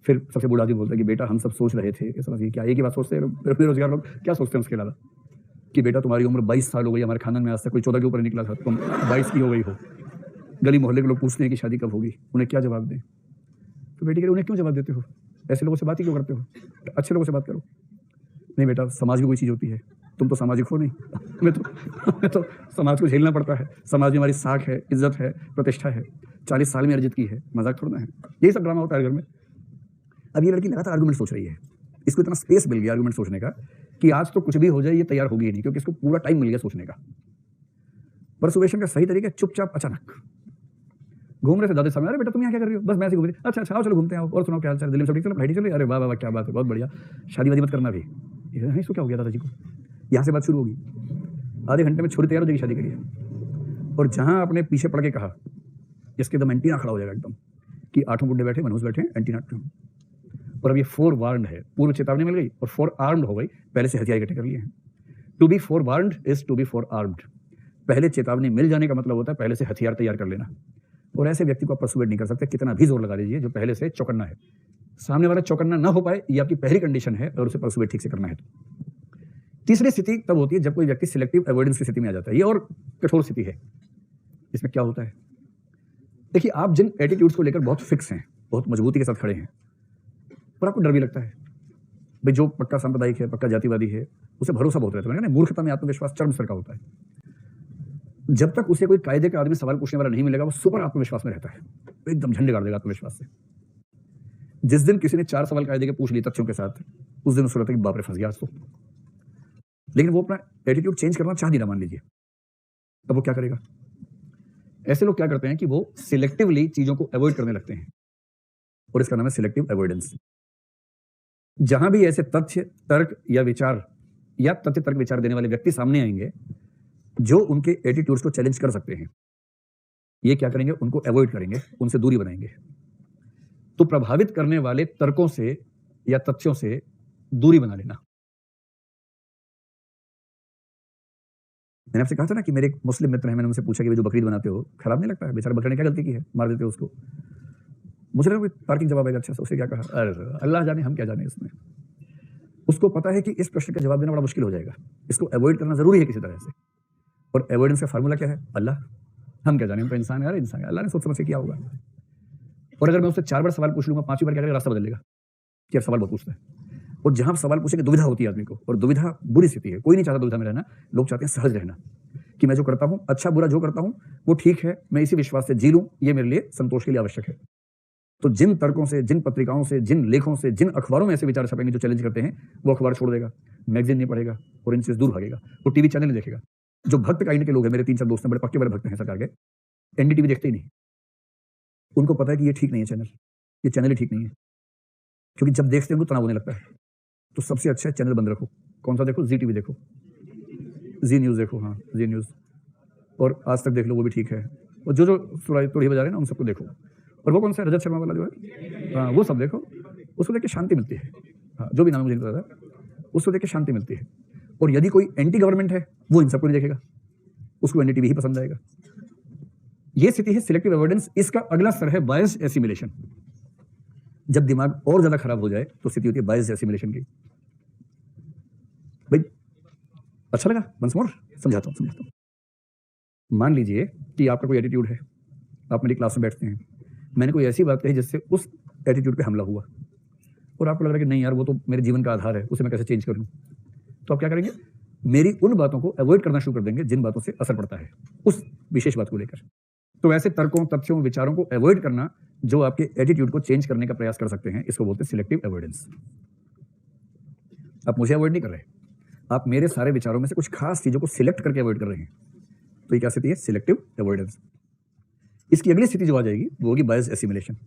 फिर सबसे बूढ़ा आदमी बोलता है कि बेटा हम सब सोच रहे थे, समझिए क्या एक ही बात सोचते हैं बेरोजगार लोग, क्या सोचते हैं उसके अलावा, कि बेटा तुम्हारी उम्र 22 साल हो गई, हमारे खानदान में आज तक कोई 14 के ऊपर निकला था, तुम 22 की हो गई हो। गली मोहल्ले के लोग पूछते हैं कि शादी कब होगी, उन्हें क्या जवाब दें। तो बेटी कह रही उन्हें क्यों जवाब देते हो, ऐसे लोगों से बात ही क्यों करते हो, अच्छे लोगों से बात करो। नहीं बेटा समाज की कोई चीज़ होती है, तुम तो सामाजिक हो नहीं। हमें तो समाज को झेलना पड़ता है, समाज में हमारी साख है, इज्जत है, प्रतिष्ठा है, 40 साल में अर्जित की है, मजाक थोड़ा है। यही सब ड्रामा होता है घर में। अब ये लड़की लगातार आर्गुमेंट सोच रही है, इसको इतना स्पेस मिल गया आर्गुमेंट सोचने का कि आज तो कुछ भी हो जाए ये तैयार होगी ही नहीं, क्योंकि इसको पूरा टाइम मिल गया सोचने का। परसुएशन का सही तरीका चुपचाप अचानक घूम रहे थे दादा सामने, अरे बेटा तुम यहाँ क्या कर रही हो? बस मैं ऐसे घूम रही। अच्छा अच्छा आओ चलो घूमते हैं, और सुनाओ क्या हाल चाल, दिल्ली में सब ठीक चलो, भाई ठीक चलो, अरे वाह वाह क्या बात है, बहुत बढ़िया, शादी वादी मत करना भी। इसको क्या हो गया दादाजी को? यहाँ से बात शुरू होगी, आधे घंटे में छोरी तैयार हो जाएगी शादी के लिए। और जहाँ आपने पीछे पड़ के कहा, इसके एकदम एंटीना खड़ा हो जाएगा एकदम कि 8 बुड्ढे बैठे, मनोज बैठे, एंटीना। और अब ये 4 वार्न्ड है, पूर्व चेतावनी मिल गई, और 4 आर्म्ड हो गई, पहले से हथियार इकट्ठे कर लिए हैं। To be 4 warned is to be 4 armed. पहले चेतावनी मिल जाने का मतलब होता है पहले से हथियार तैयार कर लेना। और ऐसे व्यक्ति को आप परसुएट नहीं कर सकते, कितना भी जोर लगा लीजिए, जो पहले से चौकन्ना है। सामने वाला चौकन्ना ना हो पाए, ये आपकी पहली कंडीशन है, और उसे परसुएट ठीक से करना है। तीसरी स्थिति तब होती है जब कोई व्यक्ति सिलेक्टिव अवॉइडेंस की स्थिति में आ जाता है। ये और कठोर स्थिति है। इसमें क्या होता है, देखिए आप जिन एटीट्यूड्स को लेकर बहुत फिक्स हैं, बहुत मजबूती के साथ खड़े हैं, पर आपको डर भी लगता है, भाई जो पक्का सांप्रदायिक है, पक्का जातिवादी है, उसे भरोसा बहुत रहता है। मूर्खता में आत्मविश्वास चरम स्तर का होता है। जब तक उसे कोई कायदे का आदमी सवाल पूछने वाला नहीं मिलेगा, वो सुपर आत्मविश्वास में रहता है, एकदम झंडे गाड़ देगा आत्मविश्वास से। जिस दिन किसी ने 4 सवाल कायदे के पूछ लिए तथ्यों के साथ, उस दिन उसको लगता है कि बाप रे फंस गया आज तो। लेकिन वो अपना एटीट्यूड चेंज करना चाह नहीं रहा, मान लीजिए, तब वो क्या करेगा? ऐसे लोग क्या करते हैं कि वो सिलेक्टिवली चीजों को अवॉइड करने लगते हैं, और इसका नाम है सिलेक्टिव अवॉइडेंस। जहां भी ऐसे तथ्य तर्क या विचार या तथ्य तर्क विचार देने वाले व्यक्ति सामने आएंगे जो उनके एटीट्यूड्स को चैलेंज कर सकते हैं, ये क्या करेंगे? उनको अवॉइड करेंगे, उनसे दूरी बनाएंगे। तो प्रभावित करने वाले तर्कों से या तथ्यों से दूरी बना लेना। मैंने आपसे कहा था ना कि मेरे एक मुस्लिम मित्र हैं, मैंने उनसे पूछा कि जो बकरीद बनाते हो खराब नहीं लगता है? बेचारा बकरे ने क्या गलती की है, मार देते हो उसको। मुझे लगा कोई तार्किक जवाब आएगा अच्छा से। उससे क्या कहा, अरे अल्लाह जाने हम क्या जाने इसमें। उसको पता है कि इस प्रश्न का जवाब देना बड़ा मुश्किल हो जाएगा, इसको अवॉइड करना जरूरी है किसी तरह से। और अवॉइडेंस का फार्मूला क्या है? अल्लाह। हम क्या जाने, हम तो इंसान है, यार इंसान है, अल्लाह ने सोच समझ के किया होगा। और अगर मैं उससे 4 बार सवाल पूछ लूंगा, 5वीं बार क्या करेगा? रास्ता बदल लेगा कि यार सवाल बहुत पूछता है। और जहां सवाल पूछेंगे दुविधा होती है आदमी को, और दुविधा बुरी स्थिति है। कोई नहीं चाहता दुविधा में रहना, लोग चाहते हैं सहज रहना, कि मैं जो करता हूं, अच्छा बुरा जो करता हूं वो ठीक है, मैं इसी विश्वास से जी लूं, ये मेरे लिए संतोष के लिए आवश्यक है। तो जिन तर्कों से, जिन पत्रिकाओं से, जिन लेखों से, जिन अखबारों में ऐसे विचार छपेंगे जो चैलेंज करते हैं, वो अखबार छोड़ देगा, मैगजीन नहीं पढ़ेगा, और इनसे दूर भागेगा। वो टीवी चैनल नहीं देखेगा। जो भक्त काइंड के लोग हैं, मेरे 3-4 दोस्त हैं, बड़े पक्के बड़े भक्त हैं सरकार के, एनडीटीवी देखते ही नहीं। उनको पता है कि ये ठीक नहीं है चैनल, ये चैनल ही ठीक नहीं है, क्योंकि जब देखते हैं उनको तनाव होने लगता है। तो सबसे अच्छा चैनल बंद रखो। कौन सा देखो? जी टीवी देखो, जी न्यूज़ देखो, हाँ जी न्यूज़, और आज तक देख लो, वो भी ठीक है। और जो जो तोड़ी बजा रहे हैं ना, उन सबको देखो। और वो कौन सा रजत शर्मा वाला जो है, हाँ वो सब देखो, उसको देख के शांति मिलती है। हाँ जो भी नाम मुझे नहीं पता था, उसको देख के शांति मिलती है। और यदि कोई एंटी गवर्नमेंट है, वो इन सबको नहीं देखेगा, उसको एनडीटीवी ही पसंद आएगा। ये स्थिति है सिलेक्टिव अवॉइडेंस। इसका अगला स्तर है बायस्ड एसिमिलेशन। जब दिमाग और ज्यादा खराब हो जाए तो स्थिति होती है बायस्ड एसिमिलेशन की। भाई अच्छा लगा? वंस मोर समझाता हूं। मान लीजिए कि आपका कोई एटीट्यूड है, आप मेरी क्लास में बैठते हैं, मैंने कोई ऐसी बात कही जिससे उस एटीट्यूड पे हमला हुआ, और आपको लग रहा है कि नहीं यार वो तो मेरे जीवन का आधार है, उसे मैं कैसे चेंज कर लूं। तो आप क्या करेंगे? मेरी उन बातों को अवॉइड करना शुरू कर देंगे जिन बातों से असर पड़ता है उस विशेष बात को लेकर। तो ऐसे तर्कों, तथ्यों, विचारों को अवॉइड करना जो आपके एटीट्यूड को चेंज करने का प्रयास कर सकते हैं, इसको बोलते हैं सिलेक्टिव अवॉइडेंस। आप मुझे अवॉइड नहीं कर रहे, आप मेरे सारे विचारों में से कुछ खास चीजों को सिलेक्ट करके अवॉइड कर रहे हैं। तो ये क्या स्थिति है? Selective avoidance. इसकी अगली स्थिति जो आ जाएगी वो होगी बायस्ड एसिमिलेशन।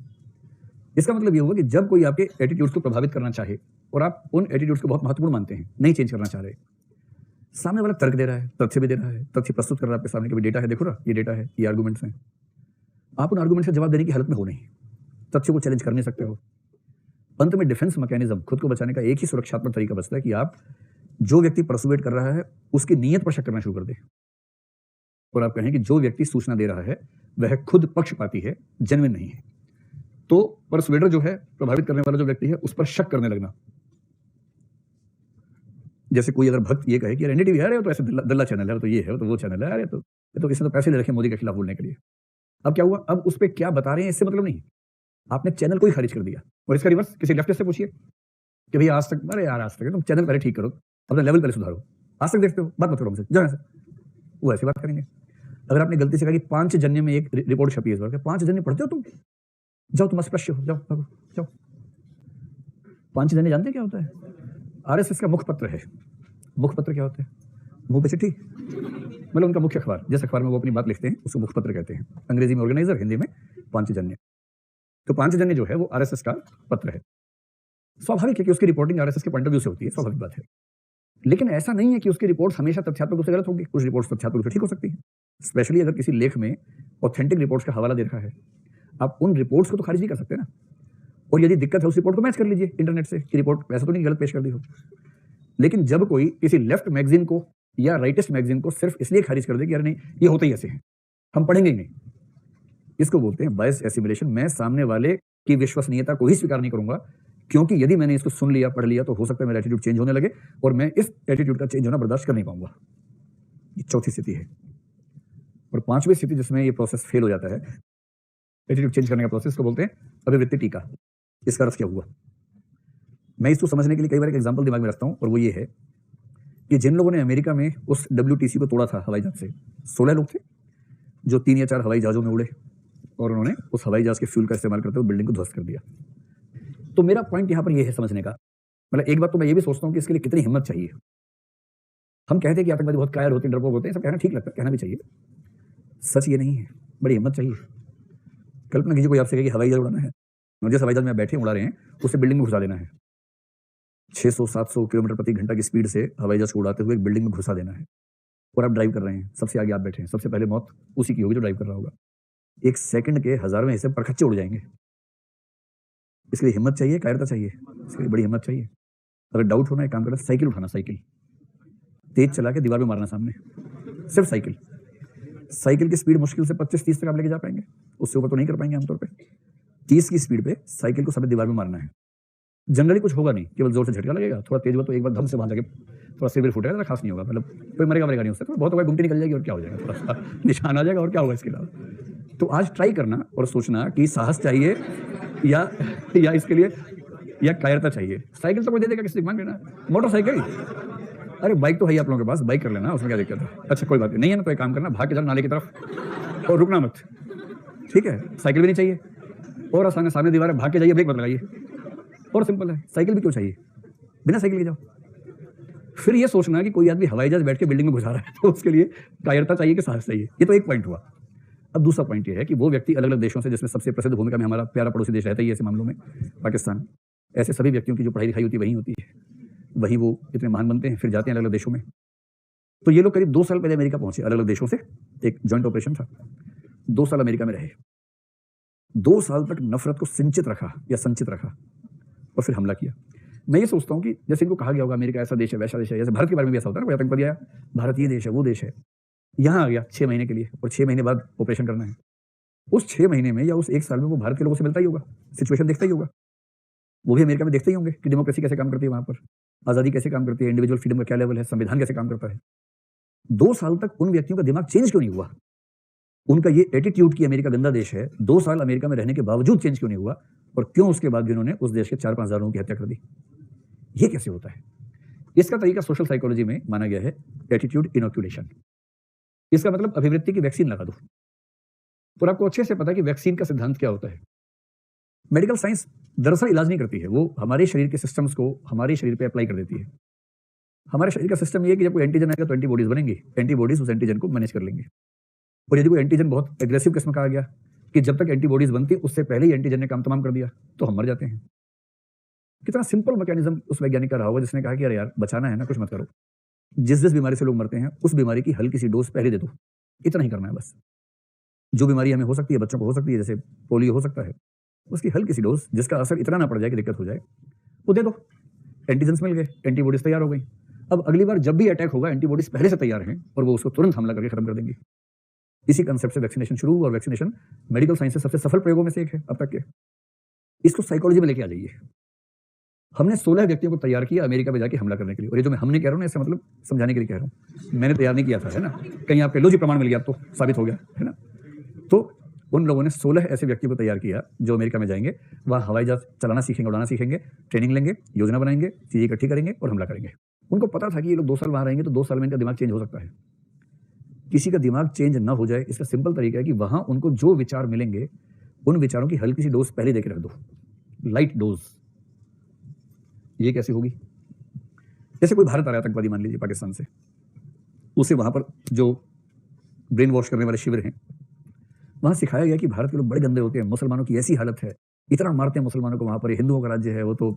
इसका मतलब ये होगा कि जब कोई आपके एटीट्यूड्स को प्रभावित करना चाहे और आप उन एटीट्यूड्स को बहुत महत्वपूर्ण मानते हैं, नहीं चेंज करना चाह रहे, सामने वाला तर्क दे रहा है, तथ्य भी दे रहा है, तथ्य प्रस्तुत कर रहा है आपके सामने, कि डेटा है, देखो ना ये डेटा है, ये आर्गुमेंट्स हैं, आप उन आर्गुमेंट्स का जवाब देने की हालत में हो नहीं, तथ्य को चैलेंज कर नहीं सकते हो। अंत में डिफेंस मैकेनिज्म, खुद को बचाने का एक ही सुरक्षात्मक तरीका बचता है कि आप जो व्यक्ति परसुएट कर रहा है उसकी नीयत पर शक करना शुरू कर दे, और आप कहें कि जो व्यक्ति सूचना दे रहा है वह खुद पक्षपाती है, जेन्युइन नहीं है। तो परसुएडर जो है, प्रभावित करने वाला जो व्यक्ति है, उस पर शक करने लगना। जैसे कोई अगर भक्त ये कहे कि एनडीटीवी है, तो ऐसे दल्ला चैनल है, तो ये है, तो वो चैनल है, अरे तो इसने तो पैसे ले रखे मोदी के खिलाफ बोलने के लिए। अब क्या हुआ? अब उस पर क्या बता रहे हैं इससे मतलब नहीं, आपने चैनल को ही खारिज कर दिया। और इसका रिवर्स किसी लेफ्टिस्ट से पूछिए कि भैया आज तक, अरे यार आज तक तुम चैनल पहले ठीक करो, अपना लेवल पहले सुधारो, आज तक देखते हो, बात मत करो हमसे, जाओ यहाँ से। वो ऐसी बात करेंगे। अगर आपने गलती से कहा कि पांचजन्य में एक रिपोर्ट छपी है इस बार, पांचजन्य पढ़ते हो तुम, जाओ तुम अस्पृश्य हो, जाओ भागो जाओ। पांचजन्य जानते क्या होता है? आरएसएस का मुखपत्र है। मुखपत्र क्या होता है? मुंह पे चिट्ठी, मतलब उनका मुख्य अखबार, जिस अखबार में वो अपनी बात लिखते हैं उसको मुखपत्र कहते हैं। अंग्रेजी में ऑर्गेनाइजर, हिंदी में पांचजन्य। तो पांचजन्य जो है वो आरएसएस का पत्र है। स्वाभाविक है कि उसकी रिपोर्टिंग आरएसएस के पॉइंट ऑफ व्यू से होती है, स्वाभाविक बात है। लेकिन ऐसा नहीं है कि उसकी रिपोर्ट हमेशा तथ्यात्मक रूप से गलत होगी। कुछ रिपोर्ट्स तथ्यात्मक रूप से ठीक हो सकती है, स्पेशली अगर किसी लेख में ऑथेंटिक रिपोर्ट्स का हवाला दे रखा है। आप उन रिपोर्ट्स को तो खारिज नहीं कर सकते ना। और यदि दिक्कत है उस रिपोर्ट को मैच कर लीजिए इंटरनेट से कि रिपोर्ट वैसा तो नहीं गलत पेश कर दी हो। लेकिन जब कोई किसी लेफ्ट मैगजीन को या राइटेस्ट मैगजीन को सिर्फ इसलिए खारिज कर दे कि यार नहीं ये होता ही ऐसे है, हम पढ़ेंगे ही नहीं, इसको बोलते हैं बायस एसिमिलेशन। मैं सामने वाले की विश्वसनीयता को ही स्वीकार नहीं करूंगा, क्योंकि यदि मैंने इसको सुन लिया, पढ़ लिया, तो हो सकता है मेरा एटीट्यूड चेंज होने लगे और मैं इस एटीट्यूड का चेंज होना बर्दाश्त कर नहीं पाऊंगा। ये चौथी स्थिति है। और पांचवी स्थिति जिसमें ये प्रोसेस फेल हो जाता है, एटीट्यूड चेंज करने का प्रोसेस, को बोलते हैं अभिवृत्ति टीका। इसका अर्थ क्या हुआ? मैं इसको समझने के लिए कई बार एक एग्जांपल दिमाग में रखता हूं, और वो ये है कि जिन लोगों ने अमेरिका में उस WTC को तोड़ा था हवाई जहाज से, 16 लोग थे जो 3 या 4 हवाई जहाजों में उड़े और उन्होंने उस हवाई जहाज के फ्यूल का इस्तेमाल करते हुए बिल्डिंग को ध्वस्त कर दिया। तो मेरा पॉइंट यहां पर यह है समझने का, मतलब एक बात तो मैं ये भी सोचता हूं कि इसके लिए कितनी हिम्मत चाहिए। हम कहते हैं कि आतंकवादी बहुत कायर होते हैं, डरपोक होते हैं, सब कहना ठीक लगता है, कहना भी चाहिए। सच ये नहीं है, बड़ी हिम्मत चाहिए। कल्पना कीजिए कोई आपसे कहे कि हवाई जहाज उड़ाना है, और जिस हवाई जहाज में आप बैठे उड़ा रहे हैं उसे बिल्डिंग में घुसा देना है। 600-700 किलोमीटर प्रति घंटा की स्पीड से हवाई जहाज को उड़ाते हुए एक बिल्डिंग में घुसा देना है, और आप ड्राइव कर रहे हैं, सबसे आगे आप बैठे हैं, सबसे पहले मौत उसी की होगी जो ड्राइव कर रहा होगा। 1 सेकंड के 1000वें हिस्से परखच्चे उड़ जाएंगे। इसके लिए हिम्मत चाहिए, कायरता चाहिए, इसके लिए बड़ी हिम्मत चाहिए। अगर डाउट होना, एक काम करना, साइकिल उठाना, साइकिल तेज चला के दीवार में मारना सामने, सिर्फ साइकिल। साइकिल की स्पीड मुश्किल से 25-30 तक आप लेके जा पाएंगे, उससे ऊपर तो नहीं कर पाएंगे आमतौर पे। 30 की स्पीड पे साइकिल को सभी दीवार में मारना है। जनरली कुछ होगा नहीं, केवल जोर से झटका लगेगा, थोड़ा तेज हुआ तो एक बार धम से वहां जाके थोड़ा सिर फूटेगा, ज़्यादा खास नहीं होगा, मतलब कोई मरेगा नहीं उससे, तो बहुत होगा, गुमटी निकल जाएगी और क्या हो जाएगा, थोड़ा सा निशान आ जाएगा और क्या होगा इसके अलावा। तो आज ट्राई करना और सोचना कि साहस चाहिए या इसके लिए या कायरता चाहिए। साइकिल तो कोई दे देगा, किसी मांग लेना, मोटरसाइकिल, अरे बाइक तो है आप लोगों के पास, बाइक कर लेना, उसमें क्या दिक्कत है। अच्छा कोई बात नहीं है ना, तो एक काम करना, भाग के जाना नाले की तरफ और रुकना मत, ठीक है। साइकिल भी नहीं चाहिए, और आसान, सामने दीवार है, भाग के जाइए, ब्रेक मत लगाइए, और सिंपल है। साइकिल भी क्यों चाहिए, बिना साइकिल के जाओ। फिर ये सोचना कि कोई आदमी हवाई जहाज बैठ के बिल्डिंग में घुसा रहा है, तो उसके लिए कायरता चाहिए कि साहस चाहिए। ये तो एक पॉइंट हुआ। अब दूसरा पॉइंट ये है कि वो व्यक्ति अलग अलग देशों से, जिसमें सबसे प्रसिद्ध भूमिका में हमारा प्यारा पड़ोसी देश रहता ही है ऐसे मामलों में, पाकिस्तान, ऐसे सभी व्यक्तियों की जो पढ़ाई लिखाई होती वहीं होती है, वहीं वो इतने महान बनते हैं, फिर जाते हैं अलग अलग देशों में। तो ये लोग करीब 2 साल पहले अमेरिका पहुंचे, अलग अलग देशों से, एक जॉइंट ऑपरेशन था। 2 साल अमेरिका में रहे, 2 साल तक नफरत को सिंचित रखा या संचित रखा, और फिर हमला किया। मैं ये सोचता हूँ कि जैसे इनको कहा गया होगा अमेरिका ऐसा देश है, वैसा देश है, जैसे भारत के बारे में भी ऐसा होता है ना, कोई आतंकवादी आया, भारत ये देश है, वो देश है, यहाँ आ गया 6 महीने के लिए, और 6 महीने बाद ऑपरेशन करना है। उस 6 महीने में या उस 1 साल में वो भारत के लोगों से मिलता ही होगा, सिचुएशन देखता ही होगा, वो भी अमेरिका में देखते ही होंगे कि डेमोक्रेसी कैसे काम करती है, वहां पर आज़ादी कैसे काम करती है, इंडिविजुअल फ्रीडम का क्या लेवल है, संविधान कैसे काम करता है। 2 साल तक उन व्यक्तियों का दिमाग चेंज क्यों नहीं हुआ? उनका ये एटीट्यूड कि अमेरिका गंदा देश है 2 साल अमेरिका में रहने के बावजूद चेंज क्यों नहीं हुआ? और क्यों उसके बाद भी उन्होंने उस देश के 4-5 हज़ार लोगों की हत्या कर दी? ये कैसे होता है? इसका तरीका सोशल साइकोलॉजी में माना गया है एटीट्यूड इनोक्यूलेशन। इसका मतलब अभिवृत्ति की वैक्सीन लगा दो। और आपको अच्छे से पता है कि वैक्सीन का सिद्धांत क्या होता है। मेडिकल साइंस दरअसल इलाज नहीं करती है, वो हमारे शरीर के सिस्टम्स को हमारे शरीर पे अप्लाई कर देती है। हमारे शरीर का सिस्टम ये है कि जब कोई एंटीजन आएगा तो एंटीबॉडीज बनेंगी, एंटीबॉडीज उस एंटीजन को मैनेज कर लेंगे। और यदि कोई एंटीजन बहुत एग्रेसिव किस्म का आ गया कि जब तक एंटीबॉडीज बनती उससे पहले ही एंटीजन ने काम तमाम कर दिया, तो हम मर जाते हैं। कितना सिंपल मैकेनिज्म उस वैज्ञानिक का रहा होगा जिसने कहा कि अरे यार बचाना है ना, कुछ मत करो, जिस जिस बीमारी से लोग मरते हैं उस बीमारी की हल्की सी डोज पहले दे दो, इतना ही करना है बस। जो बीमारी हमें हो सकती है, बच्चों को हो सकती है, जैसे पोलियो हो सकता है, उसकी हल्की सी डोज जिसका असर इतना ना पड़ जाए कि दिक्कत हो जाए, वो दे दो। एंटीजन्स मिल गए, एंटीबॉडीज तैयार हो गई। अब अगली बार जब भी अटैक होगा एंटीबॉडीज पहले से तैयार हैं और वो उसको तुरंत हमला करके खत्म कर देंगी। इसी कंसेप्ट से वैक्सीनेशन शुरू हुआ, और वैक्सीनेशन मेडिकल साइंस से सबसे सफल प्रयोगों में से एक है अब तक के। इसको साइकोलॉजी में लेके आ जाइए। हमने 16 व्यक्तियों को तैयार किया अमेरिका में जाके हमला करने के लिए, और ये जो मैं हमने कह रहा हूँ ना, इससे मतलब समझाने के लिए कह रहा हूँ, मैंने तैयार नहीं किया था, है ना, कहीं आपके लो जी प्रमाण मिल गया, अब तो साबित हो गया, है ना। तो उन लोगों ने 16 ऐसे व्यक्तियों को तैयार किया जो अमेरिका में जाएंगे, वहाँ हवाई जहाज चलाना सीखेंगे, उड़ाना सीखेंगे, ट्रेनिंग लेंगे, योजना बनाएंगे, चीजें इकट्ठी करेंगे और हमला करेंगे। उनको पता था कि ये लोग 2 साल वहां रहेंगे तो 2 साल में इनका दिमाग चेंज हो सकता है। किसी का दिमाग चेंज ना हो जाए इसका सिंपल तरीका है कि वहां उनको जो विचार मिलेंगे उन विचारों की हल्की सी डोज पहले देके रख दो, लाइट डोज। ये कैसे होगी? जैसे कोई भारत आ रहा है आतंकवादी मान लीजिए पाकिस्तान से, उसे वहां पर जो ब्रेन वॉश करने वाले शिविर हैं वहां सिखाया गया कि भारत के लोग बड़े गंदे होते हैं, मुसलमानों की ऐसी हालत है, इतना मारते हैं मुसलमानों को वहां पर, हिंदुओं का राज्य है वो तो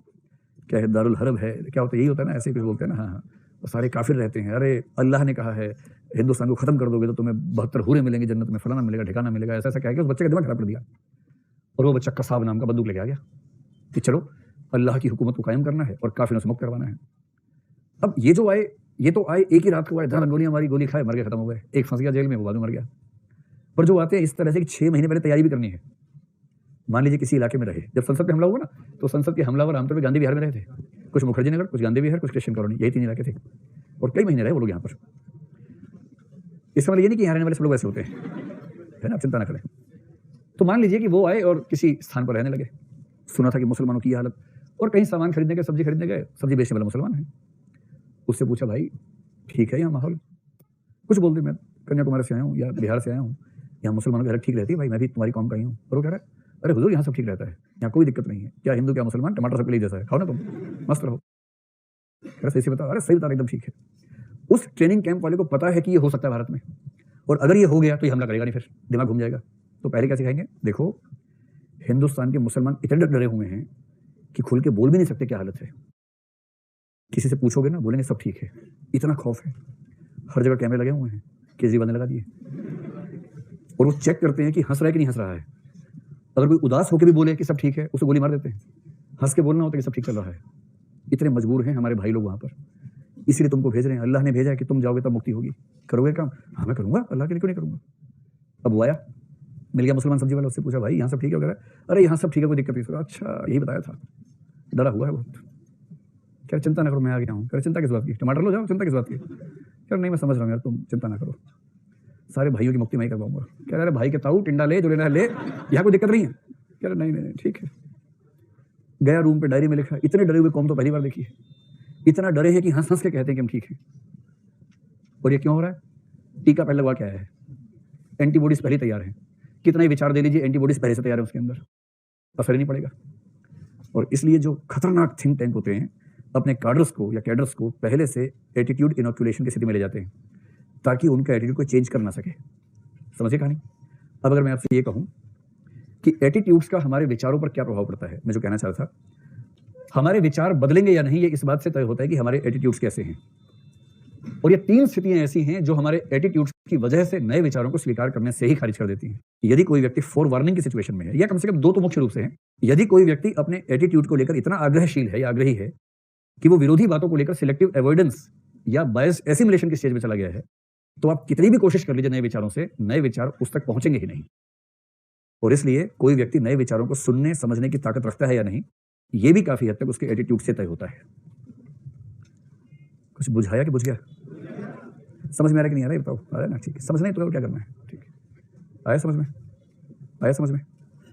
क्या है, दारुल हरब है, क्या होता है, यही होता है ना, ऐसे कुछ बोलते हैं ना। हाँ हाँ, तो सारे काफिर रहते हैं, अरे अल्लाह ने कहा है हिंदुस्तान को खत्म कर दोगे तो तुम्हें 72 हूरें मिलेंगे जन्नत में, फलाना मिलेगा, ठिकाना मिलेगा, ऐसा ऐसा कह के उस बच्चे का दिमाग खराब कर दिया। और वो बच्चा कसाब नाम का बंदूक लेके आ गया कि चलो अल्लाह की हुकूमत को कायम करना है और काफिरों से मुक्त करवाना है। अब ये जो आए, ये तो आए एक ही रात को आए, धड़ गोलियां मारी, गोली खाए, मर गए, खत्म हो गए, एक फंस गया जेल में, वो बाद में मर गया। पर जो आते हैं इस तरह से कि 6 महीने पहले तैयारी भी करनी है। मान लीजिए किसी इलाके में रहे, जब संसद पे हमला हुआ ना तो संसद के हमलावर आमतौर पर गांधी विहार में रहे थे, कुछ मुखर्जी नगर, कुछ गांधी विहार, कुछ कृष्ण कॉलोनी, यही 3 इलाके थे और कई महीने रहे वो लोग यहाँ पर। इसका मतलब ये नहीं कि यहाँ रहने वाले सब लोग ऐसे होते हैं, है ना, आप चिंता ना करें। तो मान लीजिए कि वो आए और किसी स्थान पर रहने लगे, सुना था कि मुसलमानों की हालत, और कहीं सामान खरीदने गए, सब्जी खरीदने गए, सब्जी बेचने वाला मुसलमान है। उससे पूछा भाई ठीक है यहाँ माहौल? कुछ बोल दे, मैं कन्याकुमारी से आया हूँ या बिहार से आया हूँ, यहाँ मुसलमानों की हालत ठीक रहती है भाई, मैं भी तुम्हारी कौम का ही हूँ। और वो कह रहा है अरे हुजूर यहाँ सब ठीक रहता है, यहाँ कोई दिक्कत नहीं है, क्या हिंदू क्या मुसलमान, टमाटर सबके लिए जैसा है, खाओ ना तुम, मस्त रहो। अरे सही से बता, अरे सही बता रहा, एकदम ठीक है। उस ट्रेनिंग कैंप वाले को पता है कि ये हो सकता है भारत में, और अगर ये हो गया तो ये हमला करेगा नहीं, फिर दिमाग घूम जाएगा। तो पहले क्या सिखाएंगे, देखो हिंदुस्तान के मुसलमान इतने डरे हुए हैं कि खुल के बोल भी नहीं सकते क्या हालत है। किसी से पूछोगे ना बोलेंगे सब ठीक है, इतना खौफ है, हर जगह कैमरे लगे हुए हैं, केजरीवाल ने लगा दिए, और वो चेक करते हैं कि हंस रहा है कि नहीं हंस रहा है। अगर कोई उदास होकर भी बोले कि सब ठीक है, उसे गोली मार देते हैं। हंस के बोलना होता है कि सब ठीक चल रहा है। इतने मजबूर हैं हमारे भाई लोग वहां पर, इसलिए तुमको भेज रहे हैं, अल्लाह ने भेजा है कि तुम जाओगे तब मुक्ति होगी। करोगे काम? हाँ मैं करूंगा, अल्लाह के लिए क्यों नहीं करूंगा। अब वो आया, मिल गया मुसलमान सब्जी वाला, उससे पूछा भाई यहाँ सब ठीक है वगैरह, अरे यहाँ सब ठीक है, कोई दिक्कत नहीं। अच्छा यही बताया था, डरा हुआ है बहुत। क्या चिंता ना करो मैं आ गया हूँ। कह चिंता किस बात की, टमाटर लो जाओ, चिंता किस बात की। कह नहीं मैं समझ रहा हूँ यार, तुम चिंता ना करो, सारे भाइयों की मुक्ति मैं ही करवाऊंगा। कह रहे भाई के ताऊ टिंडा ले, जो लेना है ले, यहाँ कोई दिक्कत नहीं है। कह रहे नहीं नहीं ठीक है। गया रूम पे, डायरी में लिखा, इतने डरे हुए कौम तो पहली बार देखी है, इतना डरे हैं कि हंस हंस के कहते हैं कि हम ठीक है। और ये क्यों हो रहा है? टीका पहले लगवा के आया है, एंटीबॉडीज पहले तैयार है, कितना ही विचार दे लीजिए एंटीबॉडीज पहले से तैयार है उसके अंदर, असर नहीं पड़ेगा। और इसलिए जो खतरनाक थिंक टैंक होते हैं अपने कार्डर्स को या कैडर्स को पहले से एटीट्यूड इनोक्यूलेशन की स्थिति में ले जाते हैं ताकि उनका एटीट्यूड को चेंज कर ना सके। समझिए कहानी? अब अगर मैं आपसे ये कहूं कि एटीट्यूड्स का हमारे विचारों पर क्या प्रभाव पड़ता है, मैं जो कहना चाह रहा था, हमारे विचार बदलेंगे या नहीं ये इस बात से तय होता है कि हमारे एटीट्यूड्स कैसे हैं। और ये 3 स्थितियां ऐसी हैं जो हमारे एटीट्यूड्स की वजह से नए विचारों को स्वीकार करने से ही खारिज कर देती हैं। यदि कोई व्यक्ति फोर वार्निंग की सिचुएशन में है, या कम से कम 2 तो मुख्य रूप से हैं, यदि कोई व्यक्ति अपने एटीट्यूड को लेकर इतना आग्रहशील है या आग्रही है कि वो विरोधी बातों को लेकर सिलेक्टिव अवॉइडेंस या बायस एसिमुलेशन की स्टेज में चला गया है, तो आप कितनी भी कोशिश कर लीजिए नए विचारों से, नए विचार उस तक पहुंचेंगे ही नहीं। और इसलिए कोई व्यक्ति नए विचारों को सुनने समझने की ताकत रखता है या नहीं, यह भी काफी हद तक उसके एटीट्यूड से तय होता है। कुछ बुझाया कि बुझ गया? समझ में आ रहा है कि नहीं आ रहा है? बताओ, आ रहा है ना? ठीक है, समझ नहीं तो क्या करना है? ठीक है, आया समझ में? आया समझ में?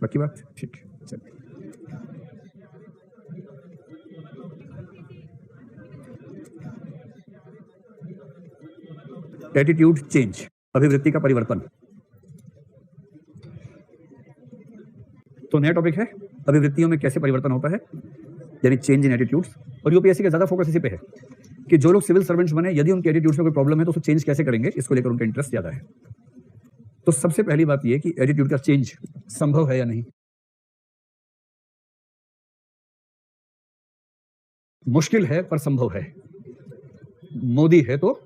बाकी बात ठीक है, चलिए। एटीट्यूड चेंज, अभिवृत्ति का परिवर्तन। तो नया टॉपिक है अभिवृत्तियों में कैसे परिवर्तन होता है, यानी चेंज इन एटीट्यूड्स। और यूपीएससी का ज्यादा फोकस इसी पे है कि जो लोग सिविल सर्वेंट्स बने, यदि उनके एटीट्यूड्स में कोई प्रॉब्लम है तो उसको चेंज कैसे करेंगे, इसको लेकर उनका इंटरेस्ट ज्यादा है। तो सबसे पहली बात यह कि एटीट्यूड का चेंज संभव है या नहीं। मुश्किल है पर संभव है। मोदी है तो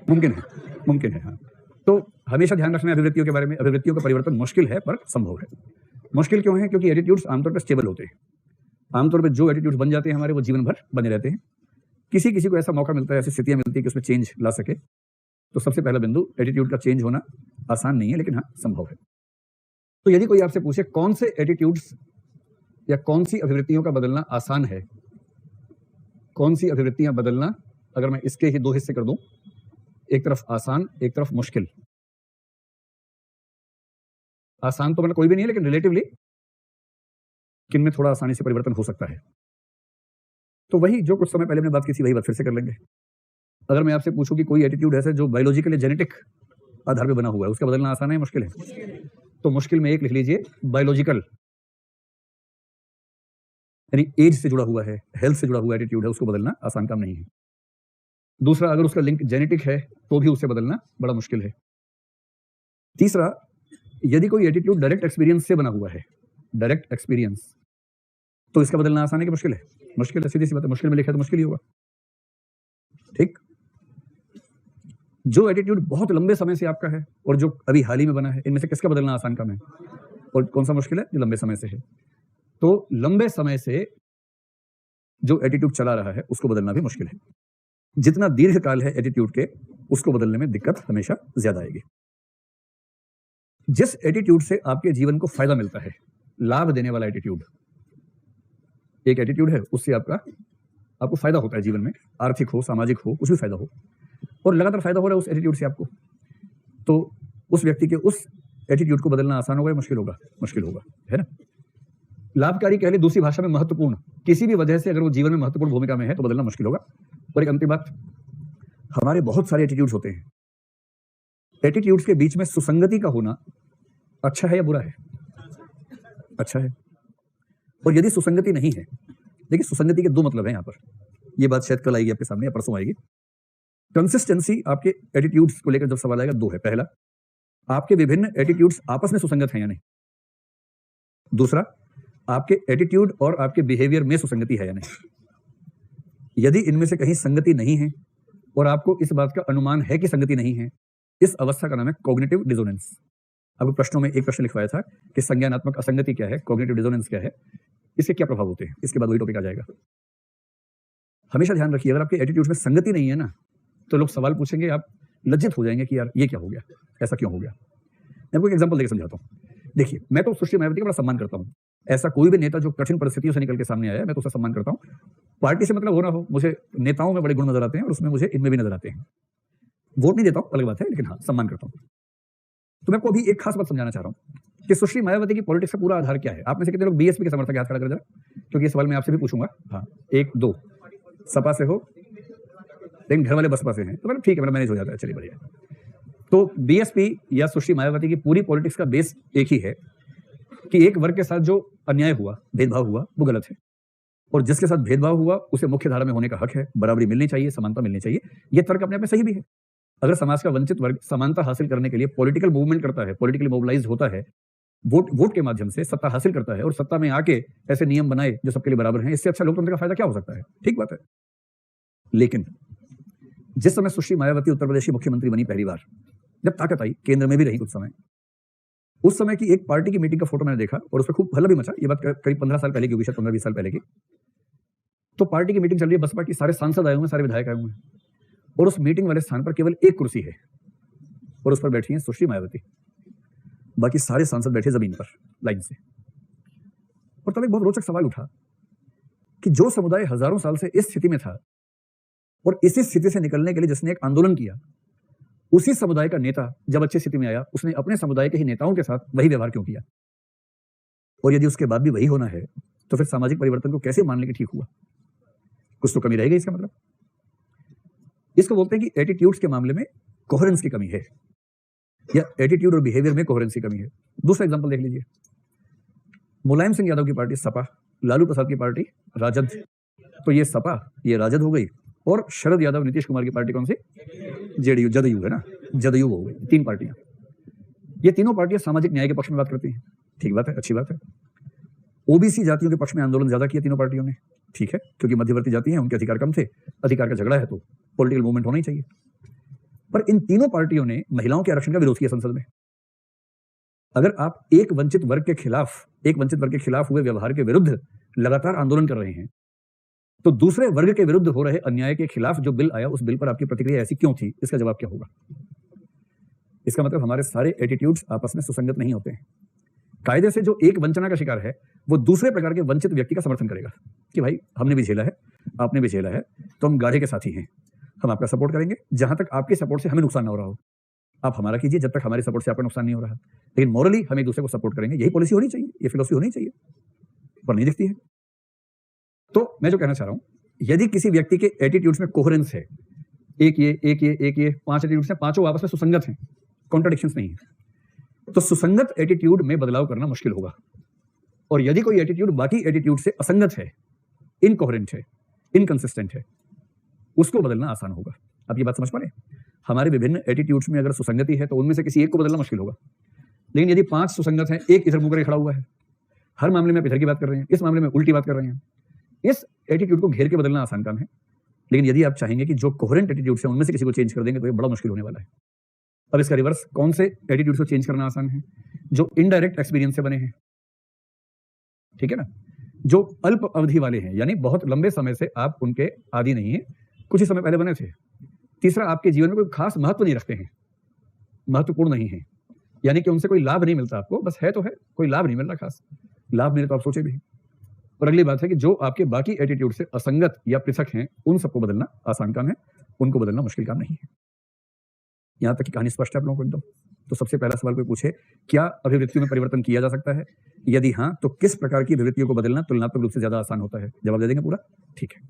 मुमकिन है, मुमकिन है। हाँ, तो हमेशा ध्यान रखना है अभिवृत्तियों के बारे में, अभिवृत्तियों का परिवर्तन मुश्किल है पर संभव है। मुश्किल क्यों है? क्योंकि एटीट्यूड्स आमतौर पर स्टेबल होते हैं। आमतौर पर जो एटीट्यूड्स बन जाते हैं हमारे, वो जीवन भर बने रहते हैं। किसी किसी को ऐसा मौका मिलता है, ऐसी स्थितियां मिलती है कि उसमें चेंज ला सके। तो सबसे पहला बिंदु, एटीट्यूड का चेंज होना आसान नहीं है, लेकिन हाँ संभव है। तो यदि कोई आपसे पूछे कौन से एटीट्यूड्स या कौन सी अभिवृत्तियों का बदलना आसान है, कौन सी अभिवृत्तियां बदलना, अगर मैं इसके ही 2 हिस्से कर दूं, एक तरफ आसान, एक तरफ मुश्किल। आसान तो मतलब कोई भी नहीं है, लेकिन रिलेटिवली किनमें थोड़ा आसानी से परिवर्तन हो सकता है। तो वही जो कुछ समय पहले हमने बात की थी वही बात फिर से कर लेंगे। अगर मैं आपसे पूछूं कि कोई एटीट्यूड ऐसा जो बायोलॉजिकली जेनेटिक आधार पे बना हुआ है, उसका बदलना आसान है मुश्किल है? तो मुश्किल में एक लिख लीजिए, बायोलॉजिकल, यानी एज से जुड़ा हुआ है, हेल्थ से जुड़ा हुआ एटीट्यूड है, उसको बदलना आसान काम नहीं है। दूसरा, अगर उसका लिंक जेनेटिक है तो भी उसे बदलना बड़ा मुश्किल है। तीसरा, यदि कोई एटीट्यूड डायरेक्ट एक्सपीरियंस से बना हुआ है, डायरेक्ट एक्सपीरियंस, तो इसका बदलना आसान है कि मुश्किल है? मुश्किल है, सीधी सी बात है। मुश्किल में लिखा है तो मुश्किल ही होगा। ठीक। जो एटीट्यूड बहुत लंबे समय से आपका है और जो अभी हाल ही में बना है, इनमें से किसका बदलना आसान काम है और कौन सा मुश्किल है? जो लंबे समय से है। तो लंबे समय से जो एटीट्यूड चला रहा है उसको बदलना भी मुश्किल है। जितना दीर्घकाल है एटीट्यूड के, उसको बदलने में दिक्कत हमेशा ज्यादा आएगी। जिस एटीट्यूड से आपके जीवन को फायदा मिलता है, लाभ देने वाला एटीट्यूड, एक एटीट्यूड है उससे आपको फायदा होता है जीवन में, आर्थिक हो, सामाजिक हो, कुछ भी फायदा हो, और लगातार फायदा हो रहा है उस एटीट्यूड से आपको, तो उस व्यक्ति के उस एटीट्यूड को बदलना आसान होगा या मुश्किल होगा? मुश्किल होगा, है ना। लाभकारी कह ले, दूसरी भाषा में महत्वपूर्ण, किसी भी वजह से अगर वो जीवन में महत्वपूर्ण भूमिका में है तो बदलना मुश्किल होगा। और एक अंतिम बात, हमारे बहुत सारे एटीट्यूड्स होते हैं, एटीट्यूड्स के बीच में सुसंगति का होना अच्छा है या बुरा है? अच्छा है। और यदि सुसंगति नहीं है, देखिए सुसंगति के दो मतलब है यहां पर, ये बात शायद कल आएगी आपके सामने या परसों आएगी। कंसिस्टेंसी आपके एटीट्यूड्स को लेकर जब सवाल आएगा, दो है। पहला, आपके विभिन्न एटीट्यूड्स आपस में सुसंगत हैं या नहीं। दूसरा, आपके एटीट्यूड और आपके बिहेवियर में सुसंगति है या नहीं। यदि इनमें से कहीं संगति नहीं है और आपको इस बात का अनुमान है कि संगति नहीं है, इस अवस्था का नाम है कॉग्निटिव डिसोनेंस। आपको प्रश्नों में एक प्रश्न लिखवाया था कि संज्ञानात्मक असंगति क्या है, कॉग्निटिव डिसोनेंस क्या है, इससे क्या प्रभाव होते हैं, इसके बाद वही टॉपिक आ जाएगा। हमेशा ध्यान रखिए, अगर आपके एटीट्यूड में संगति नहीं है ना, तो लोग सवाल पूछेंगे, आप लज्जित हो जाएंगे कि यार ये क्या हो गया, ऐसा क्यों हो गया। मैं आपको एक एग्जांपल देकर समझाता हूँ। देखिए, मैं तो सुश्री मायावती का बड़ा सम्मान करता हूँ। ऐसा कोई भी नेता जो कठिन परिस्थितियों से निकल के सामने आया है, मैं तो उसका सम्मान करता हूँ। पार्टी से मतलब हो ना हो, मुझे नेताओं में बड़े गुण नजर आते हैं और उसमें मुझे इनमें भी नजर आते हैं। वोट नहीं देता हूँ, अलग बात है, लेकिन हाँ, सम्मान करता हूँ। तो मैं आपको अभी एक खास बात समझाना चाह रहा हूँ कि सुश्री मायावती की पॉलिटिक्स का पूरा आधार क्या है। आप में से कितने लोग बीएसपी के समर्थक हैं? हाथ खड़ा कर जरा, क्योंकि ये सवाल मैं आपसे भी पूछूंगा। हाँ, एक दो, सपा से हो, लेकिन घर वाले बसपा से हैं, तो मतलब ठीक है, मेरा मैनेज हो जाता है, चलिए बढ़िया। तो बीएसपी या सुश्री मायावती की पूरी पॉलिटिक्स का बेस एक ही है कि एक वर्ग के साथ जो अन्याय हुआ, भेदभाव हुआ, वो गलत है, और जिसके साथ भेदभाव हुआ उसे मुख्य धारा में होने का हक है, बराबरी मिलनी चाहिए, समानता मिलनी चाहिए। ये तर्क अपने आप में सही भी है। अगर समाज का वंचित वर्ग समानता हासिल करने के लिए पॉलिटिकल मूवमेंट करता है, पॉलिटिकली मोबिलाइज्ड होता है, वोट के माध्यम से सत्ता हासिल करता है और सत्ता में आके ऐसे नियम बनाए जो सबके लिए बराबर हैं, इससे अच्छा लोकतंत्र का फायदा क्या हो सकता है? ठीक बात है। लेकिन जिस समय सुश्री मायावती उत्तर प्रदेश की मुख्यमंत्री बनी पहली बार, जब ताकत आई, केंद्र में भी रही कुछ समय, उस समय की एक पार्टी की मीटिंग का फोटो मैंने देखा और उस पर खूब हल्ला भी मचा। ये बात करीब 15 साल पहले की होगी, शायद 15-20 साल पहले की। तो पार्टी की मीटिंग चल रही है, बसपा की सारे सांसद आए हुए हैं, सारे विधायक आए हुए हैं, और उस मीटिंग वाले स्थान पर केवल एक कुर्सी है और उस पर बैठी है सुश्री मायावती। बाकी सारे सांसद बैठे जमीन पर लाइन से। और तब एक बहुत रोचक सवाल उठा कि जो समुदाय हजारों साल से इस स्थिति में था और इसी स्थिति से निकलने के लिए जिसने एक आंदोलन किया, उसी समुदाय का नेता जब अच्छी स्थिति में आया, उसने अपने समुदाय के ही नेताओं के साथ वही व्यवहार क्यों किया? और यदि उसके बाद भी वही होना है, तो फिर सामाजिक परिवर्तन को कैसे मान लें कि ठीक हुआ? कुछ तो कमी रहेगी। इसका मतलब इसको बोलते हैं कि एटीट्यूड्स के मामले में कोहेरेंस की कमी है, या एटीट्यूड और बिहेवियर में कोहेरेंस की कमी है। दूसरा एग्जांपल देख लीजिए, मुलायम सिंह यादव की पार्टी सपा, लालू प्रसाद की पार्टी राजद। तो ये सपा, ये राजद हो गई, और शरद यादव नीतीश कुमार की पार्टी कौन सी? जेडीयू, जदयू है ना, जदयू हो गई। तीन पार्टियां, ये तीनों पार्टियां सामाजिक न्याय के पक्ष में बात करती हैं। ठीक बात है, अच्छी बात है। ओबीसी जातियों के पक्ष में आंदोलन ज्यादा किया तीनों पार्टियों ने। ठीक है, क्योंकि मध्यवर्ती जाति हैं, उनके अधिकार कम थे, अधिकार का झगड़ा है तो पॉलिटिकल मूवमेंट होना ही चाहिए। पर इन तीनों पार्टियों ने महिलाओं के आरक्षण का विरोध किया संसद में। अगर आप एक वंचित वर्ग के खिलाफ हुए व्यवहार के विरुद्ध लगातार आंदोलन कर रहे हैं, तो दूसरे वर्ग के विरुद्ध हो रहे अन्याय के खिलाफ जो बिल आया, उस बिल पर आपकी प्रतिक्रिया ऐसी क्यों थी? इसका जवाब क्या होगा? इसका मतलब हमारे सारे एटीट्यूड्स आपस में सुसंगत नहीं होते हैं। कायदे से जो एक वंचना का शिकार है, वो दूसरे प्रकार के वंचित व्यक्ति का समर्थन करेगा कि भाई हमने भी झेला है, आपने भी झेला है, तो हम गाढ़े के साथी हैं, हम आपका सपोर्ट करेंगे जहां तक आपके सपोर्ट से हमें नुकसान ना हो रहा हो। आप हमारा कीजिए जब तक हमारे सपोर्ट से आपका नुकसान नहीं हो रहा, लेकिन मॉरली हम एक दूसरे को सपोर्ट करेंगे। यही पॉलिसी होनी चाहिए, ये फिलॉसफी होनी चाहिए, पर नहीं दिखती है। तो मैं जो कहना चाह रहा हूं, यदि किसी व्यक्ति के एटीट्यूड्स में कोहेरेंस है, एक ये 5 एटीट्यूड्स हैं, पांचों आपस में सुसंगत हैं, कॉन्ट्रडिक्शंस नहीं है, तो सुसंगत एटीट्यूड में बदलाव करना मुश्किल होगा। और यदि कोई एटीट्यूड बाकी एटीट्यूड से असंगत है, इनकोहेरेंट है, इनकंसिस्टेंट है, उसको बदलना आसान होगा। आप ये बात समझ पा रहे हैं? हमारे विभिन्न एटीट्यूड्स में अगर सुसंगति है तो उनमें से किसी एक को बदलना मुश्किल होगा। लेकिन यदि 5 सुसंगत हैं, एक इधर मुंह करके खड़ा हुआ है, हर मामले में आप इधर की बात कर रहे हैं, इस मामले में उल्टी बात कर रहे हैं, इस एटीट्यूड को घेर के बदलना आसान काम है। लेकिन यदि आप चाहेंगे कि जो कोहेरेंट एटीट्यूड्स हैं उनमें से किसी को चेंज कर देंगे तो ये बड़ा मुश्किल होने वाला है। अब इसका रिवर्स, कौन से एटीट्यूड को चेंज करना आसान है? जो इनडायरेक्ट एक्सपीरियंस से बने हैं, ठीक है ना, जो अल्प अवधि वाले हैं, यानी बहुत लंबे समय से आप उनके आदी नहीं है, कुछ ही समय पहले बने थे। तीसरा, आपके जीवन में कोई खास महत्व नहीं रखते हैं, महत्वपूर्ण नहीं है, यानी कि उनसे कोई लाभ नहीं मिलता आपको, बस है तो है, कोई लाभ नहीं मिल रहा खास, लाभ मिले तो आप सोचे भी। और अगली बात है कि जो आपके बाकी एटीट्यूड से असंगत या पृथक हैं, उन सबको बदलना आसान काम है, उनको बदलना मुश्किल काम नहीं है। यहां तक की कहानी स्पष्ट है आप लोगों को एकदम? तो सबसे पहला सवाल कोई पूछे, क्या अभिवृत्तियों में परिवर्तन किया जा सकता है? यदि हाँ, तो किस प्रकार की अभिवृत्तियों को बदलना तुलनात्मक रूप से ज्यादा आसान होता है? जवाब दे देंगे पूरा? ठीक है।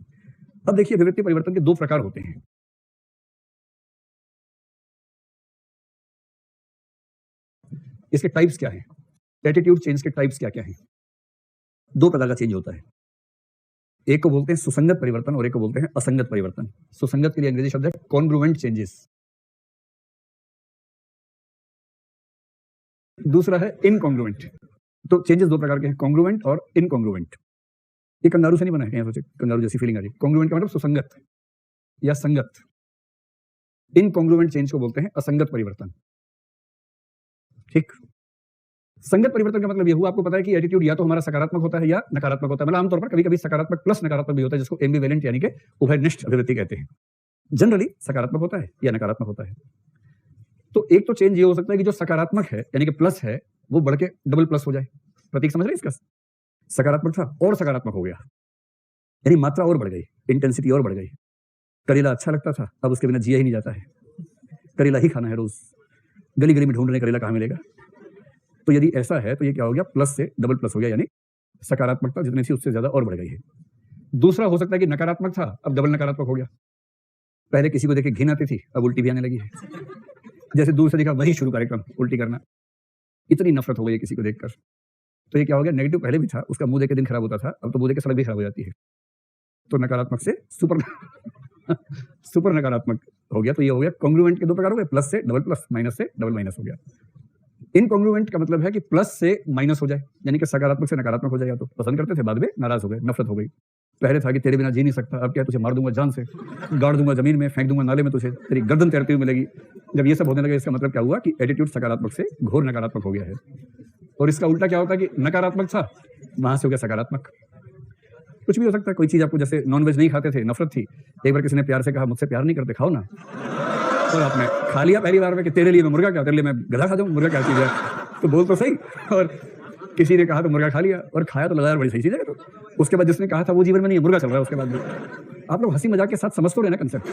अब देखिए, अभिवृत्ति परिवर्तन के 2 प्रकार होते हैं। इसके टाइप्स क्या हैं? एटीट्यूड चेंज के टाइप्स क्या क्या हैं? 2 प्रकार का चेंज होता है। एक को बोलते हैं सुसंगत परिवर्तन और एक को बोलते हैं असंगत परिवर्तन। सुसंगत के लिए अंग्रेजी शब्द है कॉन्ग्रुएंट चेंजेस, दूसरा है इनकॉन्ग्रुएंट। तो चेंजेस 2 प्रकार के हैं, कॉन्ग्रुएंट और इनकॉन्ग्रुएंट। ये कंगारू से नहीं बना है, कहीं सोचे कंगारू जैसी फीलिंग आ रही है। कॉन्ग्रुएंट का मतलब सुसंगत या संगत, इनकॉन्ग्रुएंट चेंज को बोलते हैं असंगत परिवर्तन। ठीक। संगत परिवर्तन का मतलब यह हुआ, आपको पता है कि एटीट्यूड या तो हमारा सकारात्मक होता है या नकारात्मक होता है। मतलब आमतौर पर कभी कभी सकारात्मक प्लस नकारात्मक भी होता है, जिसको एम्बिवेलेंट यानी कि उभयनिष्ठ अभिवृत्ति कहते हैं। जनरली सकारात्मक होता है या नकारात्मक होता है। तो एक तो चेंज ये हो सकता है कि जो सकारात्मक है यानी कि प्लस है, वो बढ़ के डबल प्लस हो जाए। प्रतीक समझ रहे इसका? सकारात्मक था और सकारात्मक हो गया, यानी मात्रा और बढ़ गई, इंटेंसिटी और बढ़ गई। करेला अच्छा लगता था, अब उसके बिना जिया ही नहीं जाता है, करेला ही खाना है रोज, गली गली में ढूंढ रहे करेला कहाँ मिलेगा। तो यदि ऐसा है तो ये क्या हो गया, प्लस से डबल प्लस हो गया, यानी सकारात्मकता जितनी थी उससे ज्यादा और बढ़ गई है। दूसरा हो सकता है कि नकारात्मक था, अब डबल नकारात्मक हो गया। पहले किसी को देखे घिन आती थी, अब उल्टी भी आने लगी है। जैसे दूर से देखा वही शुरू कार्यक्रम, उल्टी करना। इतनी नफरत हो गई किसी को देखकर। तो ये क्या हो गया, नेगेटिव पहले भी था, उसका मुंह देख के दिन खराब होता था, अब तो मुंह देख के सड़क भी खराब हो जाती है। तो नकारात्मक से सुपर नकारात्मक हो गया। तो ये हो गया कॉन्ग्रुएंट के 2 प्रकार हो गए, प्लस से डबल प्लस, माइनस से डबल माइनस हो गया। इनकॉन्ग्रुएंट का मतलब है कि प्लस से माइनस हो जाए, यानी कि सकारात्मक से नकारात्मक हो जाए। या तो पसंद करते थे, बाद में नाराज हो गए, नफरत हो गई। पहले था कि तेरे बिना जी नहीं सकता, अब क्या तुझे मार दूंगा जान से, गाड़ दूंगा जमीन में, फेंक दूंगा नाले में, तुझे तेरी गर्दन तैरती हुई मिलेगी। जब ये सब होने लगे, इसका मतलब क्या हुआ कि एटीट्यूड सकारात्मक से घोर नकारात्मक हो गया है। और इसका उल्टा क्या होता है कि नकारात्मक था, वहां से हो गया सकारात्मक। कुछ भी हो सकता है, कोई चीज आपको, जैसे नॉनवेज नहीं खाते थे, नफरत थी, एक बार किसी ने प्यार से कहा मुझसे प्यार नहीं करते, खाओ ना, और आपने खा लिया पहली बार में कि तेरे लिए मैं मुर्गा, क्या तेरे लिए मैं गधा खा जाऊं, मुर्गा क्या चीज है, तो बोल तो सही। और किसी ने कहा तो मुर्गा खा लिया, और खाया तो लगा बड़ी सही चीज है। तो उसके बाद जिसने कहा था वो जीवन में नहीं है, मुर्गा चल रहा है उसके बाद भी। आप लोग हंसी मजाक के साथ समझ तो रहे ना कंसेप्ट।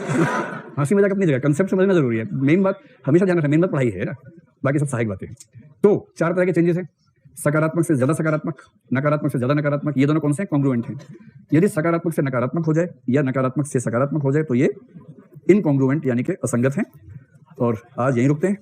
हंसी मजाक अपनी जगह, कंसेप्ट समझना जरूरी है। मेन बात हमेशा ध्यान रखना, मेन बात पढ़ाई है ना, बाकी सब सहायक बातें। तो 4 तरह के चेंजेस हैं, सकारात्मक से ज्यादा सकारात्मक, नकारात्मक से ज्यादा नकारात्मक। ये दोनों कौन से हैं? कॉन्ग्रुएंट हैं। यदि सकारात्मक से नकारात्मक हो जाए या नकारात्मक से सकारात्मक हो जाए तो ये इनकॉन्ग्रुएंट यानी कि असंगत हैं। और आज यहीं रुकते हैं।